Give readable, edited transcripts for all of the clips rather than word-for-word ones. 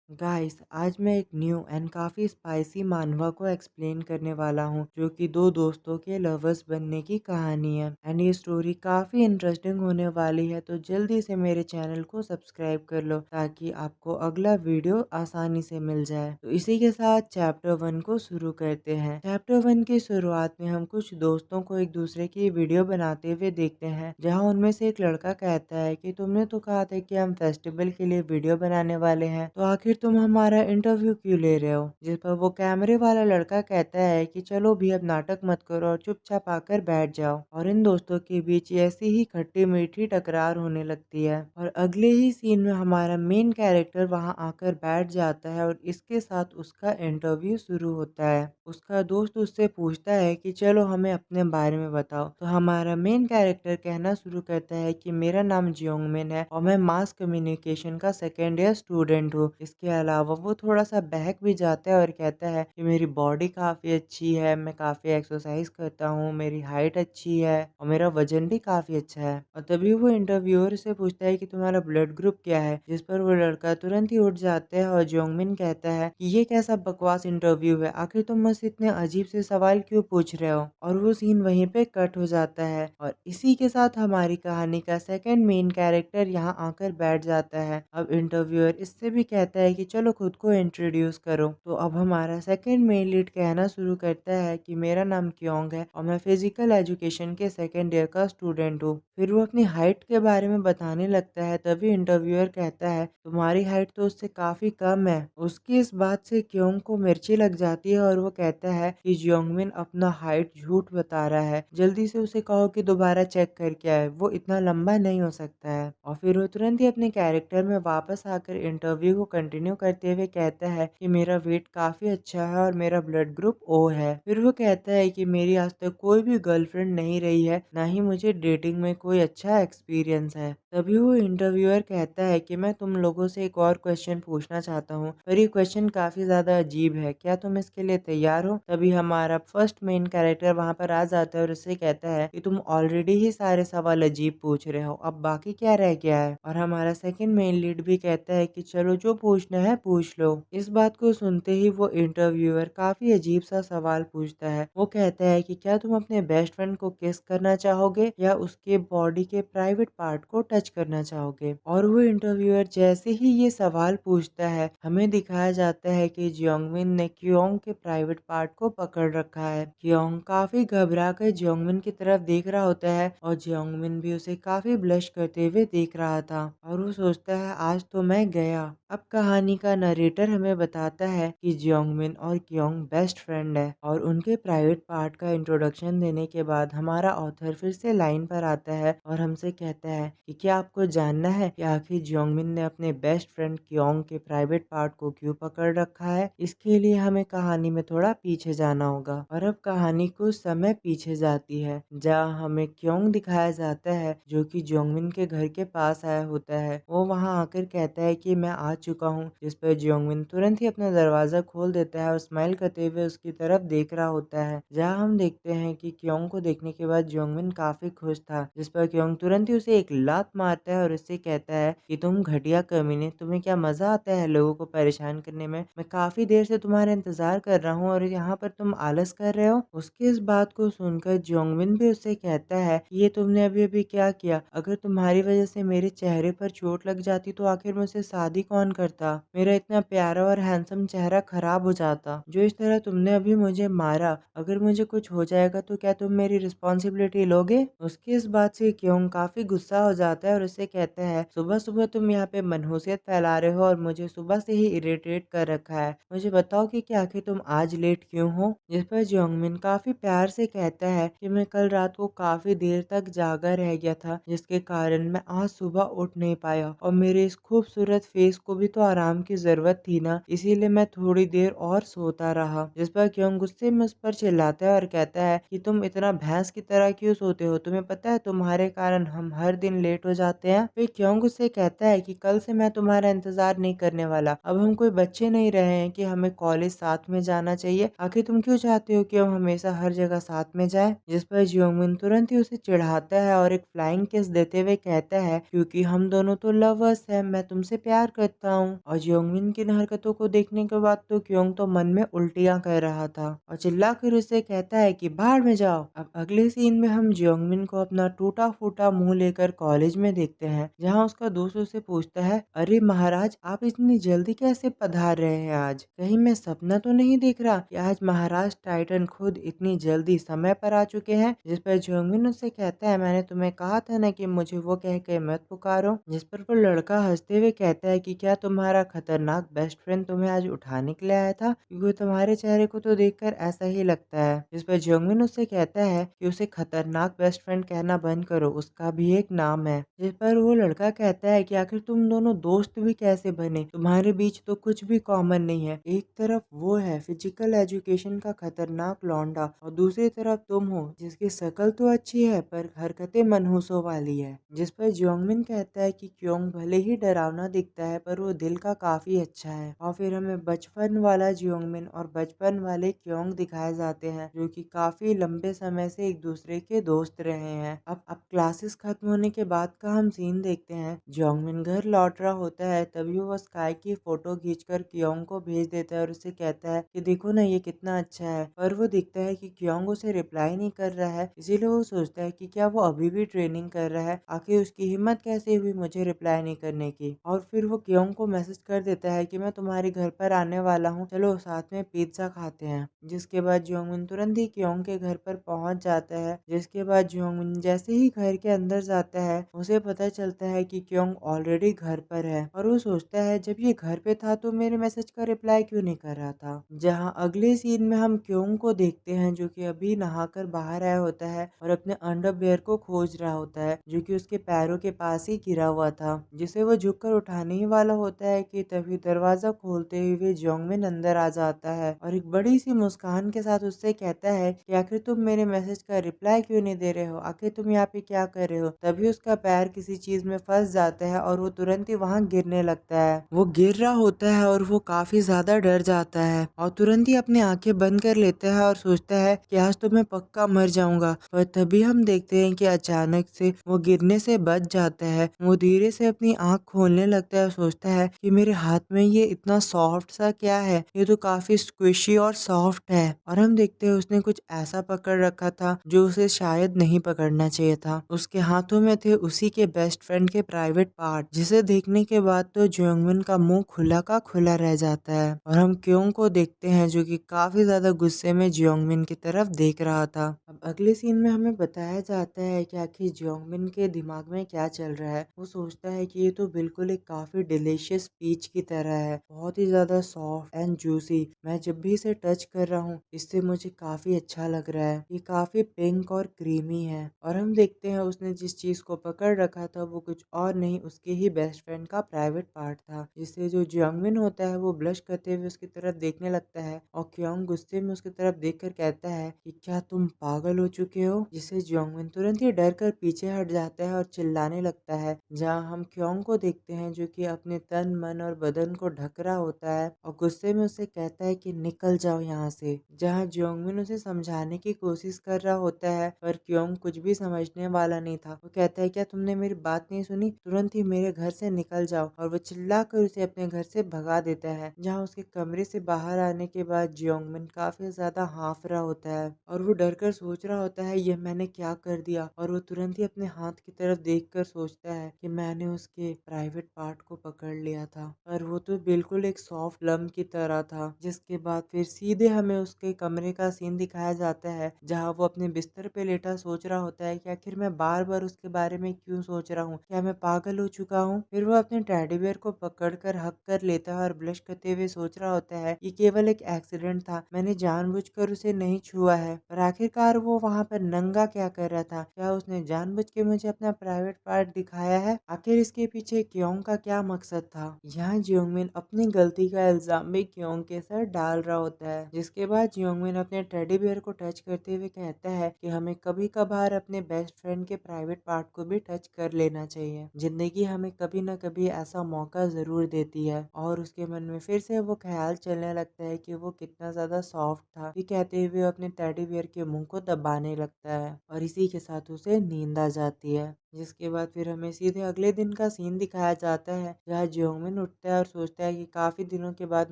Guys, आज मैं एक न्यू एंड काफ़ी स्पाइसी मानवा को एक्सप्लेन करने वाला हूँ, जो कि दो दोस्तों के लवर्स बनने की कहानी है। एंड ये स्टोरी काफ़ी इंटरेस्टिंग होने वाली है, तो जल्दी से मेरे चैनल को सब्सक्राइब कर लो ताकि आपको अगला वीडियो आसानी से मिल जाए। तो इसी के साथ चैप्टर 1 को शुरू करते हैं। चैप्टर 1 की शुरुआत में हम कुछ दोस्तों को एक दूसरे की वीडियो बनाते हुए देखते हैं, जहाँ उनमें से एक लड़का कहता है कि तुमने तो कहा था कि हम फेस्टिवल के लिए वीडियो बनाने वाले हैं, तो आखिर तुम हमारा इंटरव्यू क्यों ले रहे हो? जिस पर वो कैमरे वाला लड़का कहता है कि चलो भी अब नाटक मत करो और चुपचाप आकर बैठ जाओ। और इन दोस्तों के बीच ऐसी ही खट्टी मीठी टकरार होने लगती है और अगले ही सीन में हमारा मेन कैरेक्टर वहां आकर बैठ जाता है और इसके साथ उसका इंटरव्यू शुरू होता है। उसका दोस्त उससे पूछता है कि चलो हमें अपने बारे में बताओ। तो हमारा मेन कैरेक्टर कहना शुरू करता है कि मेरा नाम जियोंगमिन है और मैं मास कम्युनिकेशन का सेकेंड ईयर स्टूडेंट हूँ। इसके अलावा वो थोड़ा सा बहक भी जाता है और कहता है कि मेरी बॉडी काफ़ी अच्छी है, मैं काफ़ी एक्सरसाइज करता हूँ, मेरी हाइट अच्छी है और मेरा वजन भी काफ़ी अच्छा है। और तभी वो इंटरव्यूअर से पूछता है कि तुम्हारा ब्लड ग्रुप क्या है, जिस पर वो लड़का तुरंत ही उठ जाता है और जियोंगमिन कहता है कि ये कैसा बकवास इंटरव्यू है, आखिर तुम मुझसे इतने अजीब से सवाल क्यों पूछ रहे हो। और वो सीन वहीं पे कट हो जाता है और इसी के साथ हमारी कहानी का सेकंड मेन कैरेक्टर यहाँ आकर बैठ जाता है। अब इंटरव्यूअर इससे भी कहता है कि चलो खुद को इंट्रोड्यूस करो। तो अब हमारा सेकंड मेन लीड कहना शुरू करता है कि मेरा नाम क्योंग है और मैं फिजिकल एजुकेशन के सेकेंड ईयर का स्टूडेंट हूँ। फिर वो अपनी हाइट के बारे में बताने लगता है, तभी इंटरव्यूअर कहता है तुम्हारी हाइट तो उससे काफी कम है। उसकी इस बात से क्योंग को मिर्ची लग जाती है और वो कहता है कि जियोंगमिन अपना हाइट झूठ बता रहा है, जल्दी से उसे कहो कि दोबारा चेक करके आए, वो इतना लंबा नहीं हो सकता है। और फिर वो तुरंत ही अपने कैरेक्टर में वापस आकर इंटरव्यू को कंटिन्यू करते हुए कहता है कि मेरा वेट काफी अच्छा है और मेरा ब्लड ग्रुप ओ है। फिर वो कहता है कि मेरी आज तक कोई भी गर्लफ्रेंड नहीं रही है, ना ही मुझे डेटिंग में कोई अच्छा एक्सपीरियंस है। तभी वो इंटरव्यूअर कहता है कि मैं तुम लोगों से एक और क्वेश्चन पूछना चाहता हूँ, पर ये क्वेश्चन काफी ज्यादा अजीब है, क्या तुम इसके लिए तैयार हो? तभी हमारा फर्स्ट मेन कैरेक्टर वहां पर आ जाता है और उससे कहता है कि तुम ऑलरेडी ही सारे सवाल अजीब पूछ रहे हो, अब बाकी क्या रह गया है। और हमारा सेकंड मेन लीड भी कहता है कि चलो जो पूछना है पूछ लो। इस बात को सुनते ही वो इंटरव्यूअर काफी अजीब सा सवाल पूछता है। वो कहता है कि क्या तुम अपने बेस्ट फ्रेंड को किस करना चाहोगे या उसके बॉडी के प्राइवेट पार्ट को टच करना चाहोगे। और वो इंटरव्यूअर जैसे ही ये सवाल पूछता है, हमें दिखाया जाता है कि जियोंगमिन ने क्योंग के प्राइवेट पार्ट को पकड़ रखा है। क्योंग काफी घबरा कर जियोंगमिन की तरफ देख रहा होता है और जियोंगमिन भी उसे काफी ब्लश करते हुए देख रहा था और वो सोचता है आज तो मैं गया। अब कहानी का नरेटर हमें बताता है कि जियोंगमिन और क्योंग बेस्ट फ्रेंड है और उनके प्राइवेट पार्ट का इंट्रोडक्शन देने के बाद हमारा ऑथर फिर से लाइन पर आता है और हमसे कहता है कि क्या आपको जानना है कि आखिर जियोंगमिन ने अपने बेस्ट फ्रेंड क्योंग के प्राइवेट पार्ट को क्यों पकड़ रखा है। इसके लिए हमें कहानी में थोड़ा पीछे जाना होगा और अब कहानी कुछ समय पीछे जाती है, जहाँ हमें क्योंग दिखाया जाता है जो कि जियोंगमिन के घर के पास आया होता है। वो वहां आकर कहता है कि मैं आ चुका हूँ, जिस पर जियोंगमिन तुरंत ही अपना दरवाजा खोल देता है और स्माइल करते हुए उसकी तरफ देख रहा होता है। जहाँ हम देखते हैं कि क्योंग को देखने के बाद जियोंगमिन काफी खुश था, जिस पर क्योंग तुरंत ही उसे एक लात मारता है और उससे कहता है कि तुम घटिया कमीने, तुम्हें क्या मजा आता है लोगों को परेशान करने में? मैं काफी देर से तुम्हारा इंतजार कर रहा हूँ और यहाँ पर तुम आलस कर रहे हो। उसकी इस बात को सुनकर जियोंगमिन भी उससे कहता है कि ये तुमने अभी अभी क्या किया? अगर तुम्हारी वजह से मेरे चेहरे पर चोट लग जाती तो आखिर मुझसे शादी कौन करता? मेरा इतना प्यारा और हैंडसम चेहरा खराब हो जाता। जो इस तरह तुमने अभी मुझे मारा, अगर मुझे कुछ हो जाएगा तो क्या तुम मेरी रिस्पॉन्सिबिलिटी लोगे? उसकी इस बात से क्योंग काफी गुस्सा हो जाता है और उससे कहता है सुबह सुबह तुम यहाँ पे मनहूसियत फैला रहे हो और मुझे सुबह से ही इरिटेट कर रखा है। मुझे बताओ कि आखिर तुम आज लेट क्यों हो? जिस पर जियोंगमिन काफी प्यार से कहता है कि मैं कल रात को काफी देर तक जागा रह गया था, जिसके कारण मैं आज सुबह उठ नहीं पाया और मेरे इस खूबसूरत फेस को भी तो आराम की जरूरत थी ना, इसीलिए मैं थोड़ी देर और सोता रहा। जिस पर क्योंग गुस्से में उस पर चिल्लाता है और कहता है कि तुम इतना भैंस की तरह क्यों सोते हो? तुम्हें पता है तुम्हारे कारण हम हर दिन लेट हो जाते हैं। फिर क्योंग उससे कहता है कि कल से मैं तुम्हारा इंतजार नहीं करने वाला। अब हम कोई बच्चे नहीं रहे हैं कि हमें कॉलेज साथ में जाना चाहिए। आखिर तुम क्यों चाहते हो कि हम हमेशा हर जगह साथ में जाएं? जिस पर जियोंगमिन तुरंत ही उसे चिढ़ाता है और एक फ्लाइंग किस देते हुए कहता है क्योंकि हम दोनों तो लवर्स हैं, मैं तुमसे प्यार करता हूँ। और और जियोंगमिन की इन हरकतों को देखने के बाद तो क्योंग तो मन में उल्टियां कर रहा था और चिल्लाकर उसे कहता है कि बाहर में जाओ। अब अगले सीन में हम जियोंगमिन को अपना टूटा फूटा मुंह लेकर कॉलेज में देखते हैं, जहां उसका दोस्त उससे पूछता है, अरे महाराज, आप इतनी जल्दी कैसे पधार रहे हैं? आज कहीं मैं सपना तो नहीं देख रहा कि आज महाराज टाइटन खुद इतनी जल्दी समय पर आ चुके हैं? जिस पर जियोंगमिन उससे कहता है, मैंने तुम्हें कहा था ना कि मुझे वो कह के मत पुकारो। जिस पर वो लड़का हंसते हुए कहता है कि क्या तुम्हारा खतरनाक बेस्ट फ्रेंड तुम्हें आज उठाने के लिए आया था? क्योंकि तुम्हारे चेहरे को तो देखकर ऐसा ही लगता है। जिस पर जियोंगमिन उससे कहता है कि उसे खतरनाक बेस्ट फ्रेंड कहना बंद करो, उसका भी एक नाम है। जिस पर वो लड़का कहता है कि आखिर तुम दोनों दोस्त भी कैसे बने? तुम्हारे बीच तो कुछ भी कॉमन नहीं है। एक तरफ वो है फिजिकल एजुकेशन का खतरनाक लौंडा और दूसरी तरफ तुम हो जिसकी शक्ल तो अच्छी है पर हरकतें मनहूसों वाली है। जिस पर जियोंगमिन कहता है कि क्योंग भले ही डरावना दिखता है पर वो दिल का काफी अच्छा है। और फिर हमें बचपन वाला जियोंगमिन और बचपन वाले क्योंग दिखाए जाते हैं, जो कि काफी लंबे समय से एक दूसरे के दोस्त रहे हैं। अब क्लासेस खत्म होने के बाद का हम सीन देखते हैं। जियोंगमिन घर लौट रहा होता है, तभी वो स्काई की फोटो खींचकर क्योंग को भेज देता है और उससे कहता है कि देखो ना ये कितना अच्छा है। पर वो दिखता है कि क्योंग उसे रिप्लाई नहीं कर रहा है, इसीलिए वो सोचता है कि क्या वो अभी भी ट्रेनिंग कर रहा है, आखिर उसकी हिम्मत कैसे हुई मुझे रिप्लाई नहीं करने की। और फिर वो क्योंग को मैसेज कर देता है कि मैं तुम्हारे घर पर आने वाला हूँ, चलो साथ में पिज्जा खाते हैं। जिसके बाद जियोंगमिन तुरंत ही क्योंग के घर पर पहुंच जाता है। जिसके बाद जियोंगमिन जैसे ही घर के अंदर जाता है, उसे पता चलता है कि क्योंग ऑलरेडी घर पर है और वो सोचता है जब ये घर पे था तो मेरे मैसेज का रिप्लाई क्यों नहीं कर रहा था। जहाँ अगले सीन में हम क्योंग को देखते हैं, जो कि अभी नहाकर बाहर आया होता है और अपने अंडरवियर को खोज रहा होता है, जो कि उसके पैरों के पास ही गिरा हुआ था, जिसे वो झुककर उठाने ही वाला होता है कि तभी दरवाजा खोलते हुए जियोंगमिन अंदर आ जाता है और एक बड़ी सी मुस्कान के साथ उससे कहता है कि आखिर तुम मेरे मैसेज का रिप्लाई क्यों नहीं दे रहे हो, आखिर तुम यहाँ पे क्या कर रहे हो। तभी उसका पैर किसी चीज में फंस जाता है और वो तुरंत ही वहां गिरने लगता है। वो गिर रहा होता है और वो काफी ज्यादा डर जाता है और तुरंत ही अपनी आंखें बंद कर लेता है और सोचता है कि आज तो मैं पक्का मर जाऊंगा। पर तभी हम देखते हैं कि अचानक से वो गिरने से बच जाता है। वो धीरे से अपनी आंख खोलने लगता है और सोचता है कि मेरे हाथ में ये इतना सॉफ्ट सा क्या है, ये तो काफी स्क्विशी और सॉफ्ट है। और हम देखते हैं उसने कुछ ऐसा पकड़ रखा था जो उसे शायद नहीं पकड़ना चाहिए था। उसके हाथों में थे उसी के बेस्ट फ्रेंड के प्राइवेट पार्ट, जिसे देखने के बाद तो जियोंगमिन का मुंह खुला का खुला रह जाता है। और हम क्योंग को देखते हैं जो कि काफी ज्यादा गुस्से में जियोंगमिन की तरफ देख रहा था। अब अगले सीन में हमें बताया जाता है कि आखिर जियोंगमिन के दिमाग में क्या चल रहा है। वो सोचता है कि ये तो बिल्कुल एक काफी डिलीशियस पीच की तरह है, बहुत ही ज्यादा सॉफ्ट एंड जूसी। मैं जब भी इसे टच कर रहा हूँ इससे मुझे काफी अच्छा लग रहा है, ये काफी पिंक और क्रीमी है। और हम देखते हैं उसने जिस चीज को पकड़ रखा था वो कुछ और नहीं, उसके ही बेस्ट फ्रेंड का प्राइवेट पार्ट था, जिससे जो जियोंगमिन होता है वो ब्लश करते हुए उसकी तरफ देखने लगता है और क्योंग गुस्से में उसकी तरफ देखकर कहता है कि क्या तुम पागल हो चुके हो। जिससे जियोंगमिन तुरंत ही डर कर पीछे हट जाता है और चिल्लाने लगता है। जहाँ हम क्योंग को देखते हैं जो कि अपने तन मन और बदन को ढक रहा होता है और गुस्से में उसे कहता है कि निकल जाओ यहाँ से। जहाँ जियोंगमिन उसे समझाने की कोशिश कर रहा होता है पर क्योंग कुछ भी समझने वाला नहीं था। वो कहता है क्या तुमने मेरी बात नहीं सुनी, तुरंत ही मेरे घर से निकल जाओ। और वो चिल्लाकर उसे अपने घर से भगा देता है। जहाँ उसके कमरे से बाहर आने के बाद जियोंगमिन काफी ज्यादा हाफ रहा होता है और वो डर कर सोच रहा होता है ये मैंने क्या कर दिया। और वो तुरंत ही अपने हाथ की तरफ देखकर सोचता है कि मैंने उसके प्राइवेट पार्ट को पकड़ लिया था, पर वो तो बिल्कुल एक सॉफ्ट लम्ब की तरह था। जिसके बाद फिर सीधे हमें उसके कमरे का सीन दिखाया जाता है, जहाँ वो अपने बिस्तर पे लेटा सोच रहा होता है कि आखिर मैं बार बार उसके बारे में क्यों सोच रहा हूँ, क्या मैं पागल हो चुका हूँ। फिर वो अपने टेडी बियर को पकड़कर हक कर लेता है और ब्लश करते हुए सोच रहा होता है ये केवल एक एक्सीडेंट था, मैंने जानबूझकर उसे नहीं छुआ है। पर आखिरकार वो वहाँ पर नंगा क्या कर रहा था, क्या उसने जानबूझ के मुझे अपना प्राइवेट पार्ट दिखाया है, आखिर इसके पीछे क्योंग का क्या मकसद था। यहाँ जियोंगमिन अपनी गलती का इल्जाम भी क्योंग के सर डाल रहा होता है। जिसके बाद जियोंगमिन अपने टेडी बियर को टच करते हुए कहता है कि हमें कभी कभार अपने बेस्ट फ्रेंड के प्राइवेट पार्ट को भी टच कर लेना चाहिए, जिंदगी हमें कभी न कभी ऐसा मौका जरूर देती है। और उसके मन में फिर से वो ख्याल चलने लगता है कि वो कितना ज्यादा सॉफ्ट था। ये कहते हुए अपने टेडी बियर के मुंह को दबाने लगता है और इसी के साथ उसे नींद आ जाती है। जिसके बाद फिर हमें सीधे अगले दिन का सीन दिखाया जाता है, जहाँ जियोंगमिन उठता है और सोचता है कि काफ़ी दिनों के बाद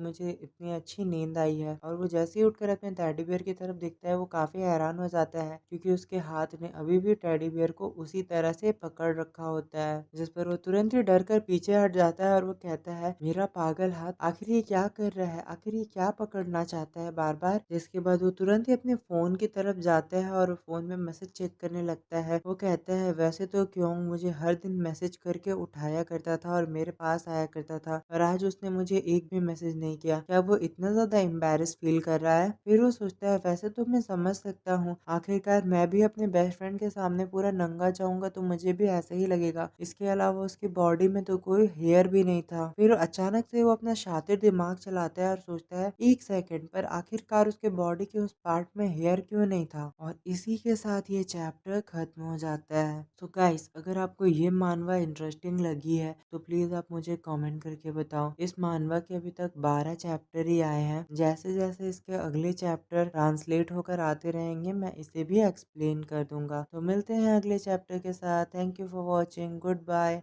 मुझे इतनी अच्छी नींद आई है। और वो जैसे ही उठकर अपने टेडी बियर की तरफ देखता है, वो काफ़ी हैरान हो जाता है क्योंकि उसके हाथ ने अभी भी टेडी बियर को उसी तरह से पकड़ रखा होता है। जिस पर वो तुरंत ही डर कर पीछे हट जाता है और वो कहता है, मेरा पागल हाथ आखिर ये क्या कर रहा है, आखिर ये क्या पकड़ना चाहता है बार बार। जिसके बाद वो तुरंत ही अपने फोन की तरफ जाता है और फोन में मैसेज चेक करने लगता है। वो कहता है, वैसे तो क्योंग मुझे हर दिन मैसेज करके उठाया करता था और मेरे पास आया करता था, और आज उसने मुझे एक भी मैसेज नहीं किया। क्या वो इतना ज्यादा एम्बेरस फील कर रहा है? फिर वो सोचता है, वैसे तो मैं समझ सकता हूँ, आखिरकार मैं भी अपने बेस्ट फ्रेंड के सामने पूरा नंगा जाऊंगा तो मुझे भी ऐसा ही लगेगा। इसके अलावा उसकी बॉडी में तो कोई हेयर भी नहीं था। फिर अचानक से वो अपना शातिर दिमाग चलाता है और सोचता है, एक सेकंड, पर आखिरकार उसके बॉडी के उस पार्ट में हेयर क्यों नहीं था। और इसी के साथ ये चैप्टर खत्म हो जाता है। तो गाइस, अगर आपको ये मानवा इंटरेस्टिंग लगी है तो प्लीज आप मुझे कमेंट करके बताओ। इस मानवा के अभी तक 12 चैप्टर ही आए हैं। जैसे जैसे इसके अगले चैप्टर ट्रांसलेट होकर आते रहेंगे, मैं इसे भी एक्सप्लेन कर दूंगा। तो मिलते हैं अगले चैप्टर के साथ। Thank you for watching. Goodbye.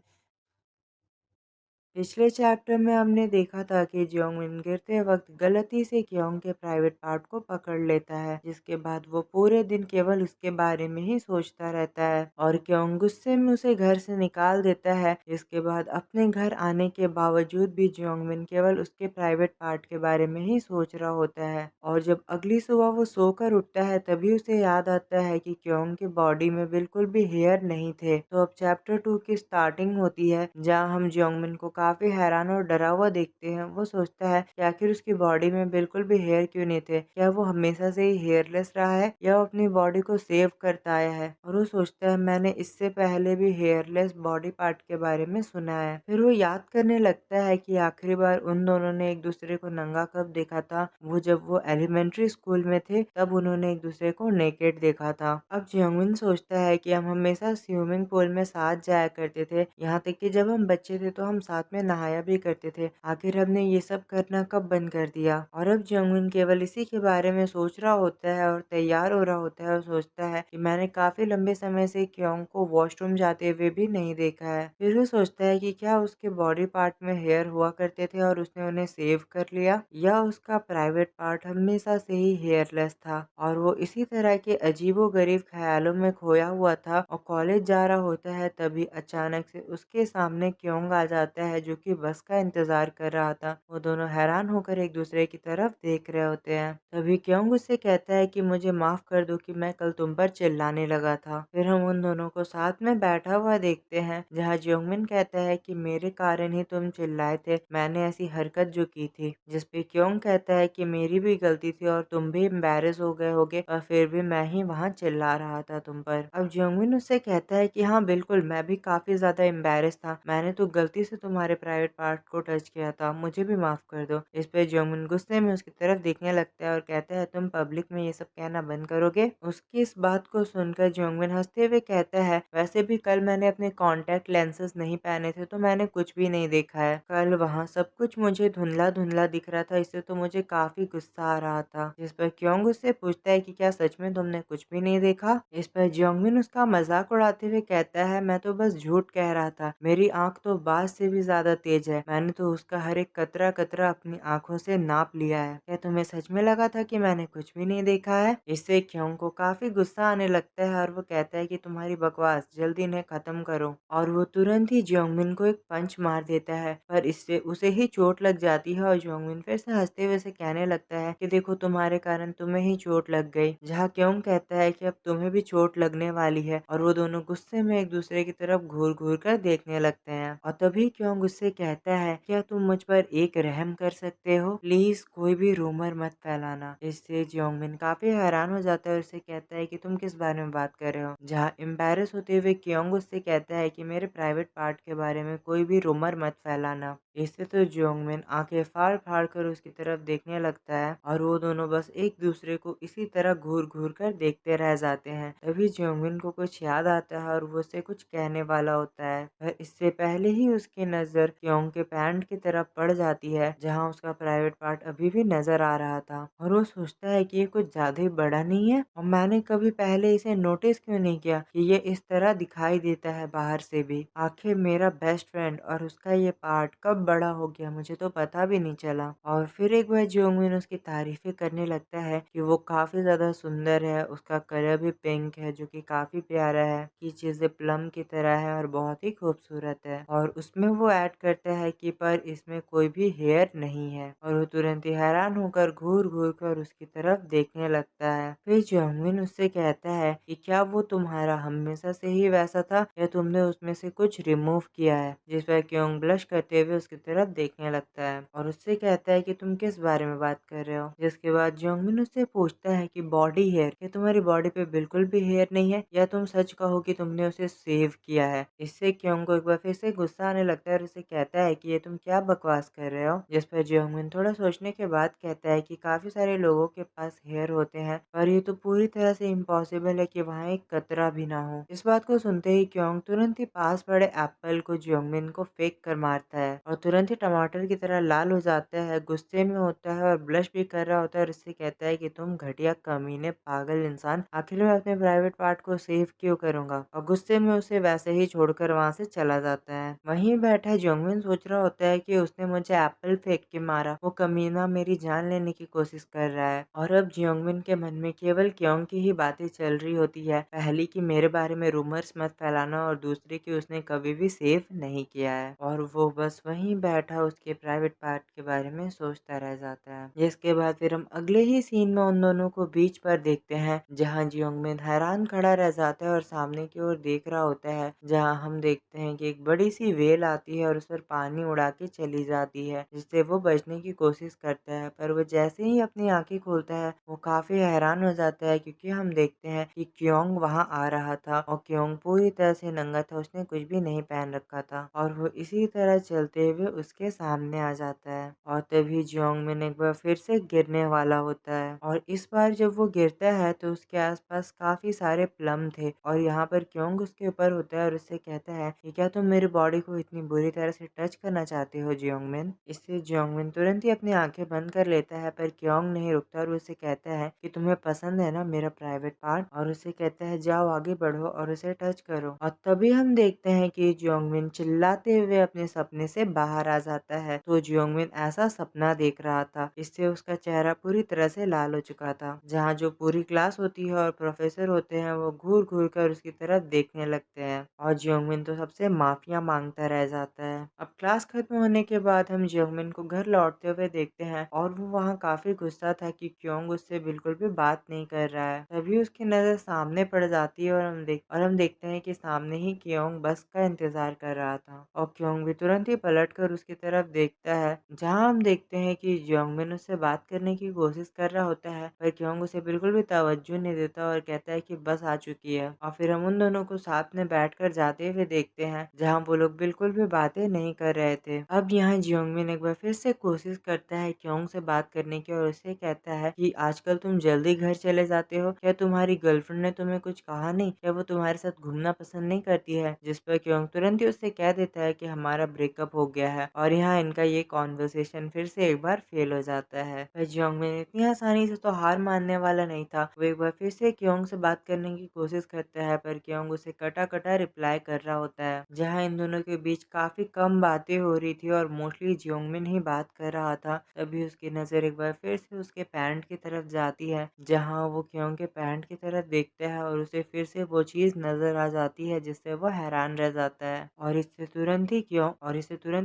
पिछले चैप्टर में हमने देखा था कि जियोंगमिन गिरते वक्त गलती से क्योंग के प्राइवेट पार्ट को पकड़ लेता है, जिसके बाद वो पूरे दिन केवल उसके बारे में ही सोचता रहता है और क्योंग गुस्से में उसे घर से निकाल देता है। इसके बाद अपने घर आने के बावजूद भी जियोंगमिन केवल उसके प्राइवेट पार्ट के बारे में ही सोच रहा होता है। और जब अगली सुबह वो सोकर उठता है, तभी उसे याद आता है कि क्योंग की बॉडी में बिल्कुल भी हेयर नहीं थे। तो अब चैप्टर 2 की स्टार्टिंग होती है, जहाँ हम जियोंगमिन को काफी हैरान और डरा हुआ देखते हैं। वो सोचता है कि आखिर उसकी बॉडी में बिल्कुल भी हेयर क्यों नहीं थे, क्या वो हमेशा से ही हेयरलेस रहा है या वो अपनी बॉडी को सेव करता आया है। और वो सोचता है, मैंने इससे पहले भी हेयरलेस बॉडी पार्ट के बारे में सुना है। फिर वो याद करने लगता है कि आखिरी बार उन दोनों ने एक दूसरे को नंगा कब देखा था। वो जब वो एलिमेंट्री स्कूल में थे, तब उन्होंने एक दूसरे को नेकेड देखा था। अब जियोंगमिन सोचता है कि हम हमेशा स्विमिंग पूल में साथ जाया करते थे, यहाँ तक कि जब हम बच्चे थे तो हम साथ में नहाया भी करते थे। आखिर हमने ये सब करना कब बंद कर दिया। और अब जियोंगमिन केवल इसी के बारे में सोच रहा होता है और तैयार हो रहा होता है और सोचता है कि मैंने काफी लंबे समय से क्योंग को वॉशरूम जाते हुए भी नहीं देखा है। फिर वो सोचता है कि क्या उसके बॉडी पार्ट में हेयर हुआ करते थे और उसने उन्हें सेव कर लिया, या उसका प्राइवेट पार्ट हमेशा से ही हेयरलेस था और वो इसी तरह के अजीबोगरीब ख्यालों में खोया हुआ था। और कॉलेज जा रहा होता है, तभी अचानक से उसके सामने क्योंग आ जाता है, जो कि बस का इंतजार कर रहा था। वो दोनों हैरान होकर एक दूसरे की तरफ देख रहे होते हैं। तभी क्योंग उससे कहता है कि मुझे माफ कर दो कि मैं कल तुम पर चिल्लाने लगा था। फिर हम उन दोनों को साथ में बैठा हुआ देखते हैं, जहाँ जियोंगमिन कहता है कि मेरे कारण ही तुम चिल्लाए थे, मैंने ऐसी हरकत जो की थी। जिसपे क्योंग कहता है कि मेरी भी गलती थी और तुम भी एम्बेरस हो गए होगे, और फिर भी मैं ही वहाँ चिल्ला रहा था तुम पर। अब जियोंगमिन उससे कहता है कि हाँ बिल्कुल, मैं भी काफी ज्यादा एम्बेरस था, मैंने तो गलती से तुम्हारे प्राइवेट पार्ट को टच किया था, मुझे भी माफ कर दो। इस पे जियोंगमिन गुस्से में उसकी तरफ देखने लगता है और कहता है, तुम पब्लिक में ये सब कहना बंद करोगे। उसकी इस बात को सुनकर जियोंगमिन हंसते हुए कहता है, वैसे भी कल मैंने अपने कॉन्टेक्ट लेंसेज नहीं पहने थे तो मैंने कुछ भी नहीं देखा है। कल वहाँ सब कुछ मुझे धुंधला धुंधला दिख रहा था, इससे तो मुझे काफी गुस्सा आ रहा था। जिस पर क्योंग उससे पूछता है कि क्या सच में तुमने कुछ भी नहीं देखा। इस पर जियोंगमिन उसका मजाक उड़ाते हुए कहता है, मैं तो बस झूठ कह रहा था, मेरी आंख तो बाज से भी ज्यादा तेज है, मैंने तो उसका हर एक कतरा कतरा अपनी आंखों से नाप लिया है। क्या तुम्हें सच में लगा था कि मैंने कुछ भी नहीं देखा है। इससे क्योंग को काफी गुस्सा आने लगता है और वो कहता है कि तुम्हारी बकवास, जल्दी इन्हें खत्म करो। और वो तुरंत ही जियोंगमिन को एक पंच मार देता है, पर इससे उसे ही चोट लग जाती है और जियोंगमिन फिर से हंसते हुए से कहने लगता है कि देखो, तुम्हारे कारण तुम्हें ही चोट लग गई। जहाँ क्योंग कहता है कि अब तुम्हें भी चोट लगने वाली है, और वो दोनों गुस्से में एक दूसरे की तरफ घूर घूर कर देखने लगते हैं। और तभी क्योंग उससे कहता है, क्या तुम मुझ पर एक रहम कर सकते हो, प्लीज कोई भी रूमर मत फैलाना। इससे जियोंगमिन काफी हैरान हो जाता है और उससे कहता है कि तुम किस बारे में बात कर रहे हो। जहाँ एम्बेरस होते हुए क्योंग उससे कहता है कि मेरे प्राइवेट पार्ट के बारे में कोई भी रूमर मत फैलाना। इससे तो जियोंगमिन आंखें फाड़ फाड़ कर उसकी तरफ देखने लगता है और वो दोनों बस एक दूसरे को इसी तरह घूर घूर कर देखते रह जाते हैं। तभी जियोंगमिन को कुछ याद आता है और वो उससे कुछ कहने वाला होता है, पर इससे पहले पहले ही उसकी नज़र क्योंग के पैंट की तरफ पड़ जाती है, जहाँ उसका प्राइवेट पार्ट अभी भी नज़र आ रहा था। और वो सोचता है कि ये कुछ ज़्यादा ही बड़ा नहीं है, और मैंने कभी पहले इसे नोटिस क्यों नहीं किया कि ये इस तरह दिखाई देता है बाहर से भी। आखिर मेरा बेस्ट फ्रेंड और उसका ये पार्ट कब बड़ा हो गया, मुझे तो पता भी नहीं चला। और फिर एक बार जियोंगमिन उसकी तारीफें करने लगता है कि वो काफ़ी ज़्यादा सुंदर है, उसका कलर भी पिंक है जो कि काफ़ी प्यारा है, कि चीज़ें प्लम की तरह है और बहुत ही खूबसूरत है। और उसमें वो ऐड करता है कि पर इसमें कोई भी हेयर नहीं है, और वो तुरंत ही हैरान होकर घूर घूर कर उसकी तरफ देखने लगता है। फिर जियोंगमिन उससे कहता है कि क्या वो तुम्हारा हमेशा से ही वैसा था, या तुमने उसमें से कुछ रिमूव किया है। जिस पर क्योंग ब्लश करते हुए उसकी तरफ देखने लगता है और उससे कहता है कि तुम किस बारे में बात कर रहे हो। जिसके बाद जियोंगमिन उससे पूछता है कि बॉडी हेयर, क्या तुम्हारी बॉडी पे बिल्कुल भी हेयर नहीं है, या तुम सच कहो कि तुमने उसे सेव किया है। इससे क्योंग को एक बार फिर से गुस्सा आने लगता है और उसे कहता है कि ये तुम क्या बकवास कर रहे हो। जिस पर जियोंगमिन थोड़ा सोचने के बाद कहता है कि काफी सारे लोगों के पास हेयर होते हैं, पर ये तो पूरी तरह से इम्पॉसिबल है कि वहाँ एक कतरा भी ना हो। इस बात को सुनते ही क्योंग तुरंत ही पास पड़े एप्पल को जियोंगमिन को फेंक कर मारता है और तुरंत ही टमाटर की तरह लाल हो जाता है, गुस्से में होता है और ब्लश भी कर रहा होता है, और इससे कहता है कि तुम घटिया कमीने पागल इंसान, आखिर मैं अपने प्राइवेट पार्ट को सेव क्यों करूंगा। और गुस्से में उसे वैसे ही छोड़कर वहां से चला जाता है। वहीं बैठा जियोंगमिन सोच रहा होता है कि उसने मुझे एप्पल फेंक के मारा, वो कमीना मेरी जान लेने की कोशिश कर रहा है। और अब जियोंगमिन के मन में केवल क्योंग की ही बातें चल रही होती है, पहली कि मेरे बारे में रूमर्स मत फैलाना, और दूसरी कि उसने कभी भी सेव नहीं किया है। और वो बस वहीं बैठा उसके प्राइवेट पार्ट के बारे में सोचता रह जाता है। जिसके बाद फिर हम अगले ही सीन में उन दोनों को बीच पर देखते हैं, जहाँ जियोंगमिन हैरान खड़ा रह जाता है और सामने की ओर देख रहा होता है, जहाँ हम देखते हैं कि एक बड़ी सी वेल आती है और उस पर पानी उड़ा के चली जाती है, जिससे वो बचने की कोशिश करता है। पर वो जैसे ही अपनी आंखें खोलता है, वो काफी हैरान हो जाता है, क्योंकि हम देखते हैं कि क्योंग वहां आ रहा था, और क्योंग पूरी तरह से नंगा था, उसने कुछ भी नहीं पहन रखा था, और वो इसी तरह चलते हुए उसके सामने आ जाता है। और तभी जियोंगमिन एक बार फिर से गिरने वाला होता है, और इस बार जब वो गिरता है तो उसके आसपास काफी सारे प्लम थे, और यहाँ पर क्योंग उसके ऊपर होता है और उससे कहता है कि क्या तुम मेरी बॉडी को इतनी बुरी तरह से टच करना चाहते हो जियोंगमिन। इससे जियोंगमिन तुरंत ही अपनी आंखें बंद कर लेता है, पर क्योंग नहीं रुकता और उसे कहता है कि तुम्हें पसंद है ना मेरा प्राइवेट पार्ट, और उसे कहता है जाओ आगे बढ़ो और उसे टच करो। और तभी हम देखते हैं कि जियोंगमिन चिल्लाते हुए अपने सपने से बाहर आ जाता है। तो जियोंगमिन ऐसा सपना देख रहा था, इससे उसका चेहरा पूरी तरह से लाल हो चुका था, जहाँ जो पूरी क्लास होती है और प्रोफेसर होते हैं वो घूर घूर कर उसकी तरफ देखने लगते हैं, और जियोंगमिन तो सबसे माफिया मांगता रह जाता है। अब क्लास खत्म होने के बाद हम जियोंगमिन को घर लौटते हुए देखते हैं, और वो वहाँ काफी गुस्सा था कि क्योंग उससे बिल्कुल भी बात नहीं कर रहा है। तभी उसकी नजर सामने पड़ जाती है, और हम देखते हैं कि सामने ही क्योंग बस का इंतजार कर रहा था, और क्योंग भी तुरंत ही पलट कर उसकी तरफ देखता है, जहाँ हम देखते हैं कि जियोंगमिन उससे बात करने की कोशिश कर रहा होता है, पर क्योंग उसे बिल्कुल भी तवज्जो नहीं देता और कहता है कि बस आ चुकी है। और फिर हम उन दोनों को साथ में बैठकर जाते हुए देखते हैं, जहाँ वो लोग बिल्कुल भी बातें नहीं कर रहे थे। अब यहाँ जियोंगमिन एक बार फिर से कोशिश करता है क्योंग से बात करने की, और उसे कहता है कि आजकल तुम जल्दी घर चले जाते हो, क्या तुम्हारी गर्लफ्रेंड ने तुम्हें कुछ कहा नहीं, क्या वो तुम्हारे साथ घूमना पसंद नहीं करती है। जिस पर क्योंग तुरंत ही उससे कह देता है कि हमारा ब्रेकअप हो गया है, और यहाँ इनका ये कॉन्वर्सेशन फिर से एक बार फेल हो जाता है। पर जियोंगमिन इतनी आसानी से तो हार मानने वाला नहीं था, वो एक बार फिर से क्योंग से बात करने की कोशिश करता है, पर क्योंग उसे कटा कटा रिप्लाई कर रहा होता है। जहाँ इन दोनों के बीच काफी कम बातें हो रही थी और मोस्टली जियोंगमिन ही बात कर रहा था, तभी उसकी नजर एक बार फिर से उसके पैंट की तरफ जाती है, जहाँ वो क्योंग के पैंट की तरफ देखता है और उसे फिर से वो चीज नजर आ जाती है, जिससे वो हैरान रह जाता है। और इससे तुरंत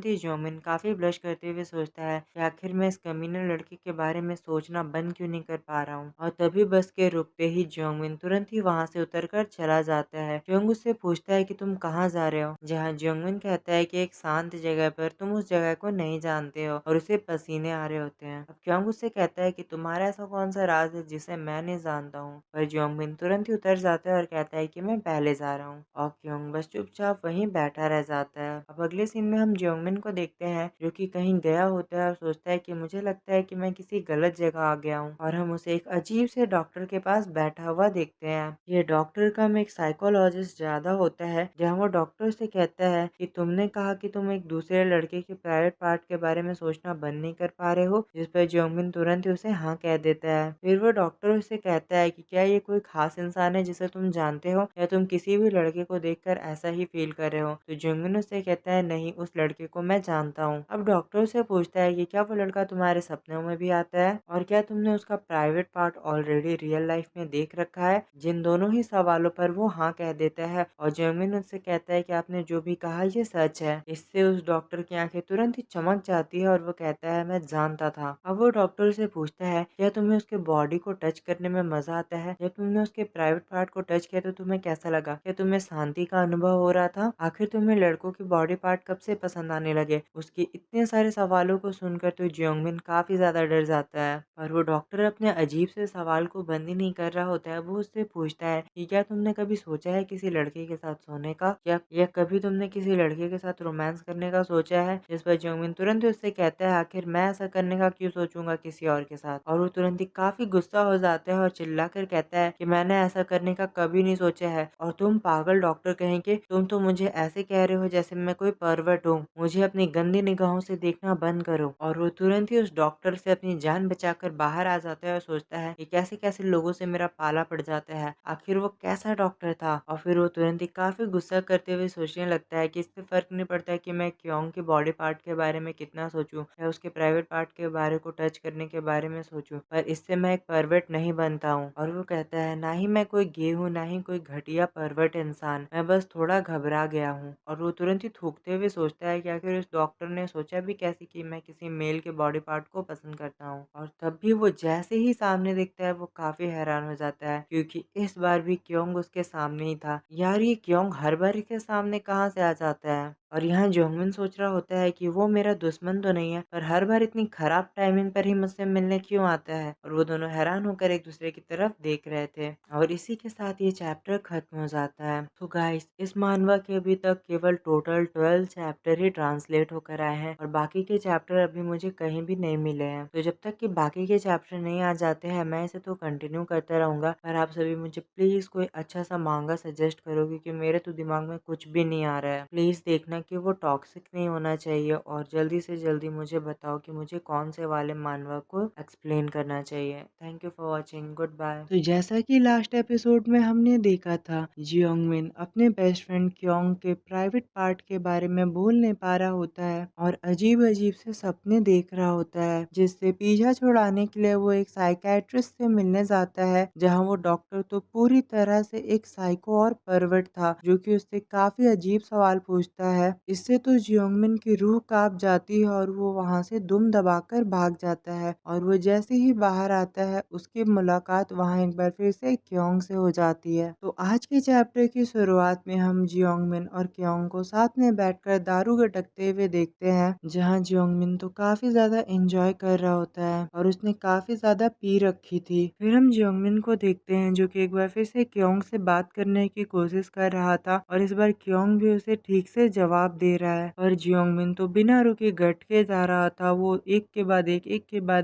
ही जियोंगमिन काफी ब्लश करते हुए सोचता है कि आखिर मैं इस कमीने लड़के के बारे में सोचना बंद क्यों नहीं कर पा रहा हूँ। और तभी बस के रुकते ही जियोंगमिन तुरंत ही वहाँ से उतरकर चला जाता है। क्योंग उससे पूछता है कि तुम कहाँ जा रहे हो, जहाँ जियोंगमिन कहता है कि एक शांत जगह पर, तुम उस जगह को नहीं जानते हो, और उसे पसीने आ रहे होते हैं। अब क्योंग उससे कहता है कि तुम्हारा ऐसा कौन सा राज है जिसे मैं नहीं जानता हूँ, पर जियोंगमिन तुरंत ही उतर जाता है और कहता है कि मैं पहले जा रहा हूँ, और क्योंग बस चुपचाप वहीं बैठा रह जाता है। अब अगले सीन में हम जियोंगमिन को देखते हैं, जो कि कहीं गया होता है और सोचता है कि मुझे लगता है कि मैं किसी गलत जगह आ गया हूँ, और हम उसे एक अजीब से डॉक्टर के पास बैठा हुआ देखते हैं। ये डॉक्टर कम एक साइकोलॉजिस्ट ज्यादा होता है, जहाँ वो डॉक्टर से कहता है है कि तुमने कहा कि तुम एक दूसरे लड़के के प्राइवेट पार्ट के बारे में सोचना बंद नहीं कर पा रहे हो, जिस पर जियोंगमिन तुरंत ही उसे हाँ कह देता है। फिर वो डॉक्टर उससे कहता है कि क्या ये कोई खास इंसान है जिसे तुम जानते हो, या तुम किसी भी लड़के को देखकर ऐसा ही फील कर रहे हो। तो जियोंगमिन उससे कहता है नहीं, उस लड़के को मैं जानता हूँ। अब डॉक्टर उससे पूछता है कि क्या वो लड़का तुम्हारे सपनों में भी आता है, और क्या तुमने उसका private part already real life में देख रखा है। जिन दोनों ही सवालों पर वो हाँ कह देता है, और जियोंगमिन उससे कहता है कि आपने जो भी कहा ये सच है। इससे उस डॉक्टर की आंखें तुरंत ही चमक जाती है और वो कहता है मैं जानता था। अब वो डॉक्टर से पूछता है क्या तुम्हें उसके बॉडी को टच करने में मजा आता है, जब तुमने उसके प्राइवेट पार्ट को टच किया तो तुम्हें कैसा लगा, क्या तुम्हें शांति का अनुभव हो रहा था, आखिर तुम्हें लड़कों की बॉडी पार्ट कब से पसंद आने लगे। उसके इतने सारे सवालों को सुनकर तो जियोंगमिन काफी ज्यादा डर जाता है, और वो डॉक्टर अपने अजीब से सवाल को बंद ही नहीं कर रहा होता है। वो उससे पूछता है कि क्या तुमने कभी सोचा है किसी लड़के के साथ सोने का, या कभी तुमने किसी लड़के के साथ रोमांस करने का सोचा है। जिस पर जियोंगमिन तुरंत ही उससे कहता है आखिर मैं ऐसा करने का क्यों सोचूंगा किसी और के साथ, और वो तुरंत ही काफी गुस्सा हो जाता है और चिल्लाकर कहता है कि मैंने ऐसा करने का कभी नहीं सोचा है, और तुम पागल डॉक्टर कहेंगे, तुम तो मुझे ऐसे कह रहे हो जैसे मैं कोई परवर्ट हूँ। मुझे अपनी गंदी निगाहों से देखना बंद करो। और वो तुरंत ही उस डॉक्टर से अपनी जान बचाकर बाहर आ जाता है और सोचता है कि कैसे कैसे लोगों से मेरा पाला पड़ जाता है, आखिर वो कैसा डॉक्टर था। और फिर वो तुरंत ही काफी गुस्सा करते हुए सोचने लगता है कि इससे फर्क नहीं पड़ता कि मैं क्योंग के बॉडी पार्ट के बारे में कितना सोचूं, या उसके प्राइवेट पार्ट के बारे को टच करने के बारे में सोचूं, पर इससे मैं एक परवर्ट नहीं बनता हूँ। और वो कहता है ना ही मैं कोई गे हूँ, ना ही कोई घटिया परवर्ट इंसान, मैं बस थोड़ा घबरा गया हूँ। और वो तुरंत ही थूकते हुए सोचता है कि आखिर उस डॉक्टर ने सोचा भी कैसे कि मैं किसी मेल के बॉडी पार्ट को पसंद करता हूँ। और तब भी वो जैसे ही सामने दिखता है वो काफी हैरान हो जाता है, क्योंकि इस बार भी क्योंग उसके सामने ही था। यार ये क्योंग हर बार के सामने कहाँ से आ जाता है। और यहाँ जियोंगमिन सोच रहा होता है कि वो मेरा दुश्मन तो नहीं है, पर हर बार इतनी खराब टाइमिंग पर ही मुझसे मिलने क्यों आता है। और वो दोनों हैरान होकर एक दूसरे की तरफ देख रहे थे, और इसी के साथ ये चैप्टर खत्म हो जाता है। तो गाइस इस मानवा के अभी तक केवल टोटल 12 चैप्टर ही ट्रांसलेट होकर आए हैं, और बाकी के चैप्टर अभी मुझे कहीं भी नहीं मिले हैं। तो जब तक कि बाकी के चैप्टर नहीं आ जाते हैं मैं इसे तो कंटिन्यू करता रहूंगा, पर आप सभी मुझे प्लीज कोई अच्छा सा मांगा सजेस्ट करो, क्योंकि मेरे तो दिमाग में कुछ भी नहीं आ रहा है। प्लीज देखना कि वो टॉक्सिक नहीं होना चाहिए, और जल्दी से जल्दी मुझे बताओ कि मुझे कौन से वाले मानवा को एक्सप्लेन करना चाहिए। Thank you for watching, goodbye. तो जैसा कि लास्ट एपिसोड में हमने देखा था, जियोंगमिन अपने बेस्ट फ्रेंड क्योंग के प्राइवेट पार्ट के बारे में बोल नहीं पा रहा होता है, और अजीब अजीब से सपने देख रहा होता है, जिससे पीछा छुड़ाने के लिए वो एक साइकेट्रिस्ट से मिलने जाता है, जहां वो डॉक्टर तो पूरी तरह से एक साइको और परवर्ट था, जो कि उससे काफी अजीब सवाल पूछता है। इससे तो जियोंगमिन की रूह कांप जाती है और वो वहां से दुम दबाकर भाग जाता है, और वो जैसे ही बाहर आता है उसकी मुलाकात वहां एक बार फिर से क्योंग से हो जाती है। तो आज के चैप्टर की शुरुआत में हम जियोंगमिन और क्योंग को साथ में बैठकर दारू गटकते हुए देखते हैं, जहां जियोंगमिन तो काफी ज्यादा एंजॉय कर रहा होता है और उसने काफी ज्यादा पी रखी थी। फिर हम जियोंगमिन को देखते हैं जो कि एक बार फिर से क्योंग से बात करने की कोशिश कर रहा था, और इस बार क्योंग भी उसे ठीक से जवाब दे रहा है, और जियोंगमिन तो बिना रुके गटके जा रहा था। वो एक के बाद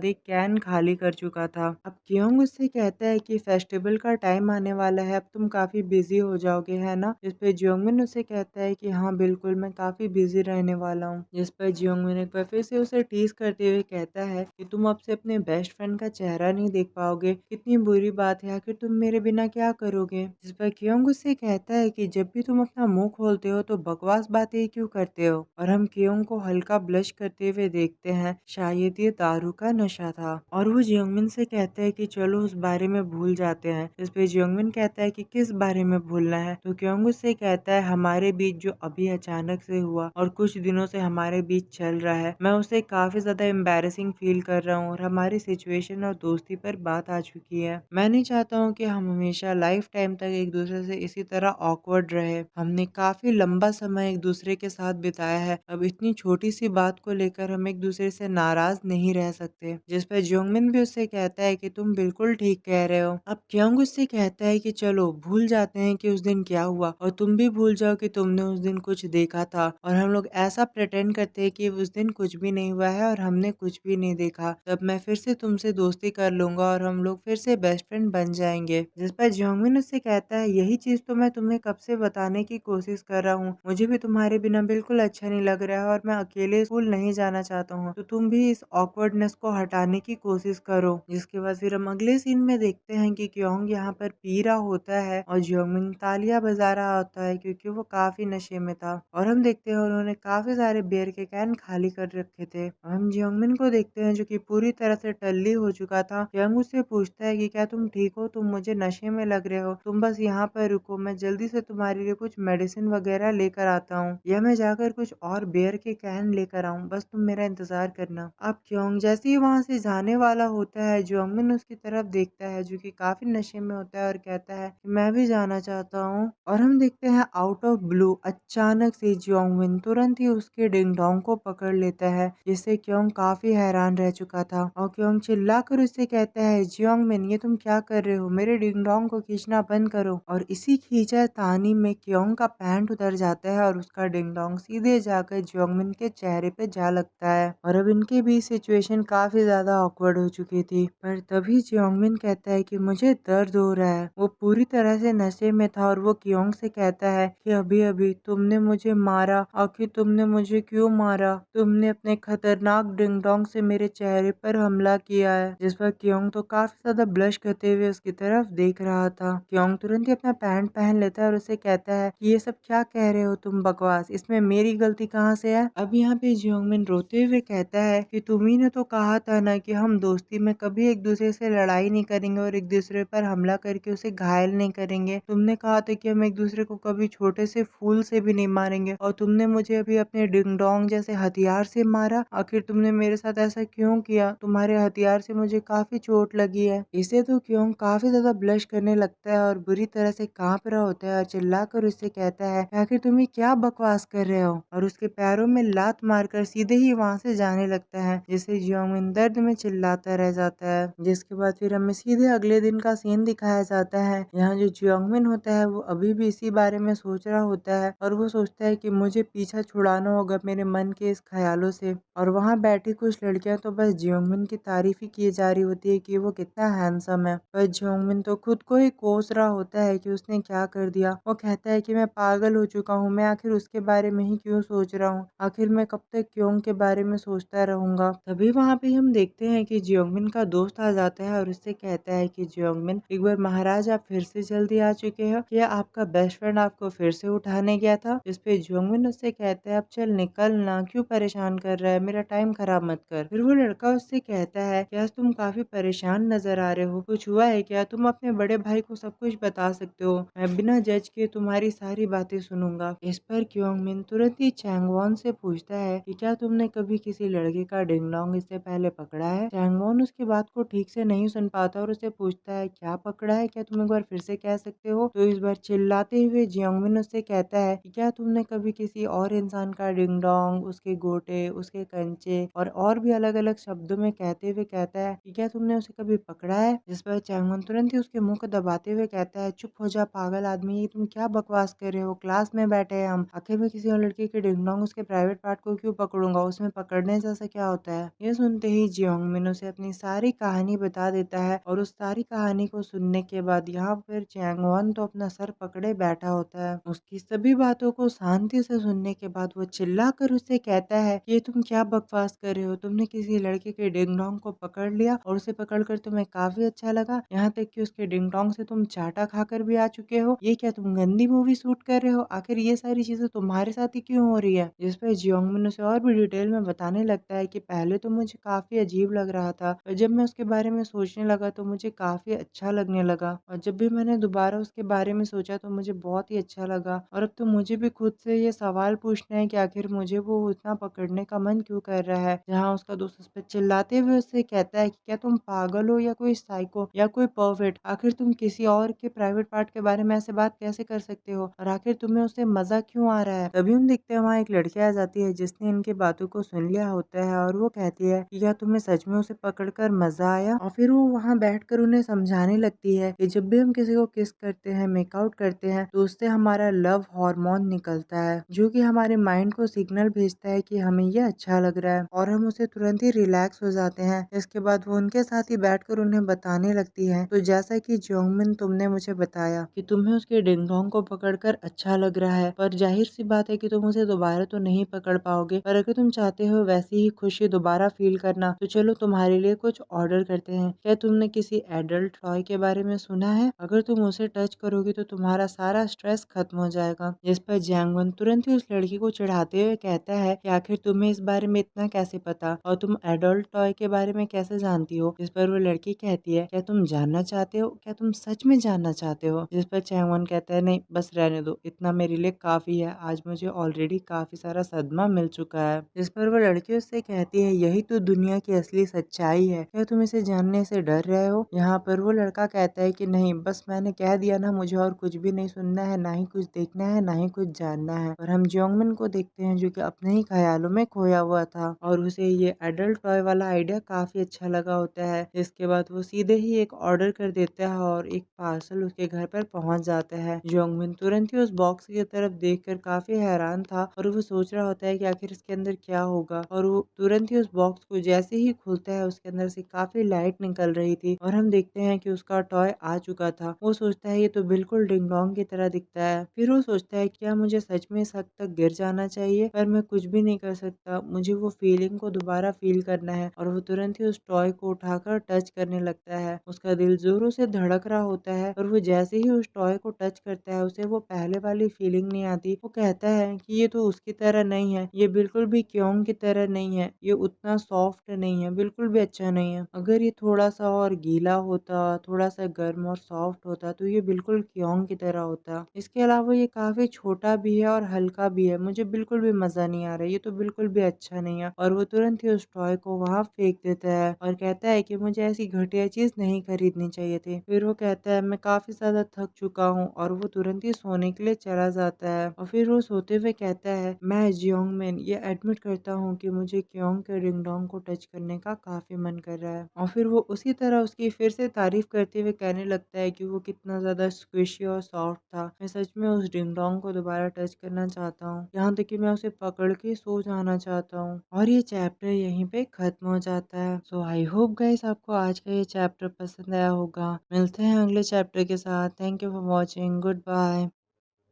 एक कैन खाली कर चुका था। अब क्योंग उससे कहता है कि फेस्टिवल का टाइम आने वाला है, अब तुम काफी बिजी हो जाओगे है ना। जिस पे जियोंगमिन उसे कहता है कि हाँ बिल्कुल मैं काफी बिजी रहने वाला हूँ। जिस पर जियोंगमिन एक बार फिर से उसे टीज करते हुए कहता है कि तुम अब से अपने बेस्ट फ्रेंड का चेहरा नहीं देख पाओगे, कितनी बुरी बात है, आखिर तुम मेरे बिना क्या करोगे। जिस पर क्योंग उससे कहता है कि जब भी तुम अपना मुंह खोलते हो तो बकवास बातें ही क्यों करते हो। और हम क्योंग को हल्का ब्लश करते हुए देखते हैं, शायद ये दारू का नशा था। और वो जियोंगमिन से कहता है कि चलो उस बारे में भूल जाते हैं। इस पे जियोंगमिन कहता है कि किस बारे में भूलना है। तो क्योंग उससे कहता है हमारे बीच जो अभी अचानक से हुआ और कुछ दिनों से हमारे बीच चल रहा है, मैं उसे काफी ज्यादा एम्बेरसिंग फील कर रहा हूँ, और हमारी सिचुएशन और दोस्ती पर बात आ चुकी है। मैं नहीं चाहता हूँ कि हम हमेशा लाइफ टाइम तक एक दूसरे से इसी तरह ऑकवर्ड रहे। हमने काफी लंबा समय एक दूसरे के साथ बिताया है, अब इतनी छोटी सी बात को लेकर हम एक दूसरे से नाराज नहीं रह सकते। जिस पर जियोंगमिन भी उससे कहता है कि तुम बिल्कुल ठीक कह रहे हो। अब क्योंग उससे कहता है कि चलो भूल जाते हैं कि उस दिन क्या हुआ, और तुम भी भूल जाओ कि तुमने उस दिन कुछ देखा था, और हम लोग ऐसा प्रेटेंड करते हैं कि उस दिन कुछ भी नहीं हुआ है और हमने कुछ भी नहीं देखा। तब मैं फिर से तुमसे दोस्ती कर लूंगा और हम लोग फिर से बेस्ट फ्रेंड बन जाएंगे। जिस पर जियोंगमिन उससे कहता है यही चीज तो मैं तुम्हें कब से बताने की कोशिश कर रहा हूँ, मुझे भी तुम्हारे बिना बिल्कुल अच्छा नहीं लग रहा है और मैं अकेले स्कूल नहीं जाना चाहता हूँ, तो तुम भी इस ऑकवर्डनेस को हटाने की कोशिश करो। जिसके बाद फिर हम अगले सीन में देखते हैं कि क्योंग यहाँ पर पी रहा होता है और जियोंगमिन तालियां बजा रहा होता है क्योंकि वो काफी नशे में था। और हम देखते हैं उन्होंने काफी सारे बियर के कैन खाली कर रखे थे। हम जियोंगमिन को देखते हैं जो कि पूरी तरह से टल्ली हो चुका था। क्योंग उससे पूछता है कि क्या तुम ठीक हो, तुम मुझे नशे में लग रहे हो, तुम बस यहाँ पर रुको, मैं जल्दी से तुम्हारे लिए कुछ मेडिसिन वगैरह लेकर आता हूँ या मैं जाकर कुछ और बियर के कैन लेकर आऊँ, बस तुम मेरा इंतजार करना। अब क्योंग जैसे ही वहां से जाने वाला होता है, जियोंगमिन उसकी तरफ देखता है जो कि काफी नशे में होता है और कहता है कि मैं भी जाना चाहता हूँ। और हम देखते हैं आउट ऑफ ब्लू अचानक से जियोंगमिन तुरंत ही उसके डिंग डोंग को पकड़ लेता है, जिससे क्योंग काफी हैरान रह चुका था। और क्योंग चिल्लाकर उससे कहता है, जियोंगमिन ये तुम क्या कर रहे हो, मेरे डिंग डोंग को खींचना बंद करो। और इसी खींचातानी में क्योंग का पैंट उतर जाता है और उसका डिंग डोंग सीधे जाकर जियोंगमिन के चेहरे पे जा लगता है। और अब इनके बीच सिचुएशन काफी ज्यादा ऑकवर्ड हो चुकी थी। पर तभी जियोंगमिन कहता है कि मुझे दर्द हो रहा है। वो पूरी तरह से नशे में था और वो क्योंग से कहता है कि अभी अभी तुमने मुझे मारा, आखिर तुमने मुझे क्यों मारा, तुमने अपने खतरनाक डिंग डोंग से मेरे चेहरे पर हमला किया है। जिस पर क्योंग तो काफी ज्यादा ब्लश करते हुए उसकी तरफ देख रहा था। क्योंग तुरंत ही अपना पैंट पहन लेता है और उसे कहता है कि ये सब क्या कह रहे हो तुम बकवास, इसमें मेरी गलती कहाँ से है। अब यहाँ पे जियोंगमिन रोते हुए कहता है कि तुम्ही ने तो कहा था ना कि हम दोस्ती में कभी एक दूसरे से लड़ाई नहीं करेंगे और एक दूसरे पर हमला करके उसे घायल नहीं करेंगे। तुमने कहा था कि हम एक दूसरे को कभी छोटे से फूल से भी नहीं मारेंगे और तुमने मुझे अभी अपने डिंग डोंग जैसे हथियार से मारा। आखिर तुमने मेरे साथ ऐसा क्यों किया, तुम्हारे हथियार से मुझे काफी चोट लगी है। इसे तो क्यों काफी ज्यादा ब्लश करने लगता है और बुरी तरह से कांप रहा होता है और चिल्लाकर उससे कहता है आखिर तुम ये क्या बकवास कर रहे हो, और उसके पैरों में लात मारकर सीधे ही वहां से जाने लगता है, जिससे जियोंगमिन दर्द में चिल्लाता रह जाता है। जिसके बाद फिर हमें सीधे अगले दिन का सीन दिखाया जाता है। यहाँ जो जियोंगमिन होता है वो अभी भी इसी बारे में सोच रहा होता है और वो सोचता है कि मुझे पीछा छुड़ाना होगा मेरे मन के इस ख्यालों से। और वहाँ बैठी कुछ लड़कियां तो बस जियोंगमिन की तारीफ ही की जा रही होती है कि वो कितना हैंडसम है, पर जियोंगमिन तो खुद को ही कोस रहा होता है कि उसने क्या कर दिया। वो कहता है कि मैं पागल हो चुका हूँ, मैं आखिर उसके बारे में ही क्यों सोच रहा हूँ, आखिर मैं कब तक क्यों के बारे में सोचता रहूंगा। तभी वहाँ पे हम देखते हैं कि जियोंगमिन का दोस्त आ जाता है और उससे कहता है कि जियोंगमिन एक बार महाराज आप फिर से जल्दी आ चुके हो, क्या आपका बेस्ट फ्रेंड आपको फिर से उठाने गया था। इस पे जियोंगमिन उससे कहता है अब चल निकल ना, क्यों परेशान कर रहा है, मेरा टाइम खराब मत कर। फिर वो लड़का उससे कहता है कि आज तुम काफी परेशान नजर आ रहे हो, कुछ हुआ है क्या, तुम अपने बड़े भाई को सब कुछ बता सकते हो, मैं बिना जज के तुम्हारी सारी बातें सुनूंगा। इस पर क्योंगमिन तुरंत ही चैंगवॉन से पूछता है कि क्या तुमने कभी किसी लड़के का डिंग डोंग इससे पहले पकड़ा है। चैंगवॉन उसकी बात को ठीक से नहीं सुन पाता और उसे पूछता है क्या पकड़ा है, क्या तुम एक बार फिर से कह सकते हो। तो इस बार चिल्लाते हुए जियोंगमिन उससे कहता है कि क्या तुमने कभी किसी और इंसान का डिंग डोंग, उसके गोटे, उसके कंचे और भी अलग अलग शब्दों में कहते हुए कहता है कि क्या तुमने उसे कभी पकड़ा है। जिस पर चैंगवॉन तुरंत ही उसके मुंह को दबाते हुए कहता है चुप हो जा पागल आदमी, ये तुम क्या बकवास कर रहे हो, क्लास में बैठे हैं हम, आखिर में किसी और लड़के के डिंग डोंग उसके प्राइवेट पार्ट को क्यों पकड़ूंगा, उसमें पकड़ने जैसा क्या होता है। ये सुनते ही जियोंगमिन उसे अपनी सारी कहानी बता देता है और उस सारी कहानी को सुनने के बाद यहाँ पर चैंगवॉन तो अपना सर पकड़े बैठा होता है। उसकी सभी बातों को शांति से सुनने के बाद वो चिल्ला कर उससे कहता है ये तुम क्या बकवास कर रहे हो, तुमने किसी लड़के के डिंग डोंग को पकड़ लिया और उसे पकड़कर तुम्हें काफी अच्छा लगा, यहाँ तक कि उसके डिंग डोंग से तुम चाटा खाकर भी आ चुके हो, ये क्या तुम गंदी मूवी शूट कर रहे हो, आखिर ये सारी चीजें तुम्हारे साथ ही क्यों हो रही है। जिस पर जियोंगमिन उसे और भी डिटेल में बताने लगता है कि पहले तो मुझे काफी अजीब लग रहा था, पर जब मैं उसके बारे में सोचने लगा तो मुझे काफी अच्छा लगने लगा, और जब भी मैंने दोबारा उसके बारे में सोचा तो मुझे बहुत ही अच्छा लगा, और अब तो मुझे भी खुद से ये सवाल पूछना है कि आखिर मुझे वो इतना पकड़ने का मन क्यों कर रहा है। जहाँ उसका दोस्त उस पर चिल्लाते हुए उससे कहता है कि क्या तुम पागल हो या कोई साइको या कोई परवर्ट, आखिर तुम किसी और के प्राइवेट पार्ट के बारे में ऐसे बात कैसे कर सकते हो, और आखिर तुम्हें उससे मजा क्यों आ रहा है। तभी हम देखते हैं वहाँ एक लड़की आ जाती है जिसने इनकी बातों को सुन लिया होता है और वो कहती है कि क्या तुम्हें सच में उसे पकड़कर मजा आया। और फिर वो वहाँ बैठकर उन्हें समझाने लगती है कि जब भी हम किसी को किस करते हैं, मेकआउट करते हैं, तो उससे हमारा लव हार्मोन निकलता है जो कि हमारे माइंड को सिग्नल भेजता है कि हमें ये अच्छा लग रहा है और हम उसे तुरंत ही रिलैक्स हो जाते हैं। इसके बाद वो उनके साथ ही बैठकर उन्हें बताने लगती है तो जैसा कि जियोंगमिन तुमने मुझे बताया कि तुम्हें उसके डिंग डोंग को पकड़कर अच्छा लग रहा है, पर जाहिर सी बात है कि तुम उसे दोबारा तो नहीं पकड़ पाओगे, पर अगर तुम चाहते हो वैसी ही खुशी दोबारा फील करना तो चलो तुम्हारे लिए कुछ ऑर्डर करते हैं। क्या तुमने किसी एडल्ट टॉय के बारे में सुना है? अगर तुम उसे टच करोगी तो तुम्हारा सारा स्ट्रेस खत्म हो जाएगा। जिस पर जैंगवन तुरंत ही उस लड़की को चिढ़ाते हुए कहता है कि आखिर तुम्हें इस बारे में इतना कैसे पता और तुम एडल्ट टॉय के बारे में कैसे जानती हो? जिस पर वो लड़की कहती है, क्या तुम जानना चाहते हो? क्या तुम सच में जानना चाहते हो? जिस पर जैंगवन कहता है, नहीं बस रहने दो, इतना मेरे लिए काफी है, आज मुझे ऑलरेडी काफी सारा सदमा मिल चुका है। जिस पर वो लड़की उससे कहती है, यही तो दुनिया की असली सच्चाई है, क्या तुम इसे जानने से डर रहे हो? यहाँ पर वो लड़का कहता है कि नहीं, बस मैंने कह दिया ना, मुझे और कुछ भी नहीं सुनना है, ना ही कुछ देखना है, ना ही कुछ जानना है। और हम जियोंगमिन को देखते हैं जो कि अपने ही ख्यालों में खोया हुआ था और उसे ये एडल्ट टॉय वाला आइडिया काफी अच्छा लगा होता है। इसके बाद वो सीधे ही एक ऑर्डर कर देता है और एक पार्सल उसके घर पर पहुंच जाता है। जियोंगमिन तुरंत ही उस बॉक्स की तरफ देखकर काफी हैरान था और वो सोच रहा होता है कि आखिर इसके अंदर क्या होगा, और वो तुरंत ही उस बॉक्स को जैसे ही खोलता है उसके अंदर से काफी लाइट निकल रही थी और हम देखते हैं कि उसका टॉय आ चुका था। वो सोचता है ये तो बिल्कुल डिंग डोंग की तरह दिखता है। फिर वो सोचता है क्या मुझे सच में इस हद तक गिर जाना चाहिए, पर मैं कुछ भी नहीं कर सकता, मुझे वो फीलिंग को दोबारा फील करना है। और वो तुरंत ही उस टॉय को उठाकर टच करने लगता है। उसका दिल जोरों से धड़क रहा होता है और वो जैसे ही उस टॉय को टच करता है उसे वो पहले वाली फीलिंग नहीं आती। वो कहता है कि ये तो उसकी तरह नहीं है, ये बिल्कुल भी क्योंग की तरह नहीं है, ये उतना सॉफ्ट नहीं है, बिल्कुल भी अच्छा नहीं है। अगर ये थोड़ा सा और गीला होता, थोड़ा सा गर्म और सॉफ्ट होता तो ये बिल्कुल क्योंग की तरह होता। इसके अलावा ये काफी छोटा भी है और हल्का भी है, मुझे बिल्कुल भी मजा नहीं आ रहा, ये तो बिल्कुल भी अच्छा नहीं है। और वो तुरंत ही उस टॉय को वहां फेंक देता है और कहता है कि मुझे ऐसी घटिया चीज नहीं खरीदनी चाहिए थी। फिर वो कहता है मैं काफी ज्यादा थक चुका हूँ और वो तुरंत ही सोने के लिए चला जाता है। और फिर वो सोते हुए कहता है, मैं जियोंगमिन ये एडमिट करता हूँ कि मुझे क्योंग के डिंग डोंग को टच करने का काफी मन कर रहा है। और फिर वो उसी तरह उसकी फिर से तारीफ करते हुए कहने लगता है कि वो कितना ज्यादा स्क्विशी और सॉफ्ट था, मैं सच में उस डिंग डोंग को दोबारा टच करना चाहता हूँ, यहाँ तक कि मैं उसे पकड़ के सो जाना चाहता हूँ। और ये चैप्टर यहीं पे खत्म हो जाता है। सो आई होप गाइस आपको आज का ये चैप्टर पसंद आया होगा। मिलते हैं अगले चैप्टर के साथ। Thank you for watching. Goodbye.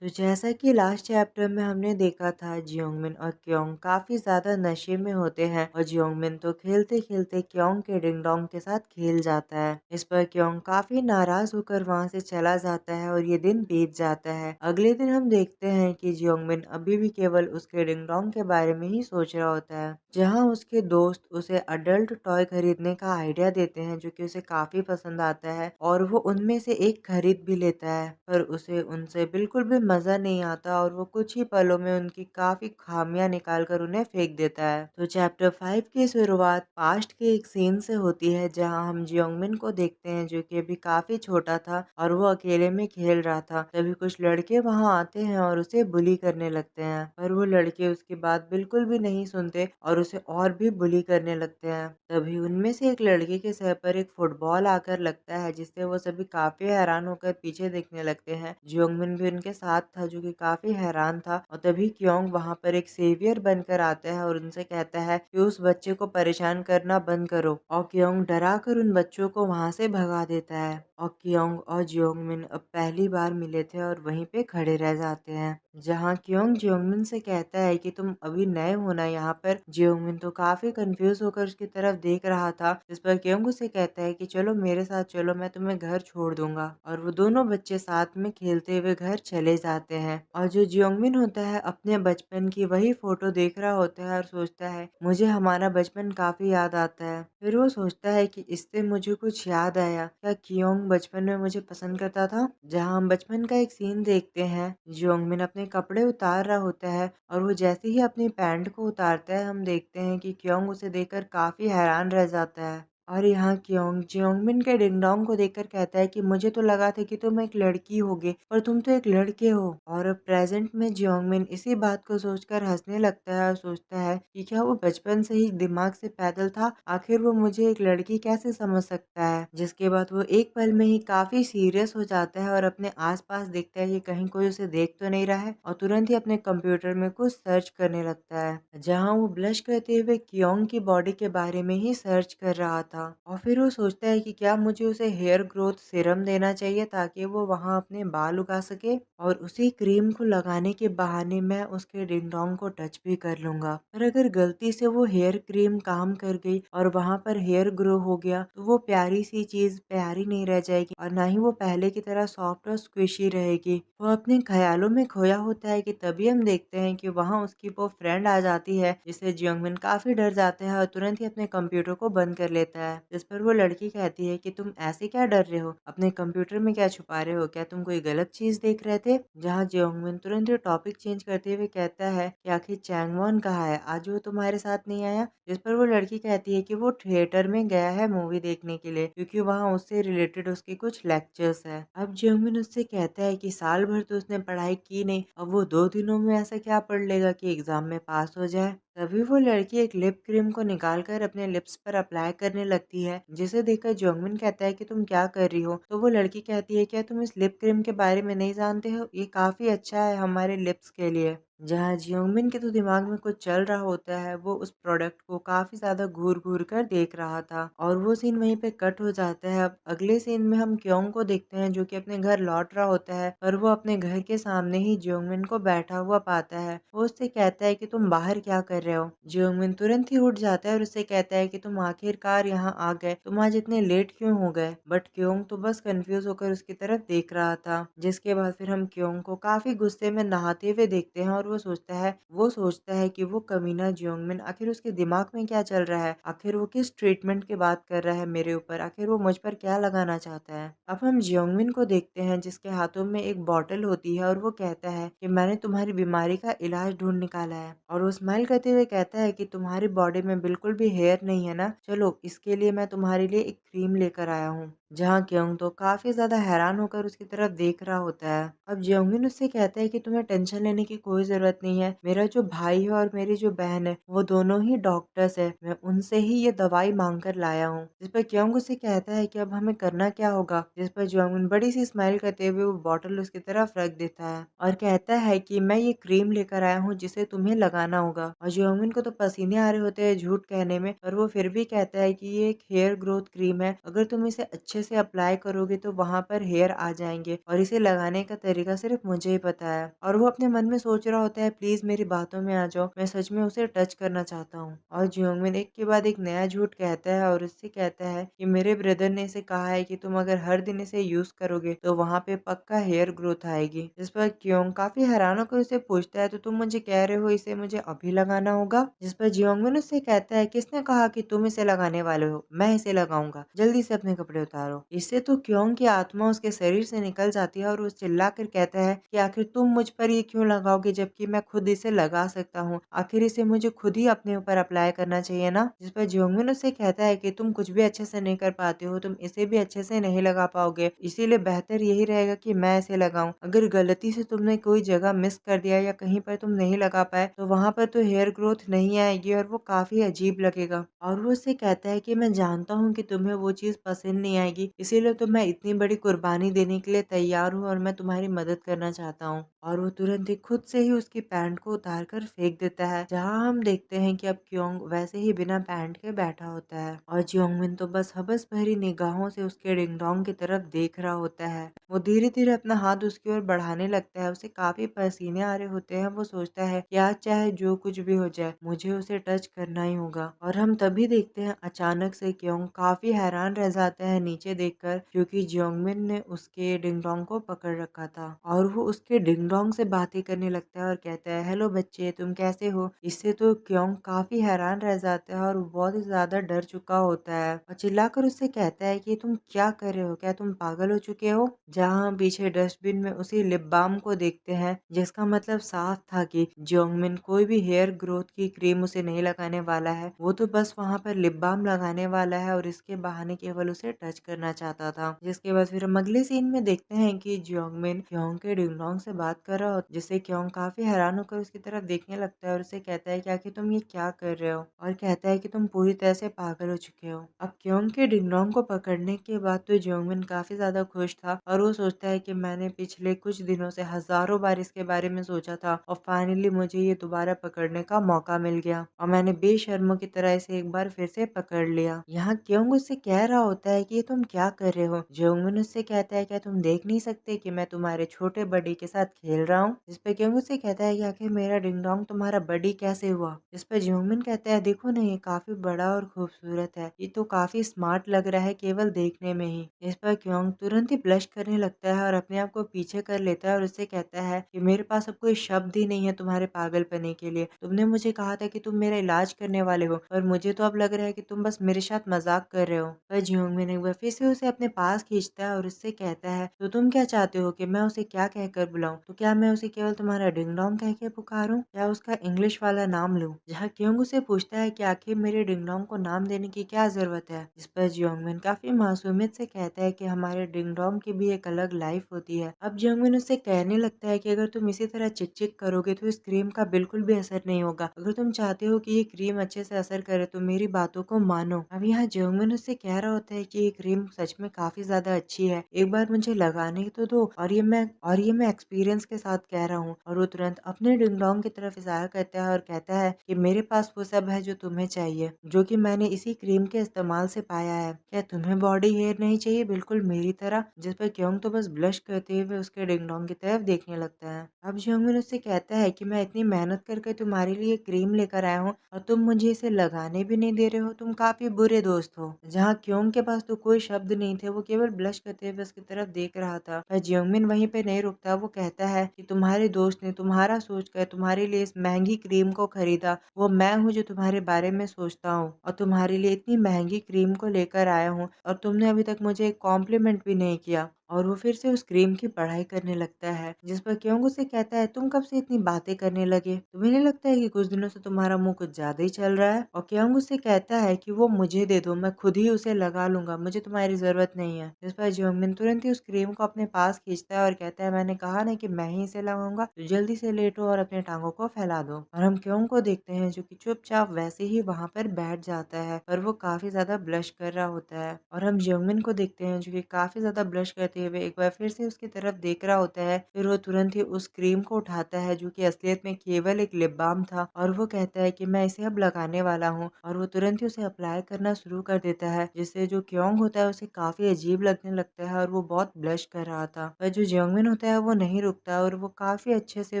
तो जैसा कि लास्ट चैप्टर में हमने देखा था, जियोंगमिन और क्योंग काफी ज्यादा नशे में होते हैं और जियोंगमिन तो खेलते खेलते क्योंग के डिंग डोंग के साथ खेल जाता है। इस पर क्योंग काफी नाराज होकर वहां से चला जाता है और ये दिन बीत जाता है। अगले दिन हम देखते हैं कि जियोंगमिन अभी भी केवल उसके डिंग डोंग के बारे में ही सोच रहा होता है। जहाँ उसके दोस्त उसे अडल्ट टॉय खरीदने का आइडिया देते हैं जो कि उसे काफी पसंद आता है और वो उनमें से एक खरीद भी लेता है, पर उसे उनसे बिल्कुल भी मजा नहीं आता और वो कुछ ही पलों में उनकी काफी खामियां निकाल कर उन्हें फेंक देता है। तो चैप्टर 5 की शुरुआत पास्ट के एक सीन से होती है जहां हम जियोंगमिन को देखते हैं जो कि अभी काफी छोटा था और वो अकेले में खेल रहा था। तभी कुछ लड़के वहां आते हैं और उसे बुली करने लगते हैं, पर वो लड़के उसकी बात बिल्कुल भी नहीं सुनते और उसे और भी बुली करने लगते हैं। तभी उनमें से एक लड़के के सर पर एक फुटबॉल आकर लगता है जिससे वो सभी काफी हैरान होकर पीछे देखने लगते हैं। जियोंगमिन भी उनके साथ था जो कि काफी हैरान था और तभी क्योंग वहां पर एक सेवियर बनकर आता है और उनसे कहता है कि उस बच्चे को परेशान करना बंद करो, और क्योंग डरा कर उन बच्चों को वहां से भगा देता है। और क्योंग और जियोंगमिन अब पहली बार मिले थे और वहीं पे खड़े रह जाते हैं। जहाँ क्योंग जियोंगमिन से कहता है कि तुम अभी नए हो ना यहाँ पर। जियोंगमिन तो काफी कंफ्यूज होकर उसकी तरफ देख रहा था, जिस पर क्योंग उसे कहता है कि चलो मेरे साथ चलो, मैं तुम्हें घर छोड़ दूंगा। और वो दोनों बच्चे साथ में खेलते हुए घर चले जाते हैं। और जो जियोंगमिन होता है अपने बचपन की वही फोटो देख रहा होता है और सोचता है मुझे हमारा बचपन काफी याद आता है। फिर वो सोचता है कि इससे मुझे कुछ याद आया, क्या क्योंग बचपन में मुझे पसंद करता था। जहाँ हम बचपन का एक सीन देखते हैं, जियोंगमिन अपने कपड़े उतार रहा होता है और वो जैसे ही अपनी पैंट को उतारता है हम देखते हैं कि क्योंग उसे देखकर काफी हैरान रह जाता है। और यहाँ क्योंग जियोंगमिन के डिंग डोंग को देखकर कहता है कि मुझे तो लगा था कि तुम एक लड़की होगे, पर तुम तो एक लड़के हो। और अब प्रेजेंट में जियोंगमिन इसी बात को सोचकर हंसने लगता है और सोचता है कि क्या वो बचपन से ही दिमाग से पैदल था, आखिर वो मुझे एक लड़की कैसे समझ सकता है। जिसके बाद वो एक पल में ही काफी सीरियस हो जाता है और अपने आसपास देखता है कि कहीं कोई उसे देख तो नहीं रहा है और तुरंत ही अपने कंप्यूटर में कुछ सर्च करने लगता है। जहाँ वो ब्लश करते हुए क्योंग की बॉडी के बारे में ही सर्च कर रहा था था और फिर वो सोचता है कि क्या मुझे उसे हेयर ग्रोथ सीरम देना चाहिए ताकि वो वहाँ अपने बाल उगा सके और उसी क्रीम को लगाने के बहाने मैं उसके डिंग डोंग को टच भी कर लूंगा। पर अगर गलती से वो हेयर क्रीम काम कर गई और वहाँ पर हेयर ग्रो हो गया तो वो प्यारी सी चीज प्यारी नहीं रह जाएगी और ना ही वो पहले की तरह सॉफ्ट और स्क्विशी रहेगी। वो अपने ख्यालों में खोया होता है कि तभी हम देखते हैं कि वहाँ उसकी वो फ्रेंड आ जाती है जिससे जियोंगमिन काफी डर जाता है और तुरंत ही अपने कंप्यूटर को बंद कर लेता है। जिस पर वो लड़की कहती है कि तुम ऐसे क्या डर रहे हो, अपने कंप्यूटर में क्या छुपा रहे हो, क्या तुम कोई गलत चीज देख रहे थे। जहाँ जियोंगमिन तुरंत ही टॉपिक चेंज करते हुए कहता है कि आखिर चैंगवॉन कहाँ है, आज वो तुम्हारे साथ नहीं आया। जिस पर वो लड़की कहती है कि वो थिएटर में गया है मूवी देखने के लिए क्योंकि वहाँ उससे रिलेटेड उसके कुछ लेक्चर्स है। अब जियोंगमिन उससे कहता है कि साल भर तो उसने पढ़ाई की नहीं, अब वो 2 दिनों में ऐसा क्या पढ़ लेगा कि एग्जाम में पास हो जाए। तभी वो लड़की एक लिप क्रीम को निकालकर अपने लिप्स पर अप्लाई करने लगती है जिसे देखकर जोंगमिन कहता है कि तुम क्या कर रही हो। तो वो लड़की कहती है क्या तुम इस लिप क्रीम के बारे में नहीं जानते हो, ये काफी अच्छा है हमारे लिप्स के लिए। जहाँ जियोंगमिन के तो दिमाग में कुछ चल रहा होता है, वो उस प्रोडक्ट को काफी ज्यादा घूर घूर कर देख रहा था और वो सीन वहीं पे कट हो जाता है। अब अगले सीन में हम क्योंग को देखते हैं जो कि अपने घर लौट रहा होता है और वो अपने घर के सामने ही जियोंगमिन को बैठा हुआ पाता है। वो उससे कहता है कि तुम बाहर क्या कर रहे हो। जियोंगमिन तुरंत ही उठ जाता है और उससे कहता है कि तुम आखिरकार यहाँ आ गए, तुम आज इतने लेट क्यों हो गए। बट क्योंग तो बस कंफ्यूज होकर उसकी तरफ देख रहा था। जिसके बाद फिर हम क्योंग को काफी गुस्से में नहाते हुए देखते हैं और वो सोचता है कि वो कमीना जियोंगमिन आखिर उसके दिमाग में क्या चल रहा है, आखिर वो किस ट्रीटमेंट की बात कर रहा है मेरे ऊपर, आखिर वो मुझ पर क्या लगाना चाहता है। अब हम जियोंगमिन को देखते हैं जिसके हाथों में एक बॉटल होती है और वो कहता है कि मैंने तुम्हारी बीमारी का इलाज ढूंढ निकाला है और वो स्माइल करते हुए कहता है कि तुम्हारी बॉडी में बिल्कुल भी हेयर नहीं है ना, चलो इसके लिए मैं तुम्हारे लिए एक क्रीम लेकर आया हूँ। जहाँ क्योंग तो काफी ज्यादा हैरान होकर उसकी तरफ देख रहा होता है। अब जियोंगमिन उससे कहता है कि तुम्हें टेंशन लेने की कोई जरूरत नहीं है, मेरा जो भाई है और मेरी जो बहन है वो दोनों ही डॉक्टर्स है, मैं उनसे ही ये दवाई मांग कर लाया हूँ। जिस पर क्योंग उससे कहता है कि अब हमें करना क्या होगा। जिस पर जियोंगमिन बड़ी सी स्माइल करते हुए वो बॉटल उसकी तरफ रख देता है और कहता है कि मैं ये क्रीम लेकर आया हूँ जिसे तुम्हें लगाना होगा। और जियोंगमिन को तो पसीने आ रहे होते हैं झूठ कहने में, पर वो फिर भी कहता है कि ये एक हेयर ग्रोथ क्रीम है, अगर तुम इसे अच्छे से अप्लाई करोगे तो वहां पर हेयर आ जाएंगे और इसे लगाने का तरीका सिर्फ मुझे ही पता है। और वो अपने मन में सोच रहा होता है प्लीज मेरी बातों में आ जाओ, मैं सच में उसे टच करना चाहता हूँ। और जियोंगमिन एक के बाद एक नया झूठ कहता है और उससे कहता है कि मेरे ब्रदर ने इसे कहा है कि तुम अगर हर दिन इसे यूज करोगे तो वहाँ पे पक्का हेयर ग्रोथ आएगी। जिस पर क्योंग काफी हैरान होकर उसे पूछता है तो तुम मुझे कह रहे हो इसे मुझे अभी लगाना होगा। जिस पर जियोंगमिन उससे कहता है किसने कहा कि तुम इसे लगाने वाले हो, मैं इसे लगाऊंगा, जल्दी से अपने कपड़े उतारो। इससे तो क्योंग की आत्मा उसके शरीर से निकल जाती है और वो चिल्ला कर कहता है कि आखिर तुम मुझ पर ये क्यों लगाओगे जबकि मैं खुद इसे लगा सकता हूँ, आखिर इसे मुझे खुद ही अपने ऊपर अप्लाई करना चाहिए ना। जिस पर जियोंगमिन उससे कहता है कि तुम कुछ भी अच्छे से नहीं कर पाते हो, तुम इसे भी अच्छे से नहीं लगा पाओगे, इसीलिए बेहतर यही रहेगा कि मैं इसे लगाऊं। अगर गलती से तुमने कोई जगह मिस कर दिया या कहीं पर तुम नहीं लगा पाए तो वहां पर तो हेयर ग्रोथ नहीं आएगी और वो काफी अजीब लगेगा। और वो उससे कहता है कि मैं जानता हूँ कि तुम्हें वो चीज पसंद नहीं आएगी, इसीलिए तो मैं इतनी बड़ी कुर्बानी देने के लिए तैयार हूँ और मैं तुम्हारी मदद करना चाहता हूँ। और वो तुरंत ही खुद से ही उसकी पैंट को उतार कर फेंक देता है। जहाँ हम देखते हैं कि अब क्योंग वैसे ही बिना पैंट के बैठा होता है और जियोंगमिन तो बस हवस भरी निगाहों से उसके डिंग डोंग की तरफ देख रहा होता है। वो धीरे धीरे अपना हाथ उसकी ओर बढ़ाने लगता है, उसे काफी पसीने आ रहे होते हैं। वो सोचता है कि आज चाहे जो कुछ भी हो जाए मुझे उसे टच करना ही होगा। और हम तभी देखते हैं अचानक से क्योंग काफी हैरान रह जाता है नीचे देखकर क्योंकि जियोंगमिन ने उसके डिंग डोंग को पकड़ रखा था और वो उसके डिंग डोंग से बातें करने लगता है और कहता है हेलो बच्चे तुम कैसे हो। इससे तो क्योंग काफी हैरान रह जाता है और वो बहुत ही ज्यादा डर चुका होता है और चिल्लाकर उससे कहता है कि तुम क्या कर रहे हो, क्या तुम पागल हो चुके हो। जहाँ हम पीछे डस्टबिन में उसी लिप बाम को देखते हैं जिसका मतलब साफ था कि जियोंगमिन कोई भी हेयर ग्रोथ की क्रीम उसे नहीं लगाने वाला है, वो तो बस वहाँ पर लिप बाम लगाने वाला है और इसके बहाने केवल उसे टच करने करना चाहता था। जिसके बाद फिर हम अगले सीन में देखते हैं कि जियोंगमिन क्योंग के डिंगडोंग से बात कर रहा हो, जिससे क्योंग काफी हैरान होकर उसकी तरफ देखने लगता है और उसे कहता है कि आखिर तुम ये क्या कर रहे हो, और कहता है कि तुम पूरी तरह से पागल हो चुके हो। अब क्योंग के डिंगडोंग को पकड़ने के बाद तो जियोंगमिन काफी ज्यादा खुश था और वो सोचता है कि मैंने पिछले कुछ दिनों से हजारों बार इसके बारे में सोचा था और फाइनली मुझे ये दोबारा पकड़ने का मौका मिल गया और मैंने बेशर्मों की तरह इसे एक बार फिर से पकड़ लिया। यहाँ क्योंग उससे कह रहा होता है कि ये तुम क्या कर रहे हो। जियोंगमिन उससे कहता है क्या तुम देख नहीं सकते कि मैं तुम्हारे छोटे बड़ी के साथ खेल रहा हूँ। जिस पे क्योंग उससे कहता है कि आखिर मेरा डिंगडोंग तुम्हारा बड़ी कैसे हुआ। जिस पर जियोंगमिन कहता है देखो ना, ये काफी बड़ा और खूबसूरत है, ये तो काफी स्मार्ट लग रहा है केवल देखने में ही। इस पर क्योंग तुरंत ही ब्लश करने लगता है और अपने आप को पीछे कर लेता है और उससे कहता है कि मेरे पास अब कोई शब्द ही नहीं है तुम्हारे पागलपने के लिए। तुमने मुझे कहा था कि तुम मेरा इलाज करने वाले हो, पर मुझे तो अब लग रहा है कि तुम बस मेरे साथ मजाक कर रहे हो। पर जियोंगमिन एक बार फिर से उसे अपने पास खींचता है और उससे कहता है तो तुम क्या चाहते हो कि मैं उसे क्या कहकर बुलाऊं? तो क्या मैं उसे केवल तुम्हारा डिंगडोंग कह के पुकारूं या उसका इंग्लिश वाला नाम लूं? जहाँ क्योंग उसे पूछता है कि आखिर मेरे डिंगडोंग को नाम देने की क्या जरूरत है। इस पर जियोंगमिन काफी मासूमियत से कहता है कि हमारे डिंगडोंग की भी एक अलग लाइफ होती है। अब जियोंगमिन उससे कहने लगता है कि अगर तुम इसी तरह चिक चिक करोगे तो इस क्रीम का बिल्कुल भी असर नहीं होगा। अगर तुम चाहते हो कि ये क्रीम अच्छे से असर करे तो मेरी बातों को मानो। अब यहाँ जियोंगमिन उससे कह रहा होता है कि ये क्रीम सच में काफी ज्यादा अच्छी है, एक बार मुझे लगाने तो दो, और ये मैं एक्सपीरियंस के साथ कह रहा हूँ। और वो तुरंत अपने डिंगडोंग की तरफ इशारा करता है और कहता है कि मेरे पास वो सब है जो तुम्हें चाहिए, जो कि मैंने इसी क्रीम के इस्तेमाल से पाया है। क्या तुम्हें बॉडी हेयर नहीं चाहिए बिल्कुल मेरी तरह? जिस पर क्योंग तो बस ब्लश करते हुए उसके डिंगडोंग की तरफ देखने लगता है। अब जियोंगमिन उससे कहता है कि मैं इतनी मेहनत करके तुम्हारे लिए क्रीम लेकर आया हूँ और तुम मुझे इसे लगाने भी नहीं दे रहे हो, तुम काफी बुरे दोस्त हो। जहाँ क्योंग के पास तो कोई शब्द नहीं थे, वो केवल ब्लश करते हुए उसकी तरफ देख रहा था। पर जियोंगमिन वहीं पे नहीं रुकता, वो कहता है कि तुम्हारे दोस्त ने तुम्हारा सोचकर तुम्हारे लिए इस महंगी क्रीम को खरीदा, वो मैं हूँ जो तुम्हारे बारे में सोचता हूँ और तुम्हारे लिए इतनी महंगी क्रीम को लेकर आया हूँ और तुमने अभी तक मुझे एक कॉम्प्लीमेंट भी नहीं किया। और वो फिर से उस क्रीम की पढ़ाई करने लगता है। जिस पर क्योंग उसे कहता है तुम कब से इतनी बातें करने लगे, तुम्हें नहीं लगता है कि कुछ दिनों से तुम्हारा मुंह कुछ ज्यादा ही चल रहा है? और क्योंग उसे कहता है कि वो मुझे दे दो, मैं खुद ही उसे लगा लूंगा, मुझे तुम्हारी जरूरत नहीं है। जिस पर जियोंगमिन तुरंत ही उस क्रीम को अपने पास खींचता है और कहता है मैंने कहा ना कि मैं ही इसे लगाऊंगा, तो जल्दी से लेटो और अपने टांगों को फैला दो। और हम क्योंग को देखते हैं जो कि चुपचाप वैसे ही वहां पर बैठ जाता है, पर वो काफी ज्यादा ब्लश कर रहा होता है। और हम जियोंगमिन को देखते हैं जो कि काफी ज्यादा ब्लश करते हुए एक बार फिर से उसकी तरफ देख रहा होता है। फिर वो तुरंत ही उस क्रीम को उठाता है जो कि असलियत में केवल एक लिप बाम था, और वो कहता है कि मैं इसे अब लगाने वाला हूँ। और वो तुरंत ही उसे अप्लाई करना शुरू कर देता है, जिससे जो क्योंग होता है उसे काफी अजीब लगने लगता है और वो बहुत ब्लश कर रहा था। पर जो जियोंगमिन होता है वो नहीं रुकता और वो काफी अच्छे से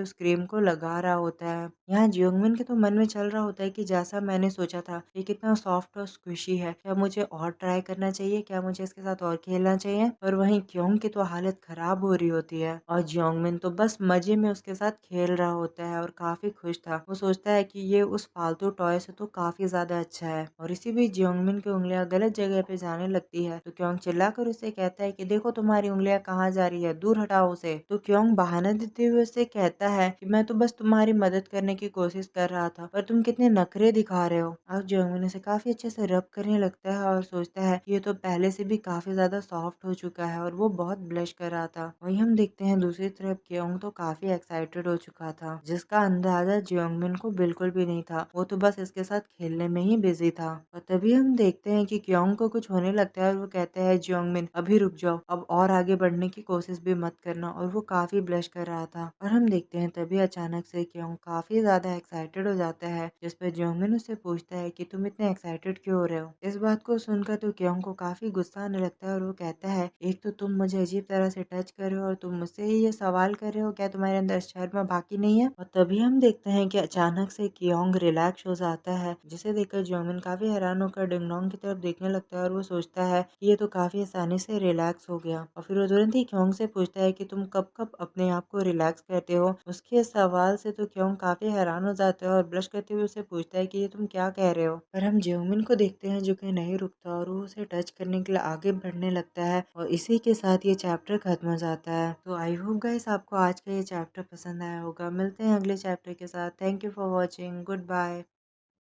उस क्रीम को लगा रहा होता है। यहाँ जियोंगमिन के तो मन में चल रहा होता है कि जैसा मैंने सोचा था ये कितना सॉफ्ट और स्क्विशी है, क्या मुझे और ट्राई करना चाहिए, क्या मुझे इसके साथ और खेलना चाहिए? पर वहीं क्योंग की तो हालत खराब हो रही होती है और जियोंगमिन तो बस मजे में उसके साथ खेल रहा होता है और काफी खुश था। वो सोचता है कि ये उस फालतू टॉय से तो काफी ज्यादा अच्छा है। और इसी बीच जियोंगमिन की उंगलियां गलत जगह पे जाने लगती है, तो क्योंग चिल्लाकर उससे कहता है कि देखो तुम्हारी उंगलियां कहाँ जा रही है, दूर हटाओ उसे। तो क्योंग बहाना देते हुए उससे कहता है कि मैं तो बस तुम्हारी मदद करने की कोशिश कर रहा था, पर तुम कितने नखरे दिखा रहे हो। अब जियोंगमिन उसे काफी अच्छे से रब करने लगता है और सोचता है कि ये तो पहले से भी काफी ज्यादा सॉफ्ट हो चुका है, और वो बहुत ब्लश कर रहा था। वहीं हम देखते हैं दूसरी तरफ क्योंग तो काफी एक्साइटेड हो चुका था, जिसका अंदाजा जियोंगमिन को बिल्कुल भी नहीं था। वो तो बस इसके साथ खेलने में ही बिजी था। और तभी हम देखते हैं कि क्योंग को कुछ होने लगता है और वो कहता है जियोंगमिन अभी रुक जाओ, अब और आगे बढ़ने की कोशिश भी मत करना। और वो काफी ब्लश कर रहा था। और हम देखते हैं तभी अचानक से क्योंग काफी ज्यादा एक्साइटेड हो जाता है, जिस पर जियोंगमिन उससे पूछता है कि तुम इतने एक्साइटेड क्यों हो रहे हो। इस बात को सुनकर तो क्योंग को काफी गुस्सा आने लगता है और वो कहता है एक तो तुम मुझे अजीब तरह से टच कर रहे हो और तुम मुझसे ही ये सवाल कर रहे हो, क्या तुम्हारे अंदर शर्म बाकी नहीं है? और तभी हम देखते हैं कि अचानक से क्योंग रिलैक्स हो जाता है, जिसे देखकर जियोंगमिन काफी हैरान होकर डिंगडोंग की तरफ देखने लगता है और वो सोचता है कि ये तो काफी आसानी से रिलैक्स हो गया। और फिर वो तुरंत ही क्योंग से पूछता है कि तुम कब कब अपने आप को रिलैक्स करते हो। उसके इस सवाल से तो क्योंग काफी हैरान हो जाता है और ब्लश करते हुए उसे पूछता है कि ये तुम क्या कह रहे हो। पर हम जियोंगमिन को देखते हैं जो कि नहीं रुकता और वो उसे टच करने के लिए आगे बढ़ने लगता है, और इसी के साथ ये चैप्टर खत्म हो जाता है। तो आई होप गाइस आपको आज का ये चैप्टर पसंद आया होगा। मिलते हैं अगले चैप्टर के साथ। Thank you for watching. Goodbye.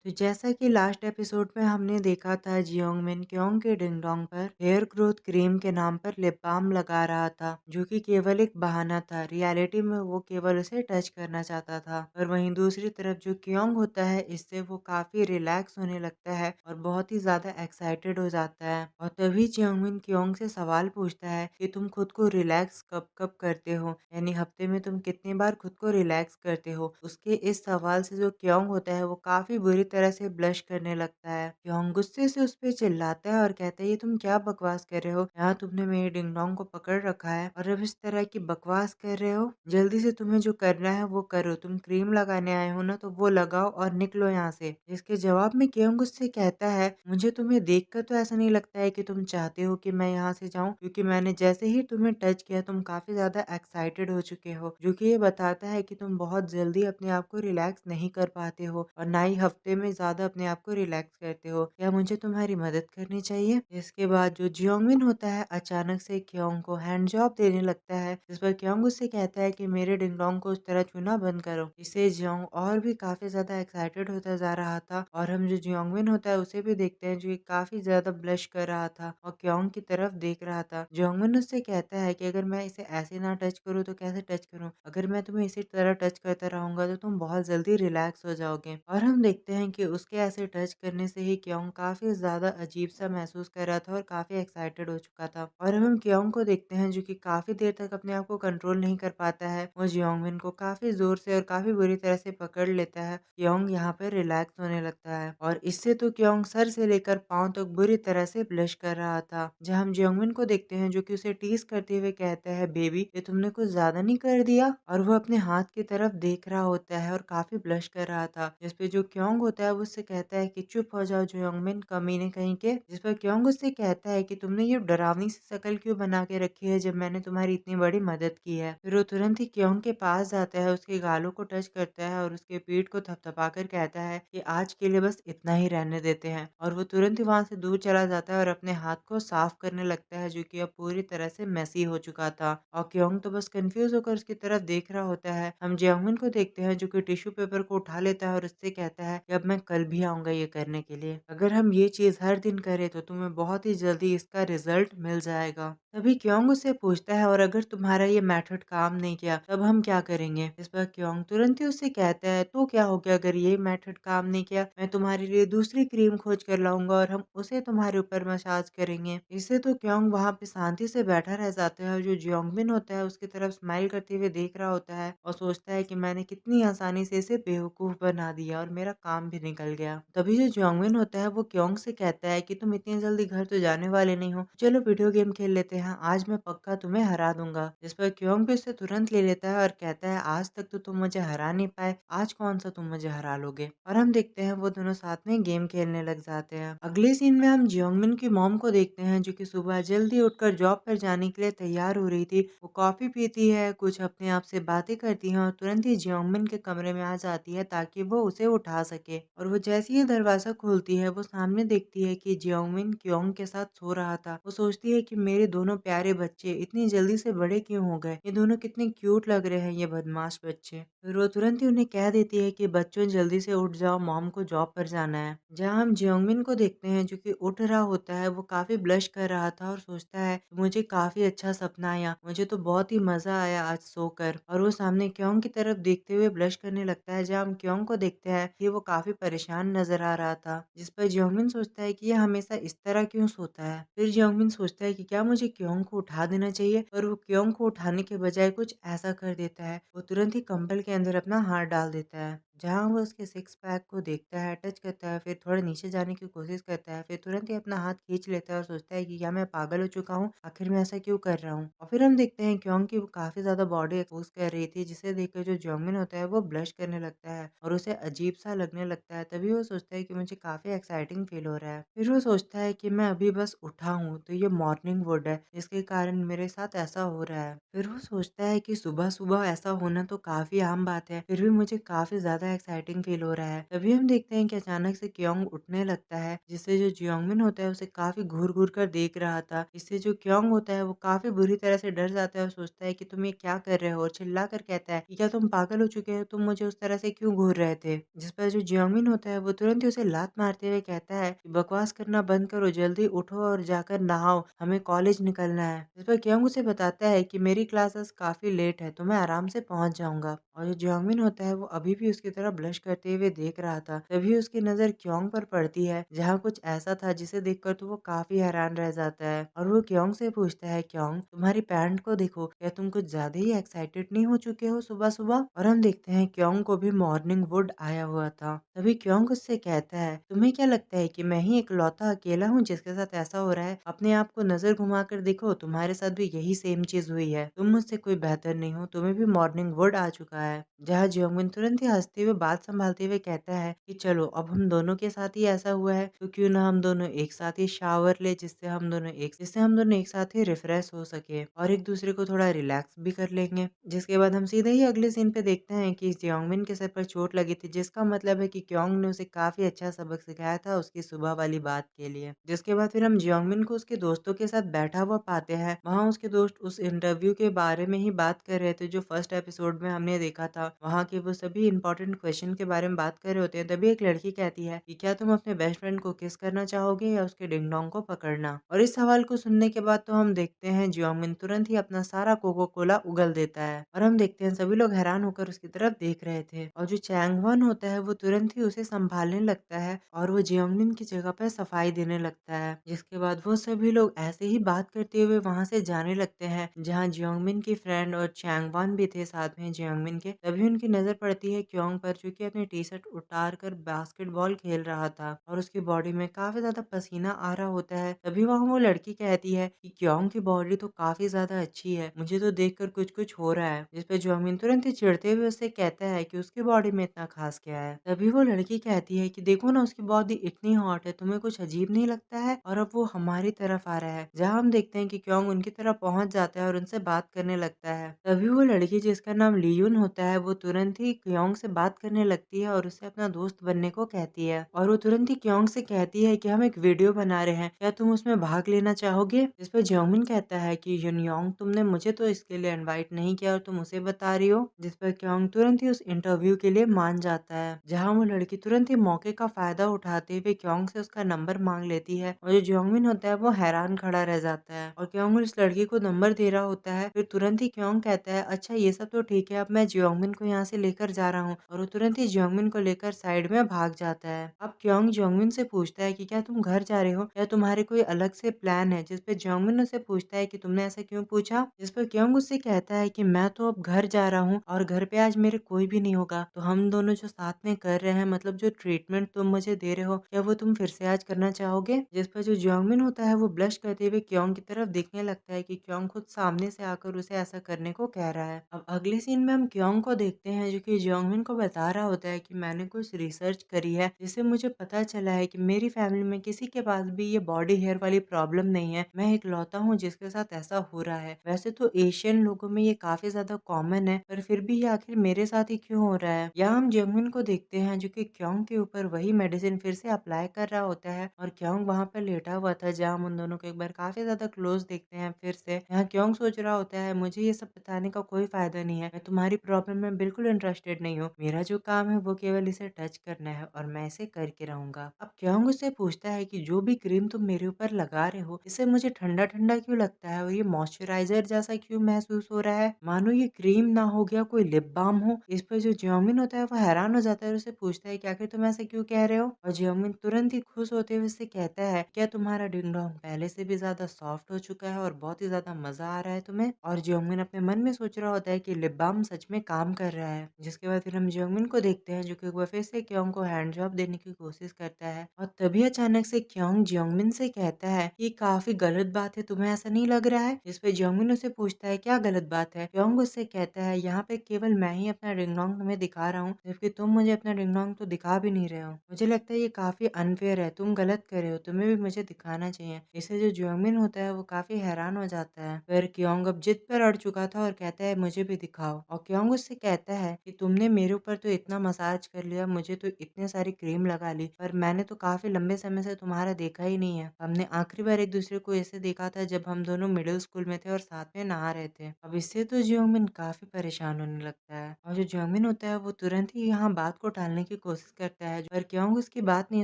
तो जैसा कि लास्ट एपिसोड में हमने देखा था, जियोंग मिन क्योंग के डिंगडोंग पर हेयर ग्रोथ क्रीम के नाम पर लिप बाम लगा रहा था, जो कि केवल एक बहाना था। रियलिटी में वो केवल उसे टच करना चाहता था। और वहीं दूसरी तरफ जो क्योंग होता है, इससे वो काफी रिलैक्स होने लगता है और बहुत ही ज्यादा एक्साइटेड हो जाता है। और तभी जियोंग मिन क्योंग से सवाल पूछता है कि तुम खुद को रिलैक्स कब कब करते हो, यानी हफ्ते में तुम कितनी बार खुद को रिलैक्स करते हो। उसके इस सवाल से जो क्योंग होता है वो काफी बुरी तरह से ब्लश करने लगता है। क्योंग गुस्से से उस पे चिल्लाता है और कहता है, ये तुम क्या बकवास कर रहे हो, यहाँ तुमने मेरे डिंगडोंग को पकड़ रखा है और अब इस तरह की बकवास कर रहे हो। जल्दी से तुम्हें जो करना है वो करो, तुम क्रीम लगाने आए हो ना तो वो लगाओ और निकलो यहाँ से। इसके जवाब में क्योंग उससे कहता है, मुझे तुम्हें देखकर तो ऐसा नहीं लगता है कि तुम चाहते हो कि मैं यहाँ से जाऊँ, क्योंकि मैंने जैसे ही तुम्हें टच किया तुम काफी ज्यादा एक्साइटेड हो चुके हो, जो कि ये बताता है कि तुम बहुत जल्दी अपने आप को रिलैक्स नहीं कर पाते हो और ना ही हफ्ते में ज्यादा अपने आप को रिलैक्स करते हो। क्या मुझे तुम्हारी मदद करनी चाहिए? इसके बाद जो जियोंगमिन होता है अचानक से क्योंग को हैंड जॉब देने लगता है, जिस पर क्योंग उससे कहता है कि मेरे डिंगडोंग को उस तरह छूना बंद करो। इससे जियोंग और भी काफी ज्यादा एक्साइटेड होता जा रहा था और हम जो जियोंगमिन होता है उसे भी देखते हैं, जो कि काफी ज्यादा ब्लश कर रहा था और क्योंग की तरफ देख रहा था। जियोंगमिन उससे कहता है कि अगर मैं इसे ऐसे ना टच करूँ तो कैसे टच करूँ, अगर मैं तुम्हें इसी तरह टच करता रहूंगा तो तुम बहुत जल्दी रिलैक्स हो जाओगे। और हम देखते हैं कि उसके ऐसे टच करने से ही क्योंग काफी ज्यादा अजीब सा महसूस कर रहा था और काफी एक्साइटेड हो चुका था। और हम क्योंग को देखते हैं जो कि काफी देर तक अपने आप को कंट्रोल नहीं कर पाता है। वो जियोंगमिन को काफी जोर से और काफी बुरी तरह से पकड़ लेता है। क्योंग यहाँ पे रिलैक्स होने लगता है और इससे तो क्योंग सर से लेकर पांव तक बुरी तरह से ब्लश कर रहा था। जहाँ हम जियोंगमिन को देखते हैं जो कि उसे टीज करते हुए कहता है, बेबी ये तुमने कुछ ज्यादा नहीं कर दिया? और वो अपने हाथ की तरफ देख रहा होता है और काफी ब्लश कर रहा था। जिस पे जो क्योंग होता है वो उससे कहता है कि चुप हो जाओ जियोंगमिन कमीने कहीं के। जिस पर क्योंग उससे कहता है कि तुमने ये डरावनी सी शक्ल क्यों बना के रखी है जब मैंने तुम्हारी इतनी बड़ी मदद की है। फिर वो तुरंत ही क्योंग के पास जाता है, उसके गालों को टच करता है और उसके पीठ को थपथपा कर कहता है कि आज के लिए बस इतना ही रहने देते हैं। और वो तुरंत ही वहां से दूर चला जाता है और अपने हाथ को साफ करने लगता है, जो कि अब पूरी तरह से मेसी हो चुका था। और क्योंग तो बस कंफ्यूज होकर उसकी तरफ देख रहा होता है। हम जियोंगमिन को देखते हैं जो कि टिश्यू पेपर को उठा लेता है और उससे कहता है कि अब मैं कल भी आऊंगा ये करने के लिए। अगर हम ये चीज हर दिन करें तो तुम्हें बहुत ही जल्दी इसका रिजल्ट मिल जाएगा। तभी क्योंग उससे पूछता है, और अगर तुम्हारा ये मेथड काम नहीं किया तब हम क्या करेंगे? इस पर क्योंग तुरंत ही उससे कहता है, तो क्या हो गया अगर ये मेथड काम नहीं किया, मैं तुम्हारे लिए दूसरी क्रीम खोज कर लाऊंगा और हम उसे तुम्हारे ऊपर मसाज करेंगे। इससे तो क्योंग वहां पे शांति से बैठा रह जाता है और जो जियोंगमिन होता है उसकी तरफ स्माइल करते हुए देख रहा होता है और सोचता है कि मैंने कितनी आसानी से इसे बेवकूफ बना दिया और मेरा काम भी निकल गया। तभी जो जियोंगमिन होता है वो क्योंग से कहता है कि तुम इतनी जल्दी घर तो जाने वाले नहीं हो, चलो वीडियो गेम खेल लेते हैं, आज मैं पक्का तुम्हें हरा दूंगा। जिस पर क्योंग भी उसे तुरंत ले लेता है और कहता है, आज तक तो तुम मुझे हरा नहीं पाए, आज कौन सा तुम मुझे हरा लोगे। और हम देखते हैं वो दोनों साथ में गेम खेलने लग जाते हैं। अगले सीन में हम जियोंगमिन की मॉम को देखते हैं जो कि सुबह जल्दी उठकर जॉब पर जाने के लिए तैयार हो रही थी। वो कॉफी पीती है, कुछ अपने आप से बातें करती है और तुरंत ही जियोंगमिन के कमरे में आ जाती है ताकि वो उसे उठा सके। और वो जैसे ही दरवाजा खोलती है वो सामने देखती है कि जियोंगमिन क्योंग के साथ सो रहा था। वो सोचती है कि मेरे दोनों प्यारे बच्चे इतनी जल्दी से बड़े क्यों हो गए, ये दोनों कितने क्यूट लग रहे हैं ये बदमाश बच्चे। फिर वो तुरंत ही उन्हें कह देती है कि बच्चों जल्दी से उठ जाओ, मॉम को जॉब पर जाना है। जहाँ हम जियोंगमिन को देखते हैं जो कि उठ रहा होता है, वो काफी ब्लश कर रहा था और सोचता है मुझे काफी अच्छा सपना आया, मुझे तो बहुत ही मजा आया आज सोकर। और वो सामने क्योंग की तरफ देखते हुए ब्लश करने लगता है। जहाँ हम क्योंग को देखते हैं कि वो काफी परेशान नजर आ रहा था, जिस पर जियोंगमिन सोचता है कि ये हमेशा इस तरह क्यों सोता है। फिर जियोंगमिन सोचता है कि क्या मुझे क्योंग को उठा देना चाहिए, पर वो क्योंग को उठाने के बजाय कुछ ऐसा कर देता है, वो तुरंत ही कंबल के अंदर अपना हाथ डाल देता है। जहाँ वो उसके सिक्स पैक को देखता है, टच करता है, फिर थोड़ा नीचे जाने की कोशिश करता है, फिर तुरंत ही अपना हाथ खींच लेता है और सोचता है कि क्या मैं पागल हो चुका हूँ, आखिर मैं ऐसा क्यों कर रहा हूँ। और फिर हम देखते हैं क्योंग की वो काफी ज्यादा बॉडी एक्सपोज कर रही थी, जिसे देखकर जो जियोंगमिन होता है वो ब्लश करने लगता है और उसे अजीब सा लगने लगता है। तभी वो सोचता है कि मुझे काफी एक्साइटिंग फील हो रहा है। फिर वो सोचता है कि मैं अभी बस उठा हूँ तो ये मॉर्निंग वुड है, जिसके कारण मेरे साथ ऐसा हो रहा है। फिर वो सोचता है कि सुबह सुबह ऐसा होना तो काफी आम बात है, फिर भी मुझे काफी ज्यादा ज़्यादा एक्साइटिंग फील हो रहा है। तभी हम देखते हैं कि अचानक से क्योंग उठने लगता है, जिससे जो जियोंगमिन होता है उसे काफ़ी घूर-घूर कर देख रहा था। इससे जो क्योंग होता है वो काफ़ी बुरी तरह से डर जाता है और सोचता है कि तुम ये क्या कर रहे हो? और चिल्ला कर कहता है कि क्या तुम पागल हो चुके हो? तुम मुझे उस तरह से क्यों घूर रहे थे? जिस पर जो जियोंगमिन होता है वो तुरंत ही उसे लात मारते हुए कहता है कि बकवास करना बंद करो, जल्दी उठो और जाकर नहाओ, हमें कॉलेज निकलना है। जिस पर क्योंग उसे बताता है कि मेरी क्लासेस काफ़ी लेट है तो मैं आराम से पहुंच जाऊंगा। और जो जियोंगमिन होता है वो अभी भी उसकी तरफ ब्लश करते हुए देख रहा था। तभी उसकी नज़र क्योंग पर पड़ती है, जहाँ कुछ ऐसा था जिसे देखकर तो वो काफ़ी हैरान रह जाता है और वो क्योंग से पूछता है, क्योंग तुम्हारी पैंट को देखो, क्या तुम कुछ ज़्यादा ही एक्साइटेड नहीं हो चुके हो सुबह-सुबह? और हम देखते हैं क्योंग को भी मॉर्निंग वुड आया हुआ था। तभी क्योंग उससे कहता है, तुम्हें क्या लगता है कि मैं ही इकलौता अकेला हूँ जिसके साथ ऐसा हो रहा है? अपने आप को नज़र घुमाकर देखो, तुम्हारे साथ भी यही सेम चीज़ हुई है। तुम मुझसे कोई बेहतर नहीं हो, तुम्हें भी मॉर्निंग वुड आ चुका है। जहाँ जियोंगमिन तुरंत ही हँसते हुए बात संभालते हुए कहता है कि चलो अब हम दोनों के साथ ही ऐसा हुआ है तो क्यों ना हम दोनों एक साथ ही शावर ले, जिससे हम दोनों एक साथ ही रिफ्रेश हो सके और एक दूसरे को थोड़ा रिलैक्स भी कर लेंगे। जिसके बाद हम सीधे ही अगले सीन पे देखते हैं कि जियोंगमिन के सर पर चोट लगी थी, जिसका मतलब है कि क्योंग ने उसे काफी अच्छा सबक सिखाया था उसकी सुबह वाली बात के लिए। जिसके बाद फिर हम जियोंगमिन को उसके दोस्तों के साथ बैठा हुआ पाते हैं। वहाँ उसके दोस्त उस इंटरव्यू के बारे में ही बात कर रहे थे जो फर्स्ट एपिसोड में हमने देखा था। वहाँ के वो सभी इंपॉर्टेंट क्वेश्चन के बारे में बात कर रहे होते हैं। तभी एक लड़की कहती है कि क्या तुम अपने बेस्ट फ्रेंड को किस करना चाहोगे या उसके डिंग डोंग को पकड़ना? और इस सवाल को सुनने के बाद तो हम देखते हैं जियोंगमिन तुरंत ही अपना सारा कोको कोला उगल देता है और हम देखते हैं सभी लोग हैरान होकर उसकी तरफ देख रहे थे। और जो चैंग वन होता है वो तुरंत ही उसे संभालने लगता है और वो जियोंगमिन की जगह पर सफाई देने लगता है। जिसके बाद वो सभी लोग ऐसे ही बात करते हुए वहां से जाने लगते हैं, जहाँ जियोंगमिन की फ्रेंड और चैंग वन भी थे साथ में जियोंगमिन के। तभी उनकी नजर पड़ती है क्योंग पर, जो कि अपनी टी शर्ट उतार कर बास्केटबॉल खेल रहा था और उसकी बॉडी में काफी ज्यादा पसीना आ रहा होता है। तभी वहाँ वो लड़की कहती है कि क्योंग की बॉडी तो काफी ज्यादा अच्छी है, मुझे तो देखकर कुछ कुछ हो रहा है। जिस पर जियोंगमिन तुरंत ही चिढ़ते हुए उससे कहता है कि उसकी बॉडी में इतना खास क्या है। तभी वो लड़की कहती है कि देखो ना, उसकी बॉडी इतनी हॉट है, तुम्हें कुछ अजीब नहीं लगता है? और अब वो हमारी तरफ आ रहा है। जहाँ हम देखते हैं कि क्योंग उनकी तरफ पहुंच जाता है और उनसे बात करने लगता है। तभी वो लड़की जिसका नाम लीयुन होता है वो तुरंत ही क्योंग से बात करने लगती है और उसे अपना दोस्त बनने को कहती है। और वो तुरंत ही क्योंग से कहती है कि हम एक वीडियो बना रहे हैं, क्या तुम उसमें भाग लेना चाहोगे? जिस पर जियोंगमिन कहता है कि युनयोंग, तुमने मुझे तो इसके लिए इनवाइट नहीं किया और तुम उसे बता रही हो। जिस पर क्योंग तुरंत ही उस इंटरव्यू के लिए मान जाता है। जहाँ वो लड़की तुरंत ही मौके का फायदा उठाते हुए क्योंग से उसका नंबर मांग लेती है और जो जियोंगमिन होता है वो हैरान खड़ा रह जाता है और क्योंग उस लड़की को नंबर दे रहा होता है। फिर तुरंत ही क्योंग कहता है, अच्छा ये सब तो ठीक है, अब मैं जियोंगमिन को यहाँ से लेकर जा रहा हूँ। और वो तुरंत ही जियोंगमिन को लेकर साइड में भाग जाता है। अब क्योंग जियोंगमिन से पूछता है कि क्या तुम घर जा रहे हो या तुम्हारे कोई अलग से प्लान है? जिस पे जियोंगमिन उससे पूछता है कि तुमने ऐसा क्यों पूछा? जिस पर क्योंग उससे कहता है कि मैं तो अब घर जा रहा हूँ और घर पे आज मेरे कोई भी नहीं होगा, तो हम दोनों जो साथ में कर रहे हैं, मतलब जो ट्रीटमेंट तुम मुझे दे रहे हो, क्या वो तुम फिर से आज करना चाहोगे? जिस पर जो जियोंगमिन होता है वो ब्लश करते हुए क्योंग की तरफ देखने लगता है कि क्योंग खुद सामने से आकर उसे ऐसा करने को कह रहा है। अब अगले सीन में हम क्योंग को देखते हैं जो कि जियोंगमिन को बता रहा होता है कि मैंने कुछ रिसर्च करी है जिससे मुझे पता चला है कि मेरी फैमिली में किसी के पास भी ये बॉडी हेयर वाली प्रॉब्लम नहीं है, मैं इकलौता हूँ जिसके साथ ऐसा हो रहा है। वैसे तो एशियन लोगों में ये काफी ज्यादा कॉमन है, पर फिर भी ये आखिर मेरे साथ ही क्यों हो रहा है। यहाँ हम जियोंगमिन को देखते हैं जो कि क्योंग के ऊपर वही मेडिसिन फिर से अप्लाई कर रहा होता है और क्योंग वहां पर लेटा हुआ था, जहाँ हम उन दोनों को एक बार काफी ज्यादा क्लोज देखते हैं फिर से। यहाँ क्योंग सोच रहा होता है, मुझे ये सब बताने का कोई फायदा नहीं है, मैं तुम्हारी प्रॉब्लम में बिल्कुल इंटरेस्टेड नहीं हूँ, मेरा जो काम है वो केवल इसे टच करना है और मैं इसे करके रहूंगा। अब क्योंग उससे पूछता है कि जो भी क्रीम तुम मेरे ऊपर लगा रहे हो, इससे मुझे ठंडा ठंडा क्यों लगता है और ये मॉइस्चराइजर जैसा क्यों महसूस हो रहा है, मानो ये क्रीम ना हो गया कोई लिप बाम हो। इस पर जो जियोंगमिन होता है वो हैरान हो जाता है और उसे पूछता है कि आखिर तुम ऐसे क्यों कह रहे हो? और जियोंगमिन तुरंत ही खुश होते हुए उससे कहता है, क्या तुम्हारा डिंग डोंग पहले से भी ज्यादा सॉफ्ट हो चुका है और बहुत ही ज्यादा मजा आ रहा है तुम्हें? और जियोंगमिन अपने मन में सोच रहा होता है कि लिप बाम सच में काम कर रहा है। जिसके बाद फिर हम जियोंगमिन को देखते हैं जो कि वो फिर से क्योंग को हैंड जॉब देने की कोशिश करता है और तभी अचानक से क्योंग जियोंगमिन से कहता है कि काफी गलत बात है, तुम्हें ऐसा नहीं लग रहा है? जिस पे जियोंगमिन उसे पूछता है क्या गलत बात है? क्योंग उससे कहता है, यहाँ पे केवल मैं ही अपना डिंग डोंग तुम्हें दिखा रहा हूँ, जबकि तुम मुझे अपना डिंग डोंग तो दिखा भी नहीं रहे हो। मुझे लगता है ये काफी अनफेयर है, तुम गलत कर रहे हो, तुम्हें भी मुझे दिखाना चाहिए। इससे जो जियोंगमिन होता है वो काफी हैरान हो जाता है। फिर क्योंग अब जिद पर अड़ चुका था और कहता है मुझे भी दिखाओ। और क्योंग उससे कहता है कि तुमने मेरे ऊपर पर तो इतना मसाज कर लिया, मुझे तो इतनी सारी क्रीम लगा ली, पर मैंने तो काफ़ी लंबे समय से तुम्हारा देखा ही नहीं है। हमने आखिरी बार एक-दूसरे को ऐसे देखा था जब हम दोनों मिडल स्कूल में थे और साथ में नहा रहे थे। अब इससे तो जियोंगमिन काफ़ी परेशान होने लगता है और जो जियोंगमिन होता है वो तुरंत ही यहाँ बात को टालने की कोशिश करता है, पर क्योंग उसकी बात नहीं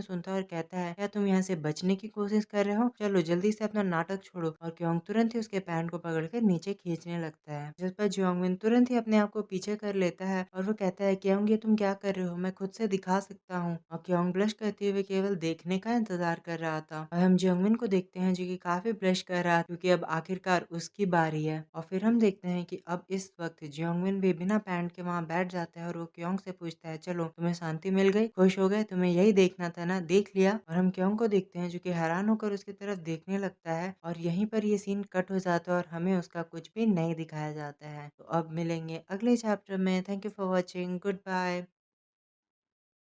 सुनता और कहता है, क्या तुम यहाँ से बचने की कोशिश कर रहे हो? चलो जल्दी से अपना नाटक छोड़ो। और क्योंग तुरंत ही उसके पैंट को पकड़कर नीचे खींचने लगता है, जिस पर जियोंगमिन तुरंत ही अपने आप को पीछे कर लेता है और वो कहता है, क्योंग ये तुम क्या कर रहे हो? मैं खुद से दिखा सकता हूँ। और क्योंग ब्लश करते हुए केवल देखने का इंतजार कर रहा था और हम जियोंगमिन को देखते हैं जो कि काफी ब्लश कर रहा है क्योंकि अब आखिरकार उसकी बारी है। और फिर हम देखते हैं कि अब इस वक्त जियोंगमिन भी बिना पैंट के वहां बैठ जाता है और वो क्योंग से पूछता है, चलो तुम्हें शांति मिल गई, खुश हो गए, तुम्हें यही देखना था ना, देख लिया। और हम क्योंग को देखते हैं जो कि हैरान होकर उसकी तरफ देखने लगता है और यहीं पर ये सीन कट हो जाता है और हमें उसका कुछ भी नहीं दिखाया जाता है। तो अब मिलेंगे अगले चैप्टर में। Thank you for watching. Goodbye.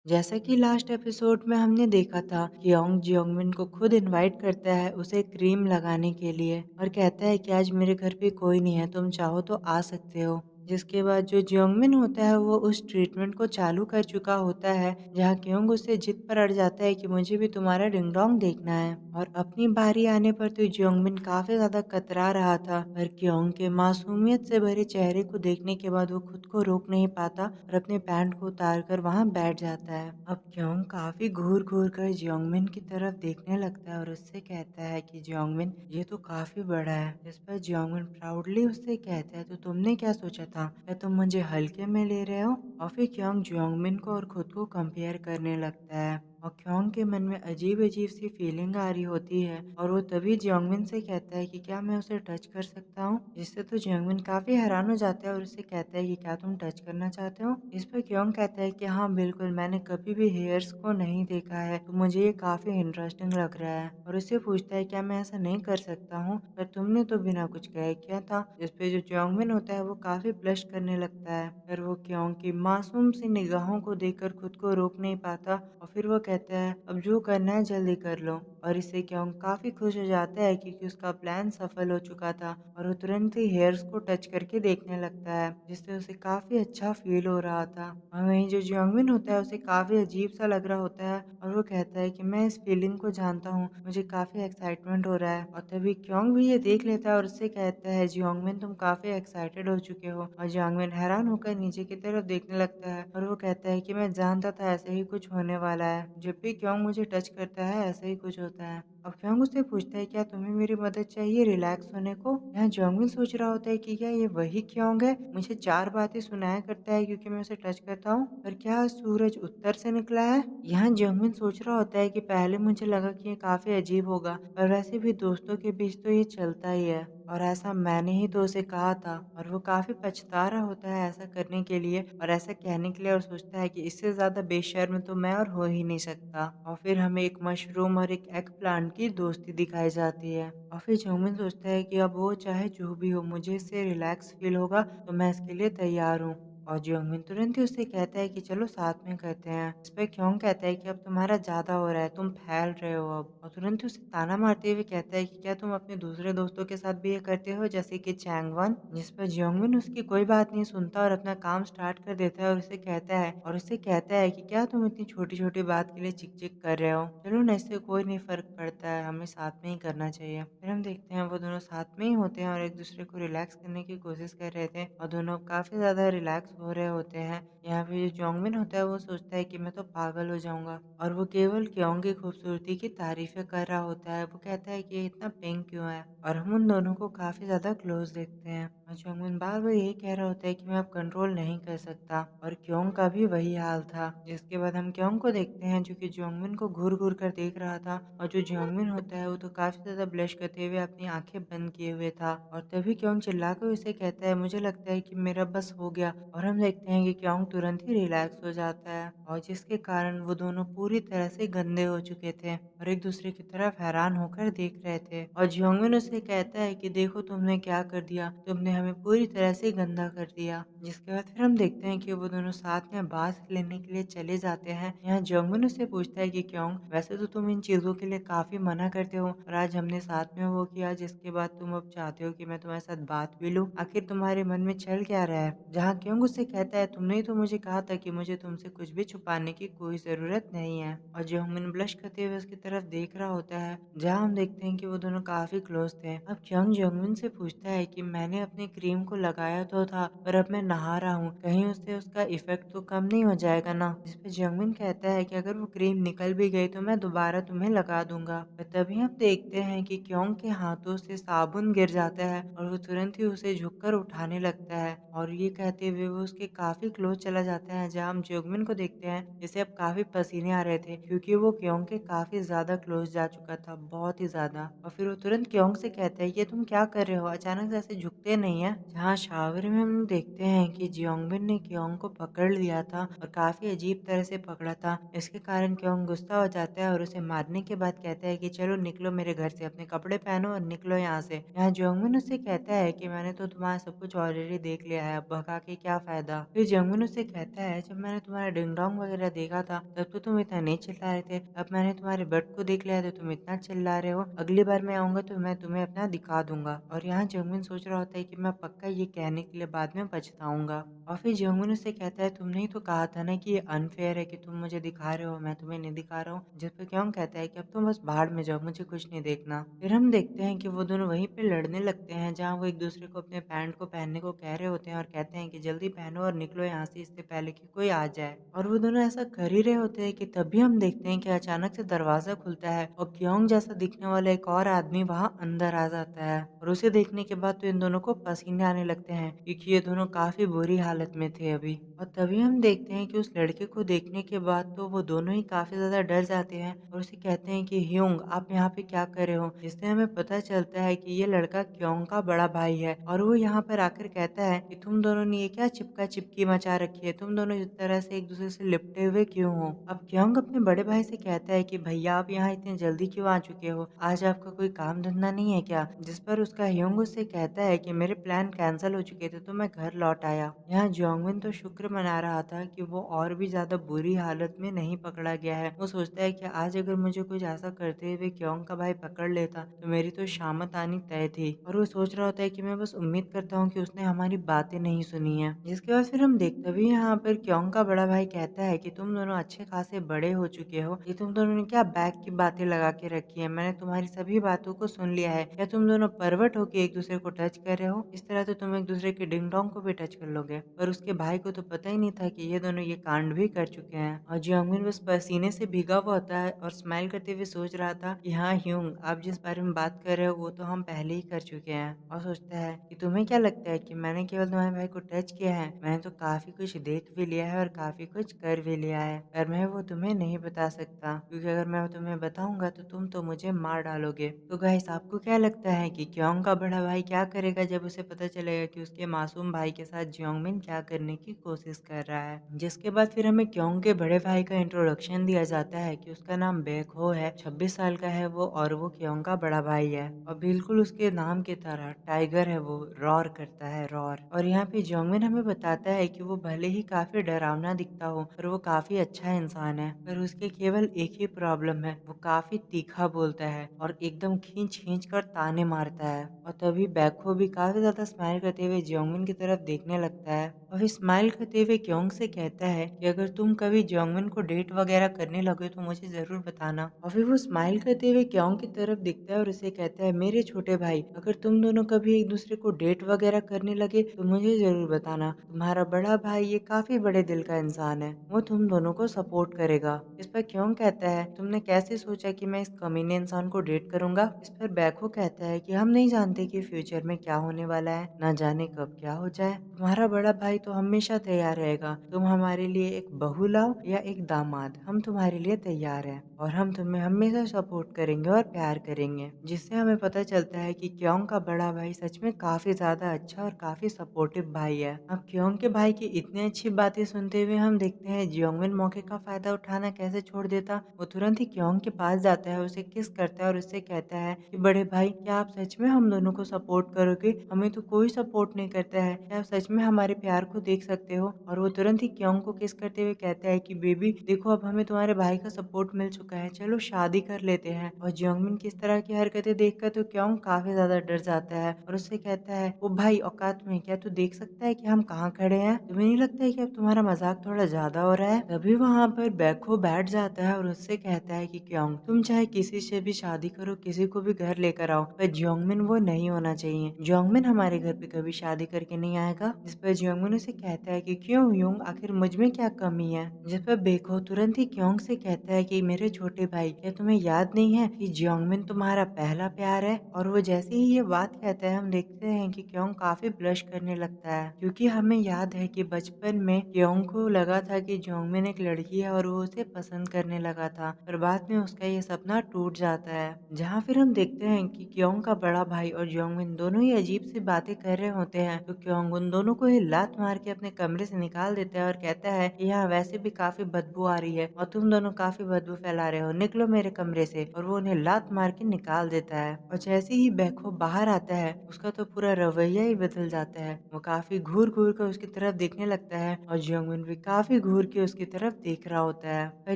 जैसा कि लास्ट एपिसोड में हमने देखा था कि योंग जियोंगमिन को खुद इनवाइट करता है उसे क्रीम लगाने के लिए और कहता है कि आज मेरे घर पे कोई नहीं है, तुम चाहो तो आ सकते हो। जिसके बाद जो जियोंगमिन होता है वो उस ट्रीटमेंट को चालू कर चुका होता है जहाँ क्योंग उससे जिद पर अड़ जाता है कि मुझे भी तुम्हारा डिंग डोंग देखना है। और अपनी बारी आने पर तो जियोंगमिन काफी ज्यादा कतरा रहा था, पर क्योंग के मासूमियत से भरे चेहरे को देखने के बाद वो खुद को रोक नहीं पाता और अपने पैंट को उतार कर वहां बैठ जाता है। अब क्योंग काफी घूर घूर कर जियोंगमिन की तरफ देखने लगता है और उससे कहता है कि जियोंगमिन ये तो काफी बड़ा है। इस पर जियोंगमिन प्राउडली उससे कहता है, तो तुमने क्या सोचा था, क्या तुम मुझे हल्के में ले रहे हो? और फिर क्योंग जियोंगमिन को और खुद को कंपेयर करने लगता है और क्योंग के मन में अजीब अजीब सी फीलिंग आ रही होती है और वो तभी जियोंगमिन से कहता है कि क्या मैं उसे टच कर सकता हूँ? जिससे तो जियोंगमिन काफी हैरान हो जाता है और उससे कहता है कि क्या तुम टच करना चाहते हो? इस पर क्योंग कहता है कि हाँ बिल्कुल, मैंने कभी भी हेयर्स को नहीं देखा है तो मुझे ये काफी इंटरेस्टिंग लग रहा है। और उससे पूछता है, क्या मैं ऐसा नहीं कर सकता हूँ, पर तुमने तो बिना कुछ कहे किया था। जिस पे जो जियोंगमिन होता है वो काफी ब्लश करने लगता है, पर वो क्योंग की मासूम सी निगाहों को देखकर खुद को रोक नहीं पाता और फिर वो कहता है, अब जो करना है जल्दी कर लो। और इससे क्योंग काफी खुश हो जाता है क्योंकि उसका प्लान सफल हो चुका था और वो तुरंत ही हेयर्स को टच करके देखने लगता है, जिससे उसे काफी अच्छा फील हो रहा था। और वहीं जो जियोंगमिन होता है उसे काफी अजीब सा लग रहा होता है और वो कहता है कि मैं इस फीलिंग को जानता हूँ, मुझे काफी एक्साइटमेंट हो रहा है। और तभी क्योंग भी ये देख लेता है और उससे कहता है, जियोंगमिन तुम काफी एक्साइटेड हो चुके हो। और जियोंगमिन हैरान होकर नीचे की तरफ देखने लगता है और वो कहता है कि मैं जानता था ऐसे ही कुछ होने वाला है, जब भी क्योंग मुझे टच करता है ऐसा ही कुछ होता है। अब क्योंग उससे पूछता है, क्या तुम्हें मेरी मदद चाहिए रिलैक्स होने को? यहाँ जियोंगमिन सोच रहा होता है कि क्या ये वही क्योंग है, मुझे 4 बातें सुनाया करता है क्योंकि मैं उसे टच करता हूँ, पर क्या आज सूरज उत्तर से निकला है? यहाँ जियोंगमिन सोच रहा होता है कि पहले मुझे लगा कि ये काफी अजीब होगा, पर वैसे भी दोस्तों के बीच तो ये चलता ही है और ऐसा मैंने ही तो उसे कहा था। और वो काफी पछता रहा होता है ऐसा करने के लिए और ऐसा कहने के लिए और सोचता है कि इससे ज्यादा बेशर्म तो मैं और हो ही नहीं सकता। और फिर हमें एक मशरूम और एक एग प्लांट की दोस्ती दिखाई जाती है और फिर जियोंगमिन सोचता है कि अब वो चाहे जो भी हो, मुझे इससे रिलैक्स फील होगा तो मैं इसके लिए तैयार हूँ। और जियोंगमिन तुरंत ही उससे कहता है कि चलो साथ में करते हैं। इस पे क्योंग कहता है कि अब तुम्हारा ज्यादा हो रहा है, तुम फैल रहे हो अब। और तुरंत ही उसे ताना मारते हुए कहता है कि क्या तुम अपने दूसरे दोस्तों के साथ भी ये करते हो, जैसे कि चैंगवन? जिस पर जियोंगमिन उसकी कोई बात नहीं सुनता और अपना काम स्टार्ट कर देता है और उससे कहता है कि क्या तुम इतनी छोटी छोटी बात के लिए चिक चिक कर रहे हो, चलो ना, इससे कोई नहीं फर्क पड़ता है, हमें साथ में ही करना चाहिए। फिर हम देखते हैं वो दोनों साथ में ही होते हैं और एक दूसरे को रिलैक्स करने की कोशिश कर रहे थे और दोनों काफी ज्यादा रिलैक्स हो रहे होते हैं। यहाँ पे जो जोंगमिन होता है वो सोचता है कि मैं तो पागल हो जाऊंगा और वो केवल क्योंग की खूबसूरती की तारीफें कर रहा होता है। वो कहता है कि ये इतना पिंक क्यों है और हम उन दोनों को काफी ज्यादा क्लोज देखते हैं और जोंगमिन बार बार यही कह रहा होता है कि मैं अब कंट्रोल नहीं कर सकता और क्योंग का भी वही हाल था। जिसके बाद हम क्योंग को देखते हैं जो कि जोंगमिन को घूर घूर कर देख रहा था और जो जोंगमिन होता है वो तो काफी ज्यादा ब्लश करते हुए अपनी आंखें बंद किए हुए था। और तभी क्योंग चिल्लाकर उसे कहता है, मुझे लगता है कि मेरा बस हो गया। और हम देखते हैं कि क्योंग तुरंत ही रिलैक्स हो जाता है और जिसके कारण वो दोनों पूरी तरह से गंदे हो चुके थे और एक दूसरे की तरफ हैरान होकर देख रहे थे। और जियोंगमिन उससे कहता है कि देखो तुमने क्या कर दिया, तुमने हमें पूरी तरह से गंदा कर दिया। जिसके बाद फिर हम देखते हैं कि वो दोनों साथ में बाथ लेने के लिए चले जाते हैं। यहाँ जियोंगमिन उससे पूछता है कि क्योंग, वैसे तो तुम इन चीजों के लिए काफी मना करते हो और आज हमने साथ में वो किया, जिसके बाद तुम अब चाहते हो कि मैं तुम्हारे साथ बात भी लूं, आखिर तुम्हारे मन में चल क्या रहा है? जहाँ क्योंग उससे कहता है तुमने ही तो मुझे कहा था कि मुझे तुमसे कुछ भी छुपाने की कोई ज़रूरत नहीं है। और जंगमिन ब्लश करते हुए उसकी तरफ देख रहा होता है, जहाँ हम देखते हैं कि वो दोनों काफ़ी क्लोज़ थे। अब क्योंग जंगमिन से पूछता है कि मैंने अपनी क्रीम को लगाया तो था, पर अब मैं नहा रहा हूँ, कहीं उससे उसका इफ़ेक्ट तो कम नहीं हो जाएगा ना? जिस पे जंगमिन कहता है कि अगर वो क्रीम निकल भी गई तो मैं दोबारा तुम्हें लगा दूँगा। और तभी हम देखते हैं कि क्योंग के हाथों से साबुन गिर जाता है और वो तुरंत ही उसे झुककर उठाने लगता है, और ये कहते हुए वो उसके काफ़ी क्लोज़ चला जाता है, जहाँ हम जंगमिन को देखते हैं जिसे अब काफ़ी पसीने आ रहे थे, क्योंकि वो क्योंग के काफ़ी ज़्यादा क्लोज़ जा चुका था, बहुत ही ज़्यादा। और फिर वो तुरंत क्योंग से कहता है ये तुम क्या कर रहे हो? अचानक से ऐसे झुकते नहीं हैं। जहाँ शावर में हम देखते हैं कि जियोंगमिन ने क्योंग को पकड़ लिया था और काफ़ी अजीब तरह से पकड़ा था। इसके कारण क्योंग गुस्सा हो जाता है और उसे मारने के बाद कहता है कि चलो निकलो मेरे घर से, अपने कपड़े पहनो और निकलो यहाँ से। यहाँ जियोंगमिन उससे कहता है कि मैंने तो तुम्हारा सब कुछ ऑलरेडी देख लिया है, अब भगा के क्या फ़ायदा? फिर जियोंगमिन उससे कहता है जब मैंने तुम्हारा डिंग-डोंग वगैरह देखा था तब तो तुम इतना नहीं चिल्ला रहे थे। अब मैंने तुम्हारे बेड को देख लिया है तो तुम इतना चिल्ला रहे हो। अगली बार मैं आऊँगा तो मैं तुम्हें अपना दिखा दूँगा। और यहाँ जियोंगमिन सोच रहा होता है कि मैं पक्का ये कहने के लिए बाद में पछताऊँगा। और फिर जियोंगमिन उससे कहता है तुमने ही तो कहा था ना कि ये अनफ़ेयर है कि तुम मुझे दिखा रहे हो, मैं तुम्हें नहीं दिखा रहा हूँ। जिस पे क्योंग कहता है कि अब तुम बस भाड़ में जाओ, मुझे कुछ नहीं देखना। फिर हम देखते हैं कि वो दोनों वहीं पे लड़ने लगते हैं, जहाँ वो एक-दूसरे को अपने पैंट को पहनने को कह रहे होते हैं और कहते हैं कि जल्दी पहनो और निकलो यहाँ से इससे पहले कि कोई आ जाए। और वो दोनों ऐसा कर ही रहे होते हैं कि तभी हम देखते हैं कि अचानक से दरवाज़ा खुलता है और क्योंग जैसा दिखने वाला एक और आदमी वहाँ अंदर आ जाता है। और उसे देखने के बाद तो इन दोनों को पसीने आने लगते हैं, क्योंकि ये दोनों काफ़ी बुरी हालत में थे अभी। और तभी हम देखते हैं कि उस लड़के को देखने के बाद तो वो दोनों ही काफ़ी ज़्यादा डर जाते हैं और उसे कहते हैं कि ह्यूंग आप यहाँ पे क्या कर रहे हो? जिससे हमें पता चलता है कि ये लड़का क्योंग का बड़ा भाई है और वो यहाँ पर आकर कहता है कि तुम दोनों ने ये क्या चिपका-चिपकी मचा रखी है? तुम दोनों इस तरह से एक-दूसरे से लिपटे हुए क्यों हो? अब क्योंग अपने बड़े भाई से कहता है कि भैया आप यहाँ इतनी जल्दी क्यों आ चुके हो? आज आपका कोई काम-धंधा नहीं है क्या? जिस पर उसका ह्यूंग उससे कहता है कि मेरे प्लान कैंसल हो चुके थे तो मैं घर लौट आया। यहाँ जोंगमिन तो शुक्र मना रहा था कि वो और भी ज़्यादा बुरी हालत में नहीं पकड़ा गया है। वो सोचता है कि आज अगर मुझे कुछ ऐसा करते हुए क्योंग का भाई पकड़ लेता तो मेरी तो शामत आनी तय थी। और वो सोच रहा होता है कि मैं बस उम्मीद करता हूँ कि उसने हमारी बातें नहीं सुनी है। जिसके बाद फिर हम देखते भी यहाँ पर क्योंग का बड़ा भाई कहता है कि तुम दोनों अच्छे खासे बड़े हो चुके हो, ये तुम दोनों ने क्या बैग की बातें लगा के रखी है? मैंने तुम्हारी सभी बातों को सुन लिया है। क्या तुम दोनों परवट होके एक दूसरे को टच कर रहे हो? इस तरह तो तुम एक दूसरे के डिंग डोंग को भी टच कर लोगे। पर उसके भाई को तो पता ही नहीं था कि ये दोनों ये कांड भी कर चुके हैं। और जियोंगमिन बस पसीने से भीगा हुआ होता है और स्माइल करते हुए सोच रहा था कि हाँ ह्यूंग, आप जिस बारे में बात कर रहे हो वो तो हम पहले ही कर चुके हैं। और सोचता है कि तुम्हें क्या लगता है कि मैंने केवल तुम्हारे भाई को टच किया है? मैंने तो काफी कुछ देख भी लिया है और काफी कुछ कर भी लिया है, पर मैं वो तुम्हें नहीं बता सकता, क्योंकि अगर मैं तुम्हें बताऊंगा तो तुम तो मुझे मार डालोगे। तो गाइस आपको क्या लगता है कि क्योंग का बड़ा भाई क्या करेगा जब उसे पता चलेगा कि उसके मासूम भाई के साथ जियोंगमिन क्या करने की कोशिश कर रहा है? जिसके बाद फिर हमें क्योंग के बड़े भाई का इंट्रोडक्शन दिया जाता है कि उसका नाम बेकहो है, 26 साल का है वो और वो क्योंग का बड़ा भाई है। और बिल्कुल उसके नाम की तरह टाइगर है, वो रॉर करता है, रॉर। और यहाँ पे जियोंगमिन हमें बताता है कि वो भले ही काफी डरावना दिखता हो पर वो काफी अच्छा इंसान है, पर उसके केवल एक ही प्रॉब्लम है, वो काफी तीखा बोलता है और एकदम खींच खींच कर ताने मारता है। और तभी बैकहो भी काफी ज्यादा स्माइल करते हुए जियोंगमिन की तरफ देखने लगता है और फिर स्माइल करते हुए क्योंग से कहता है कि अगर तुम कभी जियोंगमिन को डेट वगैरह करने लगे तो मुझे जरूर बताना। और फिर वो स्माइल करते हुए क्योंग की तरफ देखता है और उसे कहता है मेरे छोटे भाई, अगर तुम दोनों कभी एक दूसरे को डेट वगैरह करने लगे तो मुझे जरूर बताना। तुम्हारा बड़ा भाई ये काफी बड़े दिल का इंसान है, वो तुम दोनों को सपोर्ट करेगा। इस पर क्योंग कहता है तुमने कैसे सोचा कि मैं इस कमीने इंसान को डेट करूंगा? इस पर बैकहो कहता है कि हम नहीं जानते कि फ्यूचर में क्या होने वाला है, ना जाने कब क्या हो जाए। तुम्हारा बड़ा भाई तो हमेशा तैयार रहेगा, तुम हमारे लिए एक बहू लाओ या एक दामाद, हम तुम्हारे लिए तैयार हैं और हम तुम्हें हमेशा सपोर्ट करेंगे और प्यार करेंगे। जिससे हमें पता चलता है कि क्योंग का बड़ा भाई सच में काफी ज्यादा अच्छा और काफी सपोर्टिव भाई है। अब क्योंग के भाई की इतनी अच्छी बातें सुनते हुए हम देखते हैं जियोंगमिन मौके का फायदा उठाना कैसे छोड़ देता। वो तुरंत ही क्योंग के पास जाता है, उसे किस करता है और उससे कहता है कि बड़े भाई क्या आप सच में हम दोनों को सपोर्ट करोगे? हमें तो कोई सपोर्ट नहीं करता है, क्या आप सच में हमारे प्यार को देख सकते हो? और वो तुरंत ही क्योंग को किस करते हुए कहता है कि बेबी देखो, अब हमें तुम्हारे भाई का सपोर्ट मिल चुका है, चलो शादी कर लेते हैं। और जियोंगमिन की इस तरह की हरकतें देखकर तो क्योंग काफी ज्यादा डर जाता है और उससे कहता है, ओ भाई औकात में, क्या तू देख सकता है कि हम कहाँ खड़े हैं? तुम्हें नहीं लगता है कि अब तुम्हारा मजाक थोड़ा ज्यादा हो रहा है? तभी वहाँ पर बैकहो बैठ जाता है और उससे कहता है कि क्योंग, तुम चाहे किसी से भी शादी करो, किसी को भी घर लेकर आओ, पर जियोंगमिन वो नहीं होना चाहिए। जियोंगमिन हमारे घर पे कभी शादी करके नहीं आएगा। जिस पर जियोंगमिन उसे कहता है कि क्यों यूंग, आखिर मुझ में क्या कमी है? जिस पर बेको तुरंत ही क्योंग से कहता है कि मेरे छोटे भाई, क्या तुम्हें याद नहीं है कि जियोंगमिन तुम्हारा पहला प्यार है? और वो जैसे ही ये बात कहता है, हम देखते हैं कि क्योंग काफी ब्लश करने लगता है, क्योंकि हमें याद है कि बचपन में क्योंग को लगा था कि जियोंगमिन एक लड़की है और वो उसे पसंद करने लगा था, पर बाद में उसका ये सपना टूट जाता है। जहाँ फिर हम देखते हैं कि क्योंग का बड़ा भाई और जियोंगमिन दोनों ही अजीब सी बातें कर रहे होते हैं, तो क्योंग उन दोनों को ही लात मार के अपने कमरे से निकाल देता है और कहता है कि यहाँ वैसे भी काफी बदबू आ रही है और तुम दोनों काफी बदबू फैला रहे हो, निकलो मेरे कमरे से। और वो उन्हें लात मार के निकाल देता है। और जैसे ही बैको बाहर आता है, उसका तो पूरा रवैया ही बदल जाता है। वो काफी घूर घूर कर उसकी तरफ देखने लगता है और जियोंगमिन भी काफी घूर के उसकी तरफ देख रहा होता है। पर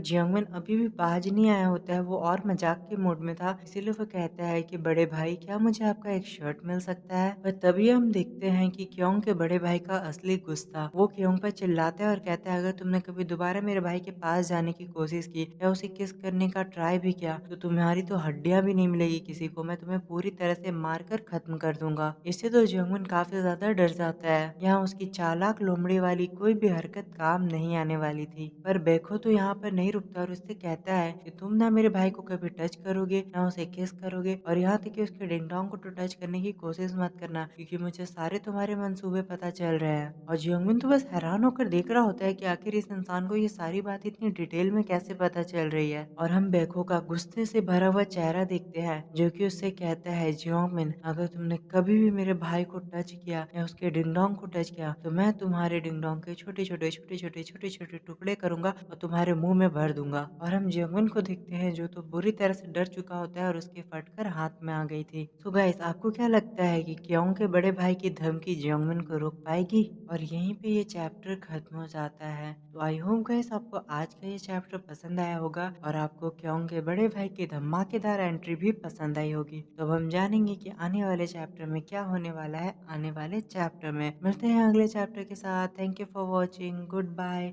जियोंगमिन अभी भी बाज नहीं आया होता है, वो और मजाक के मूड में था, इसीलिए वो कहता है कि बड़े भाई, क्या मुझे आपका एक शर्ट मिल सकता है? पर तभी हम देखते हैं कि क्योंग के बड़े भाई का असली गुस्सा, वो क्योंग पर चिल्लाता है और कहता है, अगर तुमने कभी दोबारा मेरे भाई के पास जाने की कोशिश की या उसे किस करने का ट्राई भी किया, तो तुम्हारी तो हड्डियां भी नहीं मिलेगी किसी को, मैं तुम्हें पूरी तरह से मारकर खत्म कर दूंगा। इससे तो जियोंगमिन काफी ज्यादा डर जाता है। यहाँ उसकी चालाक लोमड़ी वाली कोई भी हरकत काम नहीं आने वाली थी। पर बेखो तो यहाँ पर नहीं रुकता और उससे कहता है कि तुम ना मेरे भाई को कभी टच करोगे, ना उसे किस करोगे, और यहाँ तक कि उसके डिंग डोंग को तो टच करने की कोशिश मत करना, क्योंकि मुझे सारे तुम्हारे मंसूबे पता चल रहे हैं। और जियोंगमिन तो बस हैरान होकर देख रहा होता है कि आखिर इस इंसान को ये सारी बात इतनी डिटेल में कैसे पता चल रही है। और हम बेखो का गुस्से से भरा हुआ चेहरा देखते हैं, जो कि उससे कहता है, जियोंगमिन, अगर तुमने कभी भी मेरे भाई को टच किया या उसके डिंग डोंग को टच किया, तो मैं तुम्हारे डिंग डोंग के छोटे छोटे छोटे छोटे छोटे छोटे टुकड़े करूंगा और तुम्हारे मुंह में भर दूंगा। और हम जियोंगमिन को देखते हैं, जो तो बुरी तरह से डर चुका होता है और उसके फटकर हाथ में आ गई थी। सो गाइस, आपको क्या लगता है कि क्योंग के बड़े भाई की धमकी जियोंगमिन को रोक पाएगी? और यहीं पे ये चैप्टर खत्म हो जाता है। तो आई होप गाइस आपको आज का ये चैप्टर पसंद आया होगा और आपको क्योंग के बड़े भाई की धमाकेदार एंट्री भी पसंद आई होगी। तो अब हम जानेंगे कि आने वाले चैप्टर में क्या होने वाला है। आने वाले चैप्टर में मिलते हैं अगले चैप्टर के साथ। Thank you for watching. Goodbye.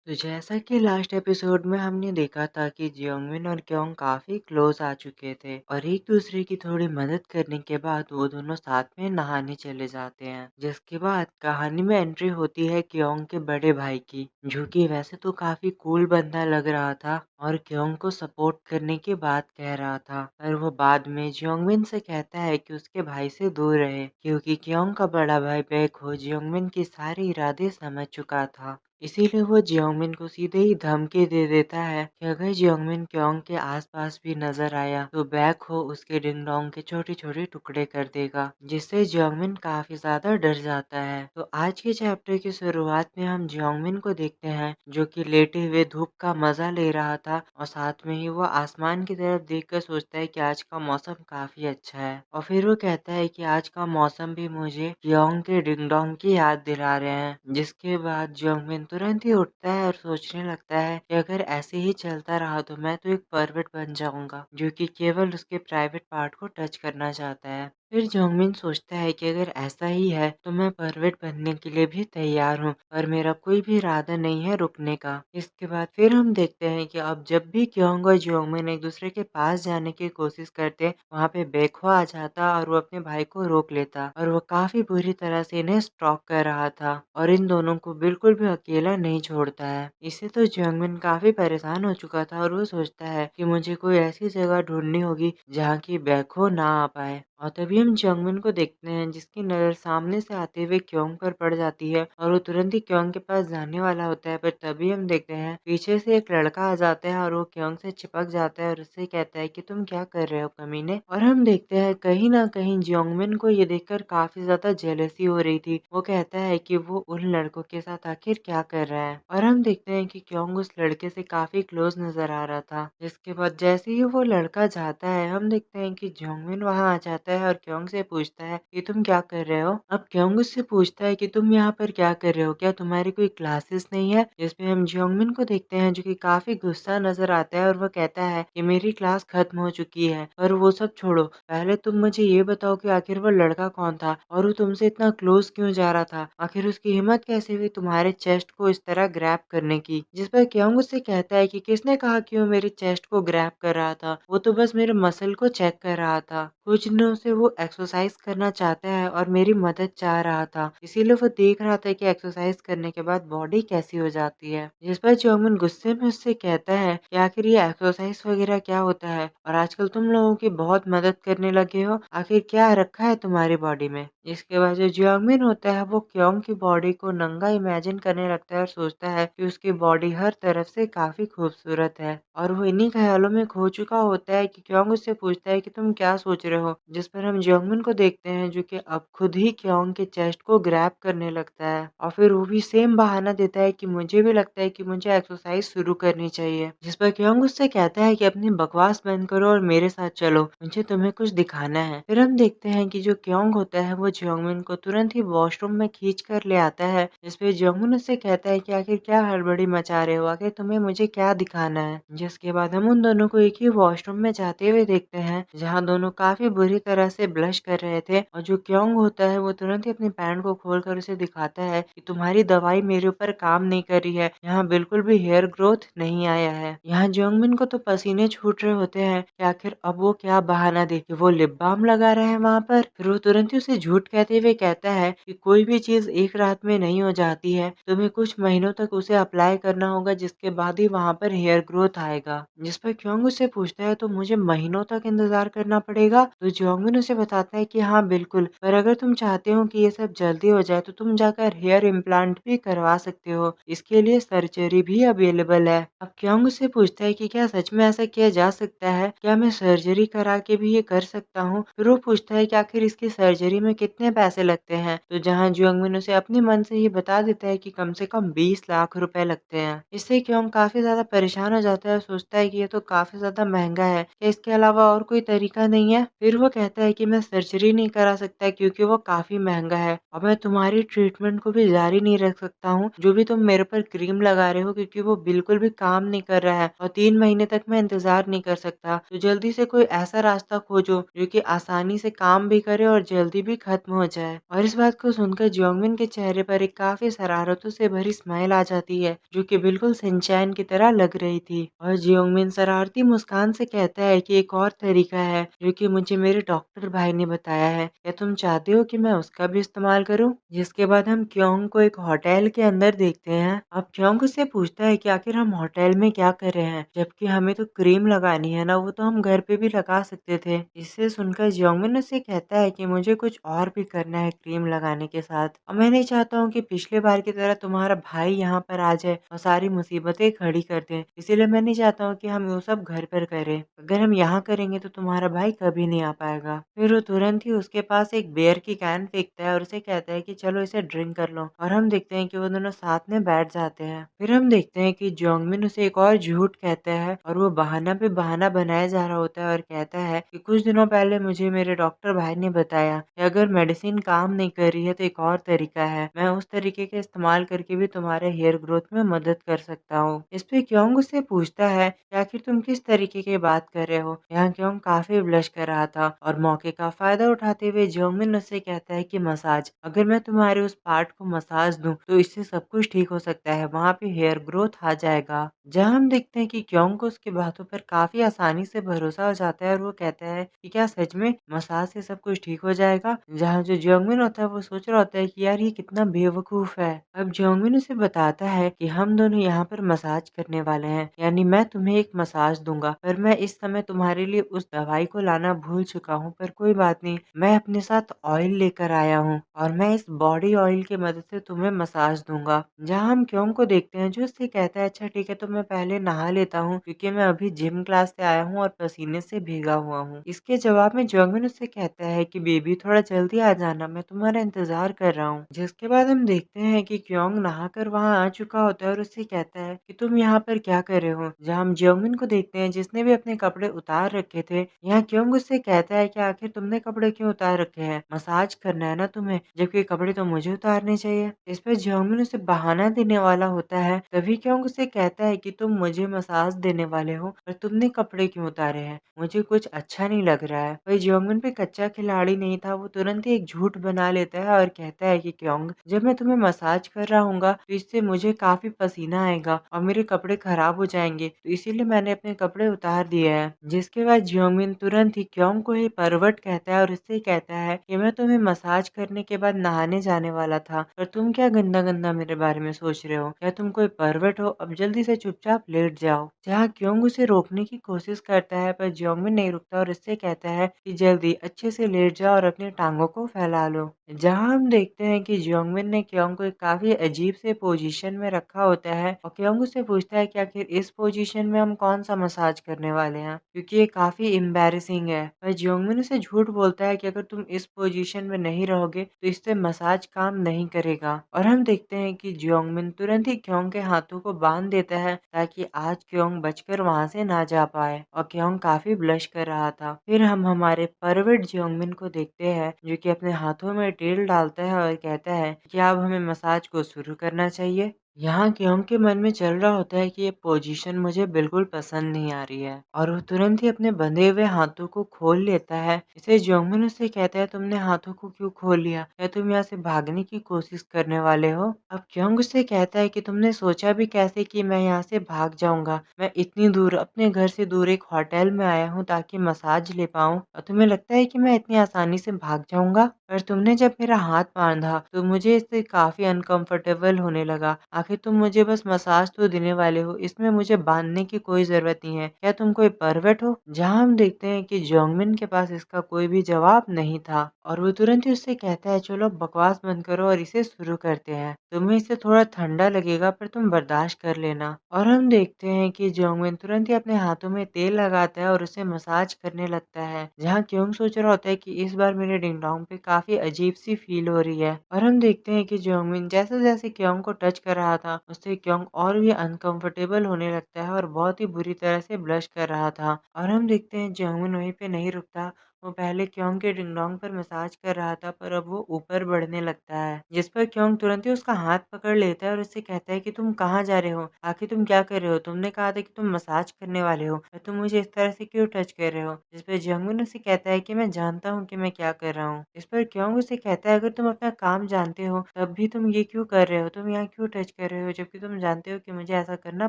तो जैसा कि लास्ट एपिसोड में हमने देखा था कि जियोंगमिन और क्योंग काफी क्लोज आ चुके थे और एक दूसरे की थोड़ी मदद करने के बाद वो दोनों साथ में नहाने चले जाते हैं, जिसके बाद कहानी में एंट्री होती है क्योंग के बड़े भाई की, जो कि वैसे तो काफी कूल बंदा लग रहा था और क्योंग को सपोर्ट करने की बात कह रहा था, पर वो बाद में जियोंगमिन से कहता है कि उसके भाई से दूर रहे, क्योंकि क्योंग का बड़ा भाई बैकहो जियोंगमिन के सारे इरादे समझ चुका था। इसीलिए वो जियोंगमिन को सीधे ही धमकी दे देता है कि अगर जियोंगमिन क्योंग के आसपास भी नजर आया तो बैकहो उसके डिंग डोंग के छोटे छोटे टुकड़े कर देगा, जिससे जियोंगमिन काफी ज्यादा डर जाता है। तो आज के चैप्टर की शुरुआत में हम जियोंगमिन को देखते हैं, जो कि लेटे हुए धूप का मजा ले रहा था और साथ में ही वो आसमान की तरफ देखकर सोचता है कि आज का मौसम काफी अच्छा है, और फिर वो कहता है कि आज का मौसम भी मुझे क्योंग के डिंग डोंग की याद दिला रहे हैं। जिसके बाद जियोंगमिन तुरंत ही उठता है और सोचने लगता है कि अगर ऐसे ही चलता रहा तो मैं तो एक परवर्ट बन जाऊंगा, जो कि केवल उसके प्राइवेट पार्ट को टच करना चाहता है। फिर जियोंगमिन सोचता है कि अगर ऐसा ही है तो मैं परवर्ट बनने के लिए भी तैयार हूँ और मेरा कोई भी इरादा नहीं है रुकने का। इसके बाद फिर हम देखते हैं कि अब जब भी क्योंग और जियोंगमिन एक दूसरे के पास जाने की कोशिश करते, वहाँ पे बैकहो आ जाता और वो अपने भाई को रोक लेता और वो काफी बुरी तरह से इन्हें स्टॉक कर रहा था और इन दोनों को बिल्कुल भी अकेला नहीं छोड़ता है। इससे तो जियोंगमिन काफी परेशान हो चुका था और वो सोचता है कि मुझे कोई ऐसी जगह ढूंढनी होगी जहाँ की बैकहो ना आ पाए। और तभी हम जियोंगमिन को देखते हैं, जिसकी नजर सामने से आते हुए क्योंग पर पड़ जाती है और वो तुरंत ही क्योंग के पास जाने वाला होता है, पर तभी हम देखते हैं पीछे से एक लड़का आ जाता है और वो क्योंग से चिपक जाता है और उससे कहता है कि तुम क्या कर रहे हो कमीने। और हम देखते हैं कहीं ना कहीं जियोंगमिन को ये देखकर काफी ज्यादा जेलसी हो रही थी। वो कहता है कि वो उन लड़कों के साथ आखिर क्या कर रहा है, और हम देखते हैं कि क्योंग उस लड़के से काफी क्लोज नजर आ रहा था। जिसके बाद जैसे ही वो लड़का जाता है, हम देखते हैं कि जियोंगमिन वहां आ जाता है और क्योंग से पूछता है कि तुम क्या कर रहे हो। अब क्योंग उससे पूछता है कि तुम यहाँ पर क्या कर रहे हो, क्या तुम्हारी कोई क्लासेस नहीं है। जिसपे हम जियोंगमिन को देखते हैं जो कि काफी गुस्सा नजर आता है और वो कहता है कि मेरी क्लास खत्म हो चुकी है। और वो सब छोड़ो, पहले तुम मुझे ये बताओ कि आखिर वो लड़का कौन था और वो तुमसे इतना क्लोज क्यों जा रहा था। आखिर उसकी हिम्मत कैसे हुई तुम्हारे चेस्ट को इस तरह ग्रैब करने की। जिस पर क्योंग उससे कहता है कि किसने कहा कि वो मेरे चेस्ट को ग्रैब कर रहा था, वो तो बस मेरे मसल को चेक कर रहा था। कुछ दिनों से वो एक्सरसाइज करना चाहता है और मेरी मदद चाह रहा था, इसीलिए वो देख रहा था कि एक्सरसाइज करने के बाद बॉडी कैसी हो जाती है। जिस पर जोंगमिन गुस्से में उससे कहता है कि आखिर ये एक्सरसाइज वगैरह क्या होता है और आजकल तुम लोगों की बहुत मदद करने लगे हो, आखिर क्या रखा है तुम्हारी बॉडी में। इसके बाद जो जियोंगमिन होता है वो क्योंग की बॉडी को नंगा इमेजिन करने लगता है और सोचता है कि उसकी बॉडी हर तरफ से काफी खूबसूरत है। और वो इन्हीं ख्यालों में खो चुका होता है कि क्योंग उससे पूछता है कि तुम क्या सोच रहे हो। जिस पर हम जियोंगमिन को देखते हैं जो कि अब खुद ही क्योंग के चेस्ट को ग्रैब करने लगता है और फिर वो भी सेम बहाना देता है कि मुझे भी लगता है कि मुझे एक्सरसाइज शुरू करनी चाहिए। जिस पर क्योंग उससे कहता है कि अपनी बकवास बंद करो और मेरे साथ चलो, मुझे तुम्हें कुछ दिखाना है। फिर हम देखते हैं कि जो क्योंग होता है वो जियोंगमिन को तुरंत ही वॉशरूम में खींच कर ले आता है। जिसपे जियोंगमिन उससे कहता है कि आखिर क्या हड़बड़ी मचा रहे हो, आखिर तुम्हें मुझे क्या दिखाना है। जिसके बाद हम उन दोनों को एक ही वॉशरूम में जाते हुए देखते हैं जहाँ दोनों काफी बुरी तरह से ब्लश कर रहे थे। और जो क्योंग होता है वो तुरंत ही अपनी पैंट को खोल कर उसे दिखाता है कि तुम्हारी दवाई मेरे ऊपर काम नहीं कर रही है, यहाँ बिल्कुल भी हेयर ग्रोथ नहीं आया है। यहाँ जियोंगमिन को तो पसीने छूट रहे होते हैं कि आखिर अब वो क्या बहाना दे कि वो लिप बाम लगा रहे हैं वहाँ पर। फिर वो तुरंत ही उसे झूठ कहते हुए कहता है कि कोई भी चीज एक रात में नहीं हो जाती है, तुम्हें कुछ महीनों तक उसे अप्लाई करना होगा जिसके बाद ही वहाँ पर हेयर ग्रोथ आएगा। जिस पर क्योंग उससे पूछता है तो मुझे महीनों तक इंतजार करना पड़ेगा। तो जियोंगमिन उसे बताता है कि हाँ बिल्कुल, पर अगर तुम चाहते हो कि ये सब जल्दी हो जाए तो तुम जाकर हेयर इम्प्लांट भी करवा सकते हो, इसके लिए सर्जरी भी अवेलेबल है। अब क्योंग उससे पूछता है कि क्या सच में ऐसा किया जा सकता है, क्या मैं सर्जरी करा के भी ये कर सकता हूँ। फिर वो पूछता है कि आखिर इसकी सर्जरी में कितने पैसे लगते हैं। तो जहाँ जियोंगमिन उसे अपने मन से ये बता देता है कि कम से कम 20 लाख रुपए लगते हैं। इससे क्योंग काफी ज्यादा परेशान हो जाता है और सोचता है कि ये तो काफी ज्यादा महंगा है, क्या इसके अलावा और कोई तरीका नहीं है। फिर वो कहता है कि मैं सर्जरी नहीं करा सकता क्योंकि वो काफी महंगा है और मैं तुम्हारी ट्रीटमेंट को भी जारी नहीं रख सकता हूँ जो भी तुम मेरे पर क्रीम लगा रहे हो, क्योंकि वो बिल्कुल भी काम नहीं कर रहा है और 3 महीने तक मैं इंतजार नहीं कर सकता। तो जल्दी से कोई ऐसा रास्ता खोजो जो कि आसानी से काम भी करे और जल्दी भी खत्म हो जाए। और इस बात को सुनकर जियोंगमिन के चेहरे पर एक काफी शरारतों से भरी स्माइल आ जाती है जो कि बिल्कुल सनशाइन की तरह लग रही थी। और जियोंगमिन शरारती मुस्कान से कहता है कि एक और तरीका है जो कि मुझे मेरे डॉक्टर भाई ने बताया है, क्या तुम चाहते हो कि मैं उसका भी इस्तेमाल करूं। जिसके बाद हम क्योंग को एक होटल के अंदर देखते हैं। अब क्योंग उससे पूछता है कि आखिर हम होटल में क्या कर रहे हैं, जबकि हमें तो क्रीम लगानी है ना, वो तो हम घर पे भी लगा सकते थे। इससे सुनकर जियोंगमिन उससे कहता है कि मुझे कुछ और भी करना है क्रीम लगाने के साथ, और मैं नहीं चाहता हूँ कि पिछले बार की तरह तुम्हारा भाई यहाँ पर आ जाए और सारी मुसीबतें खड़ी कर दे, इसीलिए मैं नहीं चाहता हूँ कि हम वो सब घर पर करें। अगर हम यहाँ करेंगे तो तुम्हारा भाई कभी नहीं आ पाएगा। फिर वो तुरंत ही उसके पास एक बियर की कैन फेंकता है और उसे कहता है कि चलो इसे ड्रिंक कर लो। और हम देखते हैं कि वो दोनों साथ में बैठ जाते हैं। फिर हम देखते हैं कि जियोंगमिन उसे एक और झूठ कहता है और वो बहाना पे बहाना बनाया जा रहा होता है और कहता है कि कुछ दिनों पहले मुझे मेरे डॉक्टर भाई ने बताया कि अगर मेडिसिन काम नहीं कर रही है तो एक और तरीका है, मैं उस तरीके के इस्तेमाल करके भी तुम्हारे हेयर ग्रोथ में मदद कर सकता हूँ। इस पे क्योंग उससे पूछता है कि आखिर तुम किस तरीके की बात कर रहे हो। यहाँ क्योंग काफी ब्लश कर रहा था और मौके का फायदा उठाते हुए जियोंगमिन उससे कहता है कि मसाज, अगर मैं तुम्हारे उस पार्ट को मसाज दूं तो इससे सब कुछ ठीक हो सकता है, वहाँ पे हेयर ग्रोथ आ जाएगा। जहाँ हम देखते हैं कि क्योंग को उसकी बातों पर काफी आसानी से भरोसा हो जाता है और वो कहता है कि क्या सच में मसाज से सब कुछ ठीक हो जाएगा। जहाँ जो जियोंगमिन होता है वो सोच रहा होता है कि यार ये कितना बेवकूफ है। अब जियोंगमिन उसे बताता है कि हम दोनों यहाँ पर मसाज करने वाले हैं, यानी मैं तुम्हें एक मसाज दूंगा, पर मैं इस समय तुम्हारे लिए उस दवाई को लाना भूल चुका हूँ, पर कोई बात नहीं, मैं अपने साथ ऑयल लेकर आया हूँ और मैं इस बॉडी ऑयल की मदद से तुम्हें मसाज दूंगा। जहाँ हम क्योंग को देखते हैं जो उससे कहता है अच्छा ठीक है, तो मैं पहले नहा लेता हूँ क्योंकि मैं अभी जिम क्लास से आया हूँ और पसीने से भीगा हुआ हूँ। इसके जवाब में जियोंगमिन उससे कहता है कि बेबी थोड़ा जल्दी आ जाना, मैं तुम्हारा इंतजार कर रहा हूँ। जिसके बाद हम देखते हैं कि क्योंग नहाकर वहाँ आ चुका होता है और उससे कहता है कि तुम यहाँ पर क्या कर रहे हो। जहाँ हम जियोंगमिन को देखते हैं जिसने भी अपने कपड़े उतार रखे थे। यहाँ क्योंग उससे कहता है कि आखिर तुमने कपड़े क्यों उतार रखे हैं? मसाज करना है ना तुम्हें, जबकि कपड़े तो मुझे उतारने चाहिए। इस पर जियोंगमिन उसे बहाना देने वाला होता है। तभी क्योंग उसे कहता है कि तुम मुझे मसाज देने वाले हो और तुमने कपड़े क्यों उतारे हैं? मुझे कुछ अच्छा नहीं लग रहा है। वही जियोंगमिन भी कच्चा खिलाड़ी नहीं था, वो तुरंत ही एक झूठ बना लेता है और कहता है कि क्योंग, जब मैं तुम्हें मसाज कर रहा हूँगा तो इससे मुझे काफी पसीना आएगा और मेरे कपड़े खराब हो जाएंगे, तो इसीलिए मैंने अपने कपड़े उतार दिए हैं। जिसके बाद जियोंगमिन तुरंत ही क्योंग को ही परवट कहता है और उससे कहता है कि मैं तुम्हें मसाज करने के बाद नहाने जाने वाला था, पर तुम क्या गंदा गंदा मेरे बारे में सोच रहे हो? क्या तुम कोई परवट हो? अब जल्दी से चुपचाप लेट जाओ। जहाँ क्योंग उसे रोकने की कोशिश करता है, पर जियोंगमिन नहीं रुकता और उससे कहता है कि जल्दी अच्छे से लेट जाओ और अपनी टांगों को फैला लो। जहाँ हम देखते हैं कि जियोंगमिन ने क्योंग को एक काफी अजीब से पोजीशन में रखा होता है और क्योंग उससे पूछता है कि आखिर इस पोजीशन में हम कौन सा मसाज करने वाले हैं, क्योंकि ये काफी एम्बैरेसिंग है। पर जियोंगमिन उसे झूठ बोलता है कि अगर तुम इस पोजीशन में नहीं रहोगे तो इससे मसाज काम नहीं करेगा। और हम देखते हैं कि जियोंगमिन तुरंत ही क्योंग के हाथों को बांध देता है ताकि आज क्योंग बचकर वहां से ना जा पाए, और क्योंग काफी ब्लश कर रहा था। फिर हम हमारे परवट जियोंगमिन को देखते हैं जो कि अपने हाथों में तेल डालता है और कहता है कि अब हमें मसाज को शुरू करना चाहिए। यहाँ क्योंग के मन में चल रहा होता है कि ये पोजीशन मुझे बिल्कुल पसंद नहीं आ रही है, और वो तुरंत ही अपने बंधे हुए हाथों को खोल लेता है। इसे जियोंगमिन उससे कहता है, तुमने हाथों को क्यों खोल लिया? क्या तुम यहाँ से भागने की कोशिश करने वाले हो? अब क्योंग उससे कहता है कि तुमने सोचा भी कैसे कि मैं यहाँ से भाग जाऊंगा? मैं इतनी दूर अपने घर से दूर एक होटल में आया हूँ ताकि मसाज ले पाऊँ, और तुम्हें लगता है कि मैं इतनी आसानी से भाग जाऊंगा? पर तुमने जब मेरा हाथ बांधा तो मुझे इससे काफी अनकंफर्टेबल होने लगा। आखिर तुम मुझे बस मसाज तो देने वाले हो, इसमें मुझे बांधने की कोई जरूरत नहीं है। क्या तुम कोई परवट हो? जहाँ हम देखते हैं कि जियोंगमिन के पास इसका कोई भी जवाब नहीं था, और वो तुरंत ही उससे कहता है, चलो बकवास बंद करो और इसे शुरू करते हैं। तुम्हें इससे थोड़ा ठंडा लगेगा पर तुम बर्दाश्त कर लेना। और हम देखते हैं कि जियोंगमिन तुरंत ही अपने हाथों में तेल लगाता है और उसे मसाज करने लगता है। जहाँ क्योंग सोच रहा होता है कि इस बार मेरे डिंग डोंग पे काफी अजीब सी फील हो रही है। और हम देखते हैं कि जियोंगमिन जैसे जैसे क्योंग को टच कर रहा था, उससे क्योंग और भी अनकंफर्टेबल होने लगता है और बहुत ही बुरी तरह से ब्लश कर रहा था। और हम देखते हैं जियोंगमिन वहीं पे नहीं रुकता, वो पहले क्योंग के डिंग डोंग पर मसाज कर रहा था, पर अब वो ऊपर बढ़ने लगता है, जिस पर क्योंग तुरंत ही उसका हाथ पकड़ लेता है और उससे कहता है कि तुम कहाँ जा रहे हो? आखिर तुम क्या कर रहे हो? तुमने कहा था कि तुम मसाज करने वाले हो, और तुम मुझे इस तरह से क्यों टच कर रहे हो? जिस पर जियोंगमिन उसे कहता है कि मैं जानता हूँ कि मैं क्या कर रहा हूँ। इस पर क्योंग उसे कहता है, अगर तुम अपना काम जानते हो तब भी तुम ये क्यों कर रहे हो? तुम यहाँ क्यों टच कर रहे हो जबकि तुम जानते हो कि मुझे ऐसा करना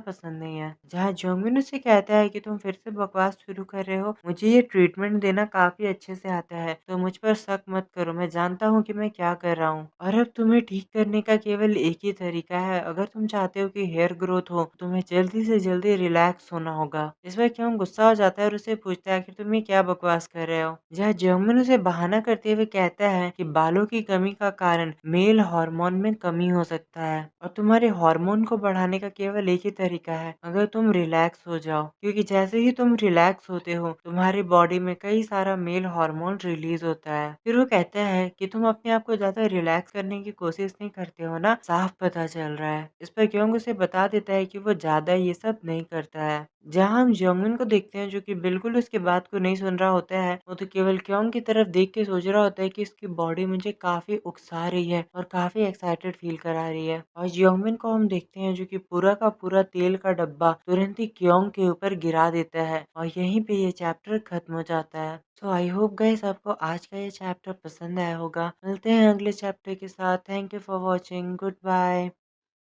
पसंद नहीं है। जहाँ जियोंगमिन उसे कहता है कि तुम फिर से बकवास शुरू कर रहे हो, मुझे ये ट्रीटमेंट देना काफी अच्छे से आता है, तो मुझ पर शक मत करो, मैं जानता हूँ कि मैं क्या कर रहा हूँ। और अब तुम्हें ठीक करने का केवल एक ही तरीका है, अगर तुम चाहते हो कि हेयर ग्रोथ हो, तुम्हें जल्दी से जल्दी रिलैक्स होना होगा। इस पर क्यों गुस्सा हो जाता है और उसे पूछता है कि तुम ये क्या बकवास कर रहे हो। जहाँ जियोंगमिन उसे बहाना करते हुए कहता है कि बालों की कमी का कारण मेल हार्मोन में कमी हो सकता है, और तुम्हारे हार्मोन को बढ़ाने का केवल एक ही तरीका है, अगर तुम रिलैक्स हो जाओ, क्योंकि जैसे ही तुम रिलैक्स होते हो तुम्हारी बॉडी में कई सारा मेल हार्मोन रिलीज होता है। फिर वो कहता है कि तुम अपने आप को ज्यादा रिलैक्स करने की कोशिश नहीं करते हो ना, साफ पता चल रहा है। इस पर क्योंग उसे बता देता है कि वो ज्यादा ये सब नहीं करता है। जहाँ हम जियोंगमिन को देखते हैं जो कि बिल्कुल उसकी बात को नहीं सुन रहा होता है, वो तो केवल क्योंग की तरफ देख के सोच रहा होता है कि इसकी बॉडी मुझे काफी उकसा रही है और काफी एक्साइटेड फील करा रही है। और जियोंगमिन को हम देखते हैं जो कि पूरा का पूरा तेल का डब्बा तुरंत ही क्योंग के ऊपर गिरा देता है, और यहीं पे ये चैप्टर खत्म हो जाता है। सो आई होप गाइस आपको आज का ये चैप्टर पसंद आया होगा। मिलते हैं अगले चैप्टर के साथ। Thank you for watching. Goodbye.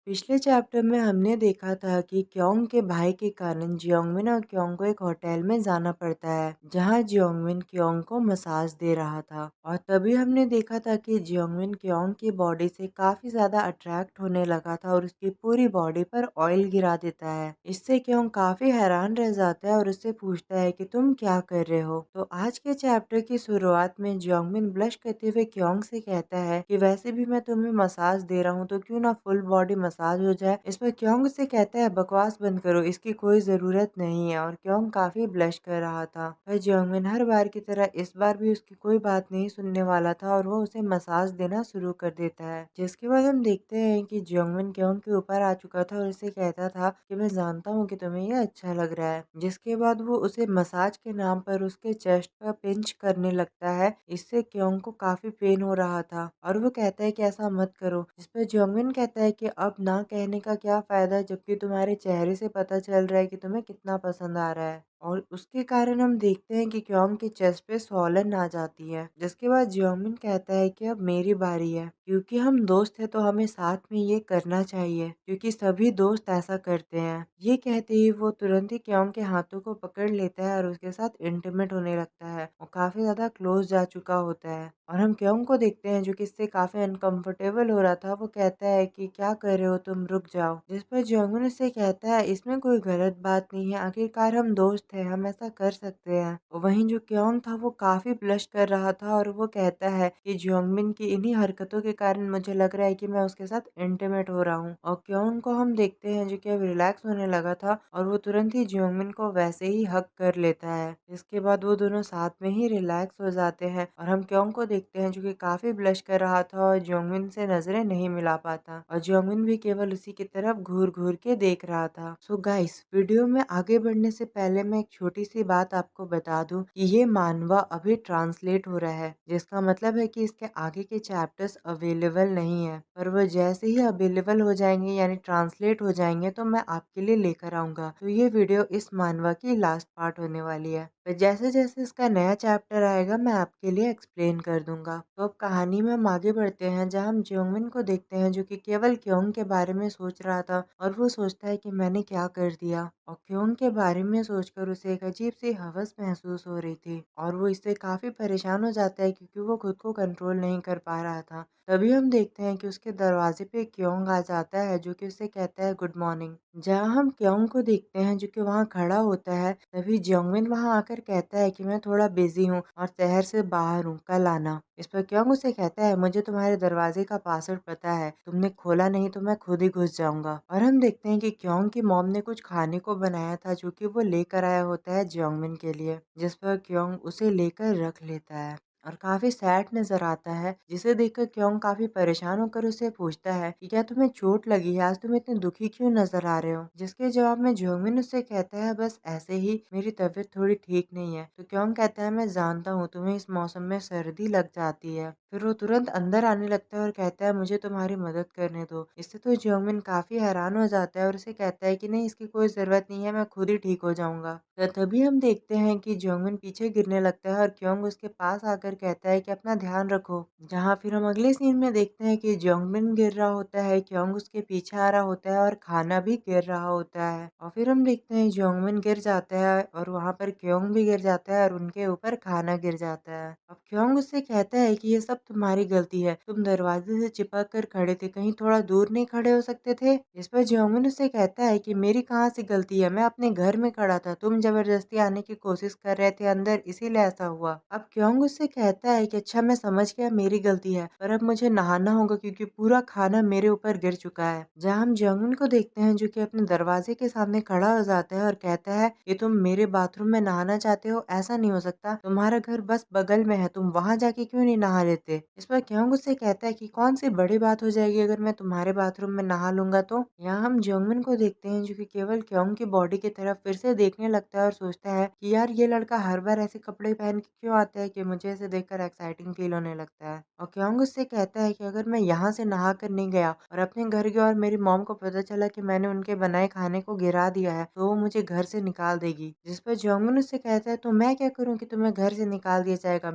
पिछले चैप्टर में हमने देखा था कि क्योंग के भाई के कारण जियोंगमिन और क्योंग को एक होटल में जाना पड़ता है, जहां जियोंगमिन क्योंग को मसाज दे रहा था। और तभी हमने देखा था कि जियोंगमिन क्योंग की बॉडी से काफी ज्यादा अट्रैक्ट होने लगा था और उसकी पूरी बॉडी पर ऑयल गिरा देता है। इससे क्योंग काफी हैरान रह जाता है और उससे पूछता है कि तुम क्या कर रहे हो। तो आज के चैप्टर की शुरुआत में जियोंगमिन ब्लश करते हुए क्योंग से कहता है कि वैसे भी मैं तुम्हें मसाज दे रहा हूँ, तो क्यों ना फुल बॉडी मसाज हो जाए। इस पर क्योंग उससे कहता है बकवास बंद करो, इसकी कोई ज़रूरत नहीं है। और क्योंग काफ़ी ब्लश कर रहा था। पर जियोंगमिन हर बार की तरह इस बार भी उसकी कोई बात नहीं सुनने वाला था और वो उसे मसाज देना शुरू कर देता है। जिसके बाद हम देखते हैं कि जियोंगमिन क्योंग के ऊपर आ चुका था और उसे कहता था कि मैं जानता हूँ कि तुम्हें ये अच्छा लग रहा है। जिसके बाद वो उसे मसाज के नाम पर उसके चेस्ट पर पिंच करने लगता है। इससे क्योंग को काफी पेन हो रहा था और वो कहता है कि ऐसा मत करो। जिस पर जियोंगमिन कहता है कि अब ना कहने का क्या फायदा, जबकि तुम्हारे चेहरे से पता चल रहा है कि तुम्हें कितना पसंद आ रहा है। और उसके कारण हम देखते हैं कि क्योंग के चेस्ट पे स्वॉलन आ जाती है। जिसके बाद जियोंगमिन कहता है कि अब मेरी बारी है, क्योंकि हम दोस्त हैं तो हमें साथ में ये करना चाहिए, क्योंकि सभी दोस्त ऐसा करते हैं। ये कहते ही वो तुरंत ही क्योंग के हाथों को पकड़ लेता है और उसके साथ इंटीमेट होने लगता है और काफी ज्यादा क्लोज जा चुका होता है। और हम क्योंग को देखते हैं जो कि इससे काफी अनकंफर्टेबल हो रहा था। वो कहता है कि क्या कर रहे हो तुम, रुक जाओ। जिस पर जियोंगमिन उससे कहता है इसमें कोई गलत बात नहीं है, आखिरकार हम दोस्त हैं, हम ऐसा कर सकते हैं। और वहीं जो क्योंग था वो काफी ब्लश कर रहा था और वो कहता है कि जियोंगमिन की इन्हीं हरकतों के कारण मुझे लग रहा है कि मैं उसके साथ इंटीमेट हो रहा हूँ। और क्योंग को हम देखते हैं जो कि अब रिलैक्स होने लगा था और वो तुरंत ही जियोंगमिन को वैसे ही हक कर लेता है। इसके बाद वो दोनों साथ में ही रिलैक्स हो जाते हैं और हम क्योंग को देखते हैं जो कि काफी ब्लश कर रहा था और जियोंगमिन से नजरें नहीं मिला पाता और जियोंगमिन भी केवल उसी की तरफ घूर घूर के देख रहा था। सो गाइस, वीडियो में आगे बढ़ने से पहले मैं एक छोटी सी बात आपको बता दूं कि ये मानवा अभी ट्रांसलेट हो रहा है, जिसका मतलब है कि इसके आगे के चैप्टर्स अवेलेबल नहीं है। पर वो जैसे ही अवेलेबल हो जाएंगे यानी ट्रांसलेट हो जाएंगे तो मैं आपके लिए लेकर आऊंगा। तो ये वीडियो इस मानवा की लास्ट पार्ट होने वाली है। पर जैसे जैसे इसका नया चैप्टर आएगा मैं आपके लिए एक्सप्लेन कर दूंगा। तो अब कहानी में हम आगे बढ़ते हैं, जहाँ हम जियोंगमिन को देखते हैं जो कि केवल क्योंग के बारे में सोच रहा था और वो सोचता है कि मैंने क्या कर दिया। और क्योंग के बारे में सोचकर उसे एक अजीब सी हवस महसूस हो रही थी और वो इससे काफी परेशान हो जाता है क्योंकि वो खुद को कंट्रोल नहीं कर पा रहा था। तभी हम देखते हैं कि उसके दरवाजे पे क्योंग आ जाता है जो कि उसे कहता है गुड मॉर्निंग। जहाँ हम क्योंग को देखते हैं जो कि वहाँ खड़ा होता है, तभी जियोंगमिन वहाँ आकर कहता है कि मैं थोड़ा बिजी हूँ और शहर से बाहर हूँ, कल आना। इस पर क्योंग उसे कहता है मुझे तुम्हारे दरवाजे का पासवर्ड पता है, तुमने खोला नहीं तो मैं खुद ही घुस जाऊंगा। और हम देखते हैं कि क्योंग की मॉम ने कुछ खाने को बनाया था जो कि वो लेकर आया होता है जियोंगमिन के लिए, जिस पर क्योंग उसे लेकर रख लेता है और काफी सैड नजर आता है। जिसे देखकर क्योंग काफी परेशान होकर उसे पूछता है कि क्या तुम्हें चोट लगी है, आज तुम इतने दुखी क्यों नजर आ रहे हो। जिसके जवाब में जियोंगमिन उससे कहता है बस ऐसे ही, मेरी तबीयत थोड़ी ठीक नहीं है। तो क्योंग कहता है मैं जानता हूँ तुम्हें इस मौसम में सर्दी लग जाती है। फिर वो तुरंत अंदर आने लगता है और कहता है मुझे तुम्हारी मदद करने दो। इससे तो जियोंगमिन काफी हैरान हो जाता है और उसे कहता है कि नहीं, इसकी कोई जरूरत नहीं है, मैं खुद ही ठीक हो जाऊंगा। तो तभी हम देखते हैं कि जियोंगमिन पीछे गिरने लगता है और क्योंग उसके पास आकर कहता है कि अपना ध्यान रखो। जहाँ फिर हम अगले सीन में देखते हैं कि जियोंगमिन गिर रहा होता है, क्योंग उसके पीछे आ रहा होता है और खाना भी गिर रहा होता है। और फिर हम देखते हैं जियोंगमिन गिर जाता है और वहाँ पर क्योंग भी गिर जाता है और उनके ऊपर खाना गिर जाता है। अब क्योंग उससे कहता है कि ये सब तुम्हारी गलती है, तुम दरवाजे से चिपक कर खड़े थे, कहीं थोड़ा दूर नहीं खड़े हो सकते थे। इस पर जियोंगमिन उससे कहता है कि मेरी कहाँ से गलती है, मैं अपने घर में खड़ा था, तुम जबरदस्ती आने की कोशिश कर रहे थे अंदर, इसीलिए ऐसा हुआ। अब क्योंग उससे कहता है कि अच्छा मैं समझ गया, मेरी गलती है, पर अब मुझे नहाना होगा क्योंकि पूरा खाना मेरे ऊपर गिर चुका है। जहाँ हम जियोंगमिन को देखते हैं जो कि अपने दरवाजे के सामने खड़ा हो जाता है और कहता है कि तुम मेरे बाथरूम में नहाना चाहते हो, ऐसा नहीं हो सकता, तुम्हारा घर बस बगल में है, तुम वहां जाके क्यों नहीं नहा लेते। इस पर क्योंग उससे कहता है कि कौन सी बड़ी बात हो जाएगी अगर मैं तुम्हारे बाथरूम में नहा लूंगा तो। यहाँ हम जियोंगमिन को देखते हैं जो कि केवल क्योंग की बॉडी की तरफ फिर से देखने लगता है और सोचता है कि यार ये लड़का हर बार ऐसे कपड़े पहन के क्यों आता है कि मुझे इसे देखकर एक्साइटिंग फील होने लगता है। और क्योंग उससे कहता है कि अगर मैं यहाँ से नहा कर नहीं गया और अपने घर गया और मेरी मॉम को पता चला कि मैंने उनके बनाए खाने को गिरा दिया है तो वो मुझे घर से निकाल देगी। जिस पर जियोंगमिन उससे कहता है तो मैं क्या करूँ कि तुम्हें घर से निकाल दिया जाएगा,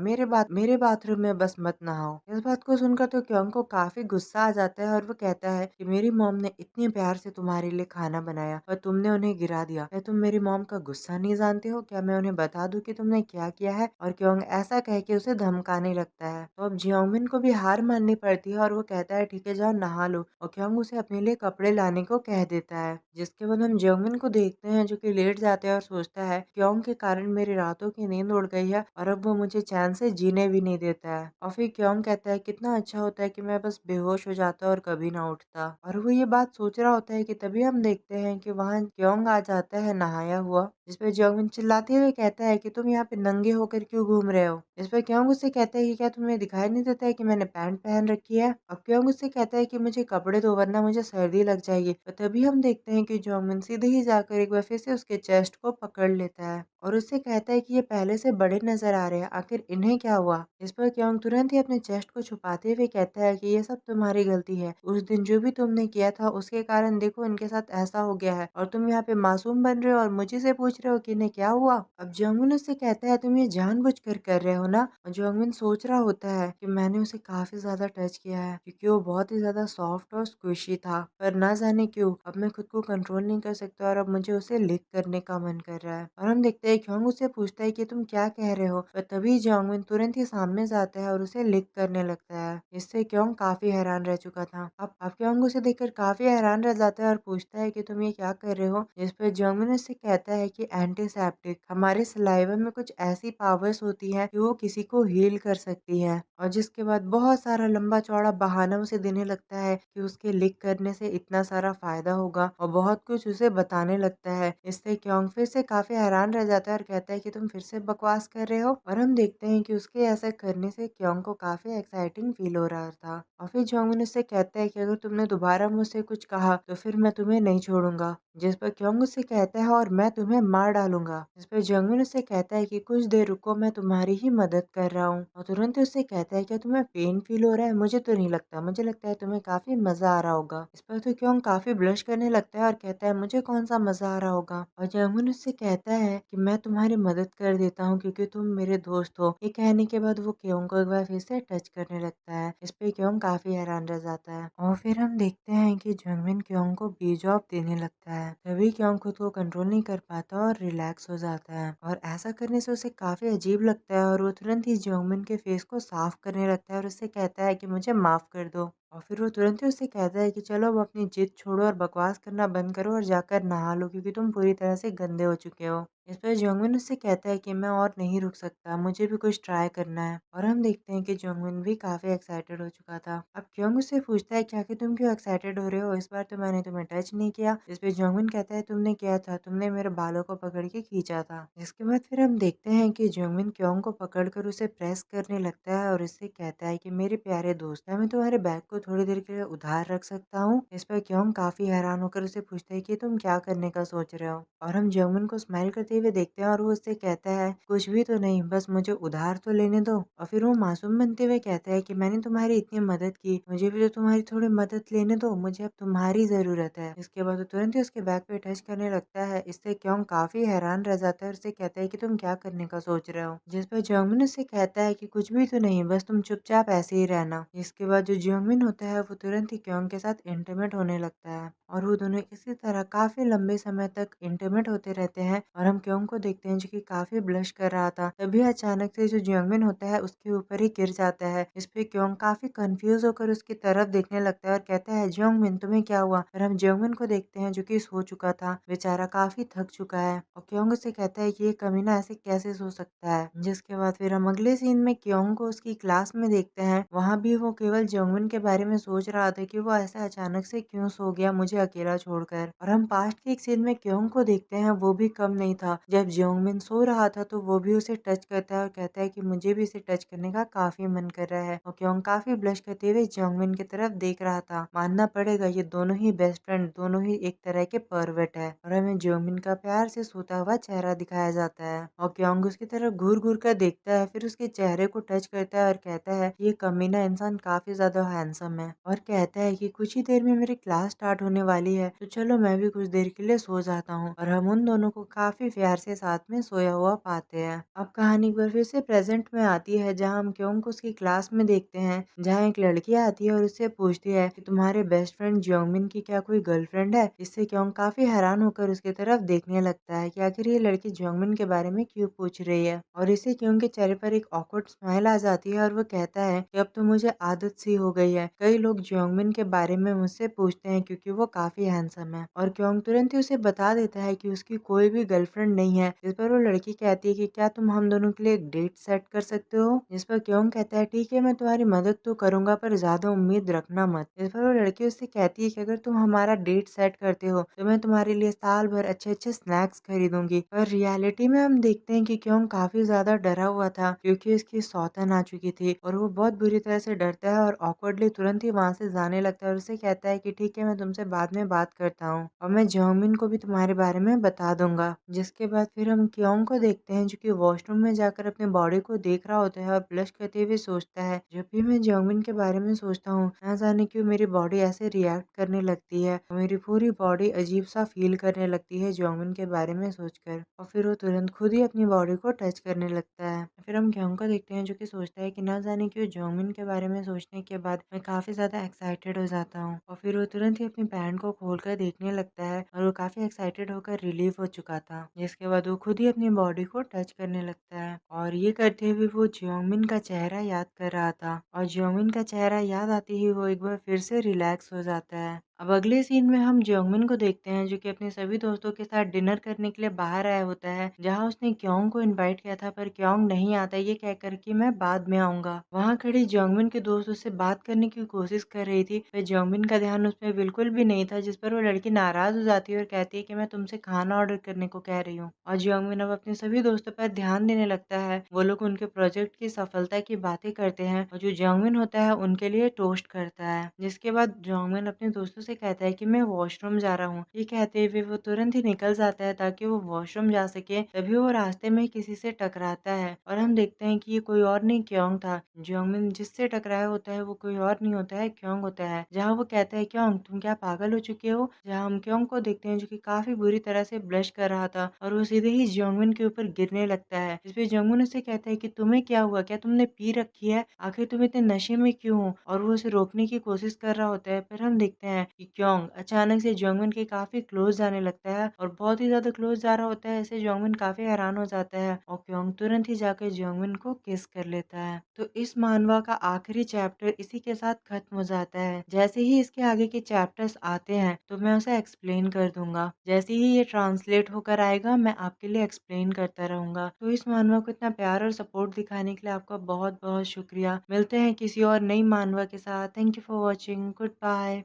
मेरे बाथरूम में बस मत नहाओ। इस बात को सुनकर तो क्योंग को काफी गुस्सा आ जाता है और वो कहता है कि मेरी मॉम ने इतने प्यार से तुम्हारे लिए खाना बनाया और तुमने उन्हें गिरा दिया। क्या तुम मेरी मॉम का गुस्सा नहीं जानते हो? क्या मैं उन्हें बता दूं कि तुमने क्या किया है? और क्योंग ऐसा कह के उसे उसे धमकाने लगता है। तो अब जियोंगमिन को भी हार माननी पड़ती है और वो कहता है ठीक है जाओ नहा लो, और क्योंग उसे अपने लिए कपड़े लाने को कह देता है। जिसके बाद हम जियोंगमिन को देखते हैं जो कि लेट जाते हैं और सोचता है क्योंग के कारण मेरी रातों की नींद उड़ गई है और अब वो मुझे चैन से जीने भी नहीं देता है। और फिर क्योंग कहता है कितना अच्छा होता है कि मैं बस बेहोश हो जाता और कभी ना उठता। और वो ये बात सोच रहा होता है कि तभी हम देखते हैं कि वहाँ क्योंग आ जाता है नहाया हुआ, जिसपे जियोंगमिन चिल्लाते हुए कहता है कि तुम यहाँ पे नंगे होकर क्यों घूम रहे हो। इस पर क्योंग उससे कहता है कि क्या तुम्हें दिखाई नहीं देता है कि मैंने पैंट पहन रखी है। अब क्योंग उससे कहता है कि मुझे कपड़े दो वरना मुझे सर्दी लग जाएगी। और तभी हम देखते हैं कि जियोंगमिन सीधे ही जाकर एक बार फिर से उसके चेस्ट को पकड़ लेता है और उससे कहता है कि ये पहले से बड़े नजर आ रहे हैं, आखिर इन्हें क्या हुआ। इस पर क्योंग तुरंत ही अपने चेस्ट को छुपाते हुए कहता है कि ये सब तुम्हारी गलती है, उस दिन जो भी तुमने किया था उसके कारण देखो इनके साथ ऐसा हो गया है और तुम यहाँ पे मासूम बन रहे हो और मुझे से पूछ रहे हो कि इन्हें क्या हुआ। अब जियोंगमिन उससे कहता है तुम ये जानबूझकर कर रहे हो ना। और जियोंगमिन सोच रहा होता है कि मैंने उसे काफी ज्यादा टच किया है क्योंकि वो बहुत ही ज्यादा सॉफ्ट और स्क्विशी था, पर ना जाने क्यों अब मैं खुद को कंट्रोल नहीं कर सकता और अब मुझे उसे लिक करने का मन कर रहा है। और हम देखते हैं क्योंग उससे पूछता है कि तुम क्या कह रहे हो, पर तभी जियोंगमिन तुरंत ही सामने जाता है और उसे लिक करने लगता है। इससे क्योंग काफी हैरान रह चुका था। अब क्योंग उसे देखकर काफी हैरान रह जाता है और पूछता है कि तुम ये क्या कर रहे हो। जिस पर जियोंगमिन उससे कहता है कि एंटीसेप्टिक हमारे सलाइवा में कुछ ऐसी पावर्स होती है कि वो किसी को हील कर सकती है। और जिसके बाद बहुत सारा लंबा चौड़ा बहाना उसे देने लगता है कि उसके लिक करने से इतना सारा फायदा होगा और बहुत कुछ उसे बताने लगता है। इससे क्योंग फिर से काफी हैरान रह जाता है और कहता है कि तुम फिर से बकवास कर रहे हो। और हम देखते हैं कि उसके ऐसा करने से क्योंग को काफी एक्साइटिंग फील हो रहा था। और फिर जियोंगमिन उससे कहता है कि अगर तुमने दोबारा मुझसे कुछ कहा तो फिर मैं तुम्हें नहीं छोड़ूंगा। जिस पर क्योंग उससे कहता है और मैं तुम्हें मार डालूंगा। जिस पर जियोंगमिन उससे कहता है कि कुछ देर रुको, मैं तुम्हारी ही मदद कर रहा हूँ। और तुरंत ही उससे कहता है क्या तुम्हें पेन फील हो रहा है, मुझे तो नहीं लगता, मुझे लगता है तुम्हें काफी मजा आ रहा होगा। इस पर तो क्योंग काफी ब्लश करने लगता है और कहता है मुझे कौन सा मजा आ रहा होगा। और जियोंगमिन उससे कहता है कि मैं तुम्हारी मदद कर देता हूँ क्योंकि तुम मेरे दोस्त हो। ये कहने के बाद वो क्योंग को एक बार फिर से टच करने लगता है। इस पे क्योंग काफी हैरान रह जाता है और फिर हम देखते हैं कि जियोंगमिन क्योंग को बीजॉब देने लगता है। तभी क्योंग खुद को कंट्रोल नहीं कर पाता और रिलैक्स हो जाता है और ऐसा करने से उसे काफी अजीब लगता है और वो तुरंत ही जियोंगमिन के फेस को साफ करने लगता है और उससे कहता है कि मुझे माफ कर दो। और फिर वो तुरंत ही उससे कहता है कि चलो अब अपनी जिद छोड़ो और बकवास करना बंद करो और जाकर नहा लो क्योंकि तुम पूरी तरह से गंदे हो चुके हो। इस पर जियोंगमिन उससे कहता है कि मैं और नहीं रुक सकता, मुझे भी कुछ ट्राई करना है। और हम देखते हैं कि जियोंगमिन भी काफी एक्साइटेड हो चुका था। अब क्योंग उससे पूछता है क्या कि तुम क्यों एक्साइटेड हो रहे हो, इस बार तो मैंने तुम्हें टच नहीं किया। इस पे जियोंगमिन कहता है तुमने किया था, तुमने मेरे बालों को पकड़ के खींचा था। इसके बाद फिर हम देखते हैं कि जियोंगमिन क्योंग को पकड़कर उसे प्रेस करने लगता है और इससे कहता है कि मेरे प्यारे दोस्त, क्या मैं तुम्हारे बैग को थोड़ी देर के लिए उधार रख सकता हूँ। इस पर क्योंग काफी हैरान होकर उसे पूछता है कि तुम क्या करने का सोच रहे हो। और हम जियोंगमिन को स्माइल करते हुए देखते हैं और वो उससे कहता है कुछ भी तो नहीं, बस मुझे उधार तो लेने दो। और फिर वो मासूम बनते हुए कहता है कि मैंने तुम्हारी इतनी मदद की, मुझे भी तो तुम्हारी थोड़ी मदद लेने दो, मुझे अब तुम्हारी जरूरत है। इसके बाद वो तुरंत ही उसके बैग पे टच करने लगता है। इससे क्योंग काफी हैरान रह जाता है और उससे कहता है कि तुम क्या करने का सोच रहे हो। जिस पर जियोंगमिन उससे कहता है कि कुछ भी तो नहीं, बस तुम चुपचाप ऐसे ही रहना। इसके बाद जो जियोंगमिन होता है वो तुरंत ही क्योंग के साथ इंटीमेट होने लगता है और वो दोनों इसी तरह काफी लंबे समय तक इंटीमेट होते रहते हैं। और हम क्योंग को देखते हैं जो कि काफी ब्लश कर रहा था। तभी अचानक से जो जियोंगमिन होता है उसके ऊपर ही गिर जाता है। इस पे क्योंग काफी कंफ्यूज होकर उसकी तरफ देखने लगता है और कहता है जियोंगमिन तुम्हें क्या हुआ। और हम जियोंगमिन को देखते हैं जो कि सो चुका था, बेचारा काफी थक चुका है। और क्योंग उससे कहता है कि ये कमीना ऐसे कैसे सो सकता है। जिसके बाद फिर हम अगले सीन में क्योंग को उसकी क्लास में देखते हैं। वहाँ भी वो केवल जियोंगमिन के बारे में सोच रहा था कि वो ऐसे अचानक से क्यों सो गया मुझे अकेला छोड़कर। और हम पास्ट के एक सीन में क्योंग को देखते हैं, वो भी कम नहीं था। जब जियोंगमिन सो रहा था तो वो भी उसे टच करता है और कहता है कि मुझे भी इसे टच करने का काफी मन कर रहा है। और क्योंग काफी ब्लश करते हुए जियोंगमिन की तरफ देख रहा था। मानना पड़ेगा ये दोनों ही बेस्ट फ्रेंड, दोनों ही एक तरह के परवर्ट है। और हमें जियोंगमिन का प्यार से सोता हुआ चेहरा दिखाया जाता है और क्योंग उसकी तरफ घूर घूर कर देखता है, फिर उसके चेहरे को टच करता है और कहता है ये कमीना इंसान काफी ज्यादा हैंडसम हैंडसम है और कहता है कि कुछ ही देर में मेरी क्लास स्टार्ट होने वाली है, तो चलो मैं भी कुछ देर के लिए सो जाता हूँ। और हम उन दोनों को काफी प्यार से साथ में सोया हुआ पाते हैं। अब कहानी एक बार फिर से प्रेजेंट में आती है, जहाँ हम क्योंग को उसकी क्लास में देखते हैं, जहाँ एक लड़की आती है और उससे पूछती है कि तुम्हारे बेस्ट फ्रेंड जियोंगमिन की क्या कोई गर्लफ्रेंड है। इससे क्योंग काफी हैरान होकर उसकी तरफ देखने लगता है कि आखिर ये लड़की जियोंगमिन के बारे में क्यों पूछ रही है। और इसे क्योंग के चेहरे पर एक ऑकवर्ड स्माइल आ जाती है और वो कहता है कि अब तो मुझे आदत सी हो गई है, कई लोग जियोंगमिन के बारे में मुझसे पूछते हैं क्योंकि वो काफी हैंडसम है। और क्योंग तुरंत ही उसे बता देता है कि उसकी कोई भी गर्लफ्रेंड नहीं है। जिस पर वो लड़की कहती है कि क्या तुम हम दोनों के लिए एक डेट सेट कर सकते हो। जिस पर क्योंग कहता है ठीक है, मैं तुम्हारी मदद तो करूंगा पर ज्यादा उम्मीद रखना मत। जिस पर वो लड़की उससे कहती है कि अगर तुम हमारा डेट सेट करते हो तो मैं तुम्हारे लिए साल भर अच्छे अच्छे स्नैक्स खरीदूंगी। पर रियलिटी में हम देखते हैं कि क्योंग काफी ज्यादा डरा हुआ था क्योंकि उसकी सौतन आ चुकी थी और वो बहुत बुरी तरह से डरता है और ऑकवर्डली तुरंत ही वहां से जाने लगता है और उसे कहता है कि ठीक है, मैं तुमसे बाद में बात करता हूँ और मैं जियोंगमिन को भी तुम्हारे बारे में बता दूंगा। जिसके बाद फिर हम क्योंग को देखते हैं जो कि वॉशरूम में जाकर अपने बॉडी को देख रहा होता है और ब्लश करते हुए सोचता है, जब भी मैं जियोंगमिन के बारे में सोचता हूँ ना जाने क्यों मेरी बॉडी ऐसे रिएक्ट करने लगती है और मेरी पूरी बॉडी अजीब सा फील करने लगती है जियोंगमिन के बारे में सोचकर। और फिर वो तुरंत खुद ही अपनी बॉडी को टच करने लगता है। फिर हम क्योंग को देखते हैं जो कि सोचता है कि ना जाने क्यों जियोंगमिन के बारे में सोचने के बाद मैं काफी ज्यादा एक्साइटेड हो जाता हूँ। और फिर वो तुरंत ही अपनी पैंट को खोलकर देखने लगता है और वो काफी एक्साइटेड होकर रिलीव हो चुका था। जिसके बाद वो खुद ही अपनी बॉडी को टच करने लगता है और ये करते हुए वो जियोंगमिन का चेहरा याद कर रहा था और जियोंगमिन का चेहरा याद आते ही वो एक बार फिर से रिलैक्स हो जाता है। अब अगले सीन में हम जियोंगमिन को देखते हैं जो कि अपने सभी दोस्तों के साथ डिनर करने के लिए बाहर आया होता है, जहां उसने क्योंग को इनवाइट किया था पर क्योंग नहीं आता ये कहकर कि मैं बाद में आऊंगा। वहां खड़ी जियोंगमिन के दोस्त उससे बात करने की कोशिश कर रही थी पर जियोंगमिन का ध्यान उसमें बिल्कुल भी नहीं था। जिस पर वो लड़की नाराज हो जाती है और कहती है कि मैं तुमसे खाना ऑर्डर करने को कह रही हूँ। और जियोंगमिन अब अपने सभी दोस्तों पर ध्यान देने लगता है। वो लोग उनके प्रोजेक्ट की सफलता की बातें करते हैं और जो जियोंगमिन होता है उनके लिए टोस्ट करता है। जिसके बाद जियोंगमिन अपने दोस्तों से कहता है कि मैं वॉशरूम जा रहा हूँ। ये कहते हुए वो तुरंत ही निकल जाता है ताकि वो वॉशरूम जा सके। तभी वो रास्ते में किसी से टकराता है और हम देखते हैं कि ये कोई और नहीं क्योंग था। जियोंगमिन जिससे टकराया होता है वो कोई और नहीं होता है, क्योंग होता है। जहाँ वो कहता है क्योंग तुम क्या पागल हो चुके हो। जहाँ हम क्योंग को देखते हैं जो कि काफी बुरी तरह से ब्लश कर रहा था और वो सीधे ही जियोंगमिन के ऊपर गिरने लगता है। जिसपे जियोंगमिन उससे कहता है कि तुम्हें क्या हुआ, क्या तुमने पी रखी है, आखिर तुम इतने नशे में क्यों हो। और वो उसे रोकने की कोशिश कर रहा होता है पर हम देखते हैं कि क्योंग अचानक से जियोंगमिन के काफी क्लोज जाने लगता है और बहुत ही ज्यादा क्लोज जा रहा होता है। ऐसे जियोंगमिन काफी हैरान हो जाता है और क्योंग तुरंत ही जाकर जियोंगमिन को किस कर लेता है। तो इस मानवा का आखिरी चैप्टर इसी के साथ खत्म हो जाता है। जैसे ही इसके आगे के चैप्टर्स आते हैं तो मैं उसे एक्सप्लेन कर दूंगा। जैसे ही ये ट्रांसलेट होकर आएगा मैं आपके लिए एक्सप्लेन करता रहूंगा। तो इस मानवा को इतना प्यार और सपोर्ट दिखाने के लिए आपका बहुत बहुत शुक्रिया। मिलते हैं किसी और नई मानवा के साथ। Thank you for watching. Good bye.